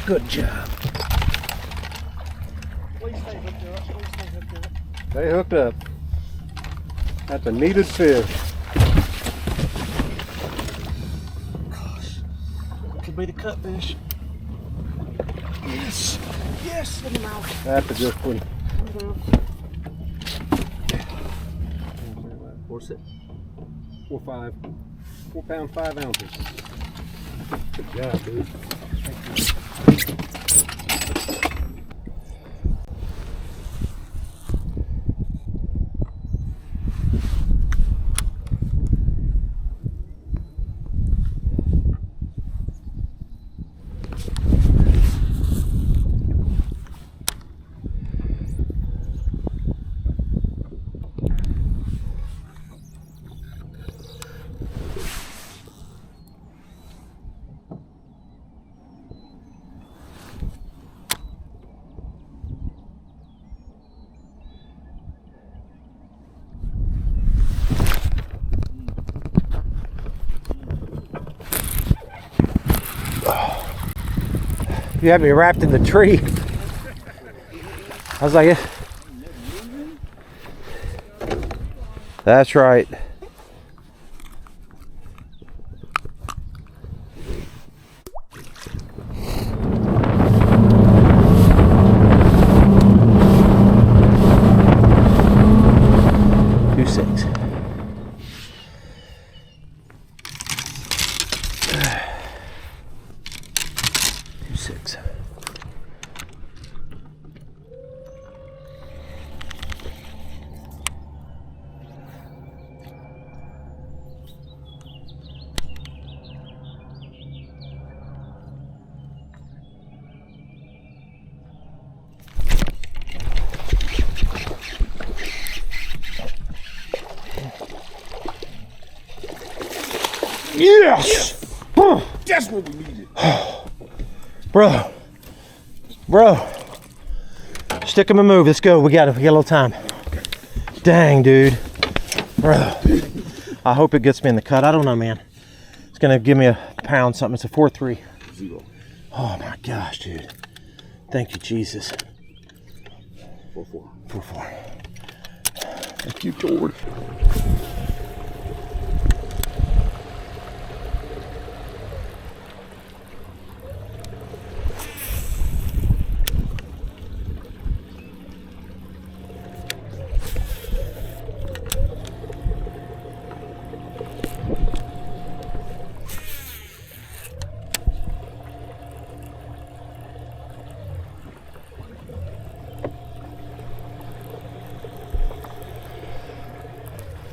S1: Good job.
S11: Please stay hooked up. Please stay hooked up. Stay hooked up. That's a needed fish.
S1: Gosh. It could be the cutfish. Yes. Yes, in the mouth.
S11: That's a good one. 4.5. 4 pounds, 5 ounces. Good job, dude.
S1: You had me wrapped in the tree. I was like, that's right. Yes!
S14: That's what we needed.
S1: Bro. Stick him and move. Let's go. We got a little time. Dang, dude. Bro. I hope it gets me in the cut. I don't know, man. It's gonna give me a pound something. It's a 4.3.
S14: 0.
S1: Oh my gosh, dude. Thank you, Jesus.
S14: 4.4.
S1: 4.4.
S14: Thank you, George.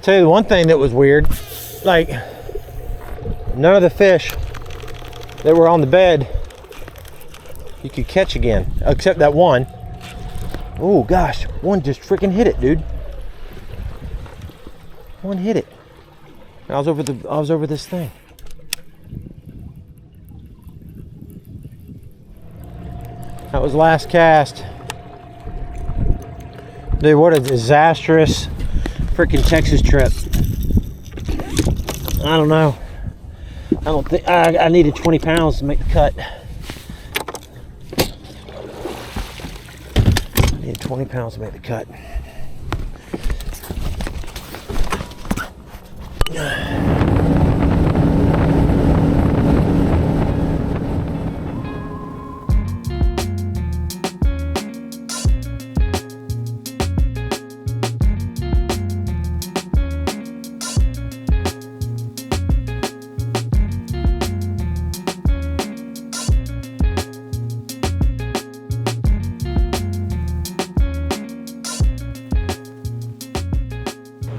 S1: Tell you the one thing that was weird, like none of the fish that were on the bed you could catch again, except that one. Oh gosh, one just freaking hit it, dude. One hit it. I was over this thing. That was last cast. Dude, what a disastrous freaking Texas trip. I don't know. I don't think I needed 20 pounds to make the cut. I needed 20 pounds to make the cut.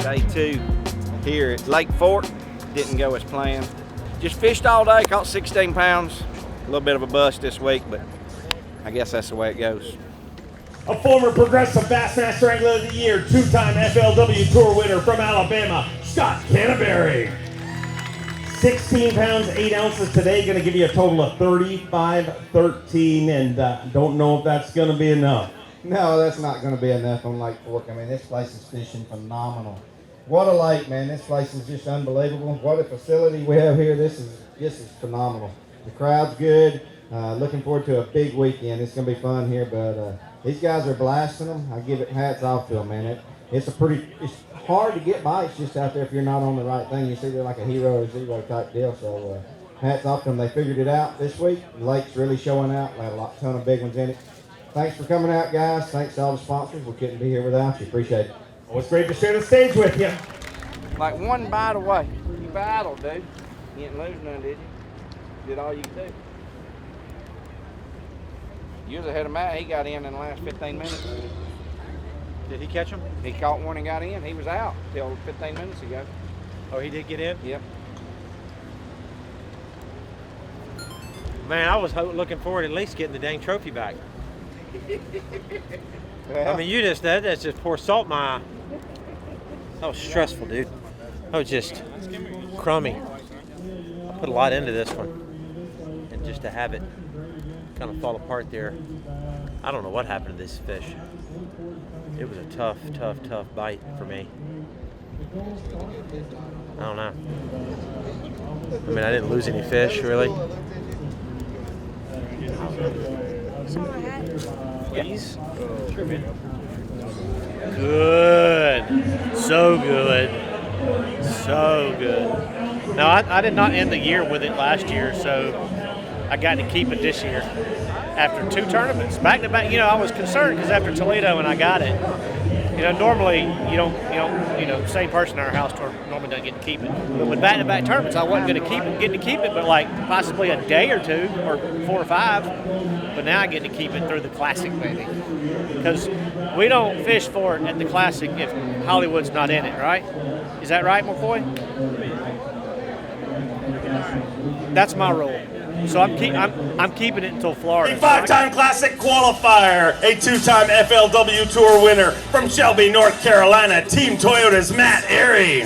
S4: Day 2 here at Lake Fort. Didn't go as planned. Just fished all day, caught 16 pounds. A little bit of a bust this week, but I guess that's the way it goes.
S13: A former Progressive Bassmaster Angler of the Year, 2-time FLW Tour winner from Alabama, Scott Canterbury. 16 pounds, 8 ounces today, going to give you a total of 35.13, and don't know if that's going to be enough.
S4: No, that's not going to be enough on Lake Fork. I mean, this place is fishing phenomenal. What a lake, man. This place is just unbelievable. What a facility we have here. This is phenomenal. The crowd's good. Looking forward to a big weekend. It's going to be fun here, but these guys are blasting them. I give it hats off to them, man. It's hard to get bites just out there if you're not on the right thing. You see, they're like a hero or zero type deal. So hats off to them. They figured it out this week. The lake's really showing out. We had a ton of big ones in it. Thanks for coming out, guys. Thanks to all the sponsors. We couldn't be here without you. Appreciate it.
S13: Well, it's great to share the stage with you.
S4: Like one bite away. You battled, dude. You didn't lose none, did you? Did all you could do. You was ahead of Matt. He got in the last 15 minutes.
S1: Did he catch him?
S4: He caught one and got in. He was out till 15 minutes ago.
S1: Oh, he did get in?
S4: Yep.
S1: Man, I was looking forward at least getting the dang trophy back. I mean, that's just pour salt in my eye. That was stressful, dude. That was just crummy. I put a lot into this one. And just to have it kind of fall apart there. I don't know what happened to this fish. It was a tough bite for me. I don't know. I mean, I didn't lose any fish, really.
S10: Please. Good. So good. So good. Now, I did not end the year with it last year, so I got to keep it this year. After 2 tournaments, back to back. I was concerned because after Toledo when I got it, normally you don't, same person in our house normally doesn't get to keep it. But with back-to-back tournaments, I wasn't going to getting to keep it, but like possibly a day or 2 or 4 or 5. But now I get to keep it through the Classic, baby. Because we don't fish for it at the Classic if Hollywood's not in it, right? Is that right, McCoy? That's my rule. So I'm keeping it until Florida.
S13: A 5-time Classic qualifier, a 2-time FLW Tour winner from Shelby, North Carolina, Team Toyota's Matt Airy.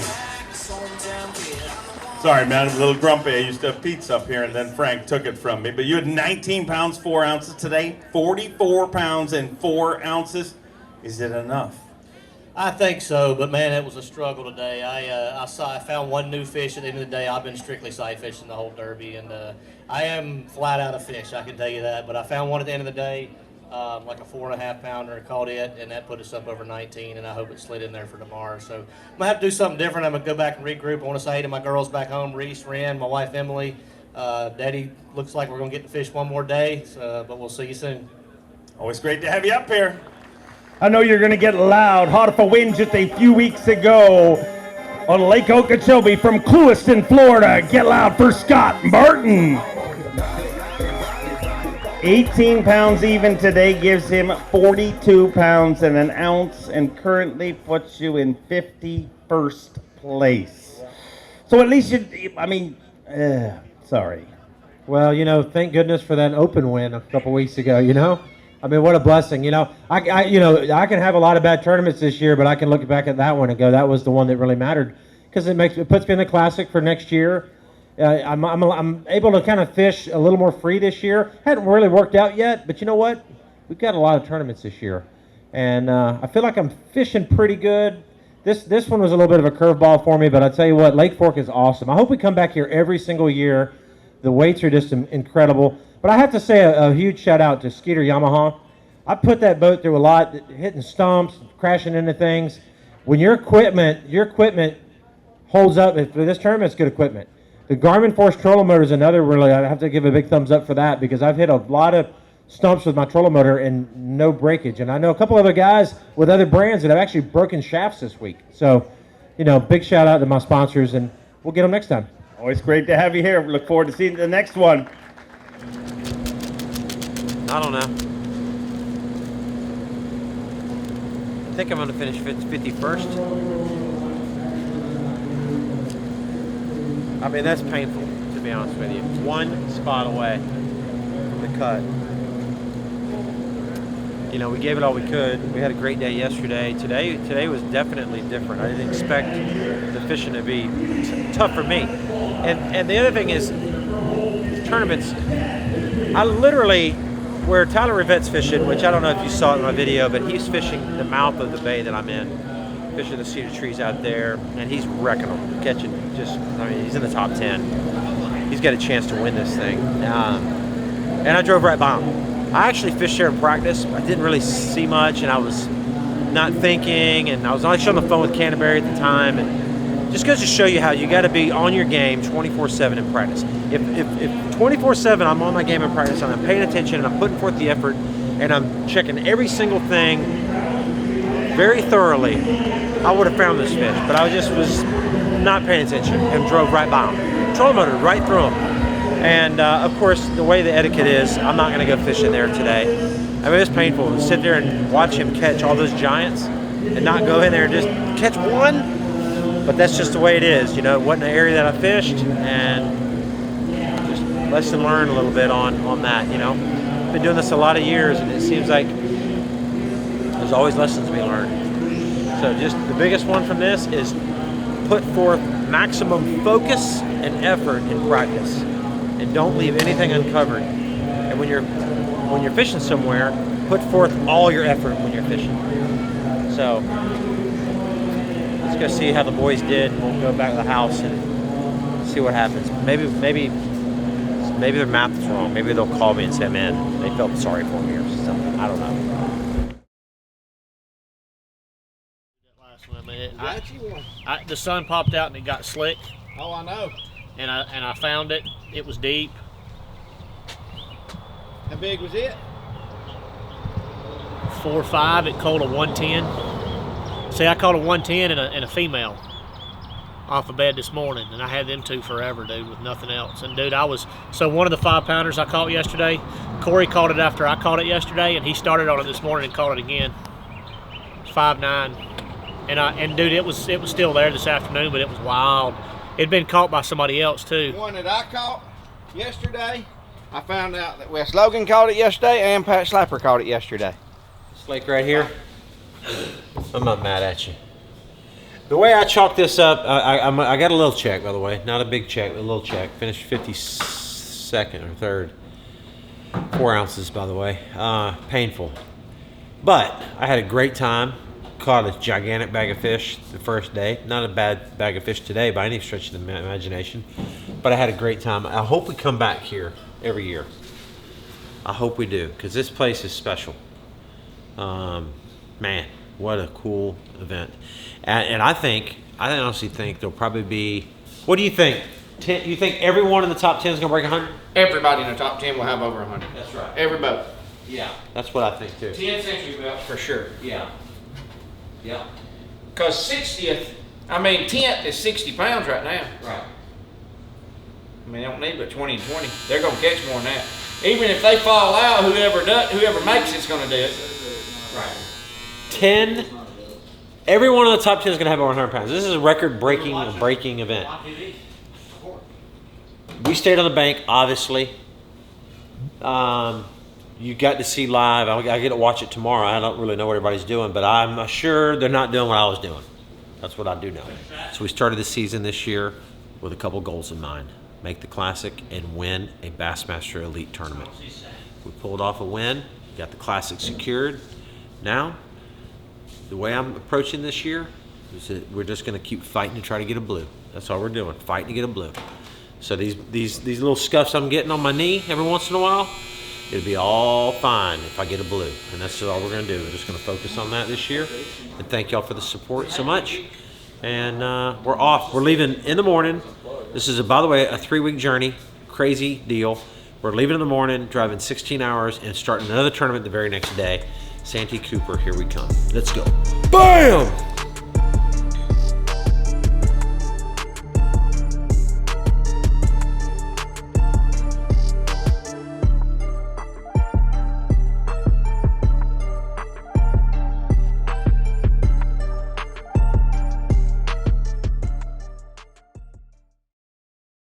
S13: Sorry, man, I'm a little grumpy. I used to have pizza up here, and then Frank took it from me. But you had 19 pounds, 4 ounces today, 44 pounds and 4 ounces. Is it enough?
S10: I think so, but man, it was a struggle today. I found 1 new fish at the end of the day. I've been strictly sight fishing the whole Derby, and I am flat out of fish, I can tell you that. But I found one at the end of the day, like a 4.5 pounder, caught it, and that put us up over 19, and I hope it slid in there for tomorrow. So I'm gonna have to do something different. I'm gonna go back and regroup. I want to say to my girls back home, Reese, Ren, my wife Emily, Daddy, looks like we're gonna get to fish 1 more day, but we'll see you soon.
S13: Always great to have you up here. I know you're going to get loud. Hot for wind just a few weeks ago on Lake Okeechobee from Clewiston, Florida. Get loud for Scott Martin. 18 pounds even today gives him 42 pounds and an ounce and currently puts you in 51st place. So at least sorry.
S15: Well, thank goodness for that open win a couple weeks ago, I mean, what a blessing, I can have a lot of bad tournaments this year, but I can look back at that one and go, that was the one that really mattered, because it puts me in the Classic for next year. I'm able to kind of fish a little more free this year. Hadn't really worked out yet, but you know what? We've got a lot of tournaments this year, and I feel like I'm fishing pretty good. This one was a little bit of a curveball for me, but I tell you what, Lake Fork is awesome. I hope we come back here every single year. The weights are just incredible. But I have to say a huge shout out to Skeeter Yamaha. I put that boat through a lot, hitting stumps, crashing into things. When your equipment holds up, for this tournament, it's good equipment. The Garmin Force trolling motor is another really, I have to give a big thumbs up for that, because I've hit a lot of stumps with my trolling motor and no breakage. And I know a couple other guys with other brands that have actually broken shafts this week. So, big shout out to my sponsors, and we'll get them next time.
S13: Always great to have you here. Look forward to seeing the next one.
S1: I don't know. I think I'm going to finish 51st. I mean, that's painful, to be honest with you. 1 spot away from the cut. We gave it all we could. We had a great day yesterday. Today was definitely different. I didn't expect the fishing to be tough for me. And the other thing is, tournaments, I literally, where Tyler Rivette's fishing, which I don't know if you saw it in my video, but he's fishing the mouth of the bay that I'm in, fishing the cedar trees out there, and he's wrecking them, catching he's in the top 10. He's got a chance to win this thing. And I drove right by him. I actually fished there in practice. I didn't really see much, and I was not thinking, and I was actually on the phone with Canterbury at the time, and just goes to show you how you got to be on your game 24/7 in practice. If 24/7 I'm on my game in practice, and I'm paying attention, and I'm putting forth the effort, and I'm checking every single thing very thoroughly, I would have found this fish. But I just was not paying attention and drove right by him. Trolling motor right through him. And of course, the way the etiquette is, I'm not going to go fishing there today. I mean, it's painful to sit there and watch him catch all those giants and not go in there and just catch one. But that's just the way it is. It wasn't an area that I fished, and just lesson learned a little bit on that. I've been doing this a lot of years, and it seems like there's always lessons to be learned. So just the biggest one from this is put forth maximum focus and effort in practice, and don't leave anything uncovered. And when you're fishing somewhere, put forth all your effort when you're fishing. So let's go see how the boys did, and we'll go back to the house and see what happens. Maybe
S3: maybe their math is wrong. Maybe they'll call me and say, man, they felt sorry for me or something. I don't know.
S5: The sun popped out and it got slick.
S4: Oh, I know.
S5: And I found it. It was deep.
S4: How big was it?
S5: 4 or 5. It caught a 110. See, I caught a 110 and a female off of bed this morning, and I had them two forever, dude, with nothing else. And dude, so one of the 5-pounders I caught yesterday, Corey caught it after I caught it yesterday, and he started on it this morning and caught it again. 5'9". And dude, it was still there this afternoon, but it was wild. It'd been caught by somebody else too.
S4: One that I caught yesterday, I found out that Wes Logan caught it yesterday and Pat Slapper caught it yesterday.
S3: This lake right here, I'm not mad at you. The way I chalked this up, I got a little check, by the way. Not a big check, but a little check. Finished 52nd or 3rd. 4 ounces, by the way. Painful. But I had a great time. Caught a gigantic bag of fish the first day. Not a bad bag of fish today by any stretch of the imagination. But I had a great time. I hope we come back here every year. I hope we do, because this place is special. Man, what a cool event. And I honestly think there'll probably be, what do you think? You think everyone in the top 10 is going to break 100?
S4: Everybody in the top 10 will have over 100.
S3: That's right.
S4: Every boat.
S3: Yeah. That's what I think too.
S4: 10th century boat for sure.
S3: Yeah. Yeah.
S4: Because 10th is 60 pounds right now.
S3: Right.
S4: I mean, they don't need but 20 and 20. They're going to catch more than that. Even if they fall out, whoever makes it's going to do it.
S3: Right. 10. Everyone in the top 10 is going to have over 100 pounds. This is a record-breaking event. We stayed on the bank, obviously. You got to see live. I get to watch it tomorrow. I don't really know what everybody's doing, but I'm sure they're not doing what I was doing. That's what I do know. So we started the season this year with a couple goals in mind. Make the Classic and win a Bassmaster Elite tournament. We pulled off a win, got the Classic secured. Now, the way I'm approaching this year is that we're just going to keep fighting to try to get a blue. That's all we're doing, fighting to get a blue. So these little scuffs I'm getting on my knee every once in a while, it'll be all fine if I get a blue. And that's all we're going to do. We're just going to focus on that this year. And thank y'all for the support so much. And we're off. We're leaving in the morning. This is, by the way, a 3-week journey. Crazy deal. We're leaving in the morning, driving 16 hours, and starting another tournament the very next day. Santee Cooper, here we come. Let's go. Bam!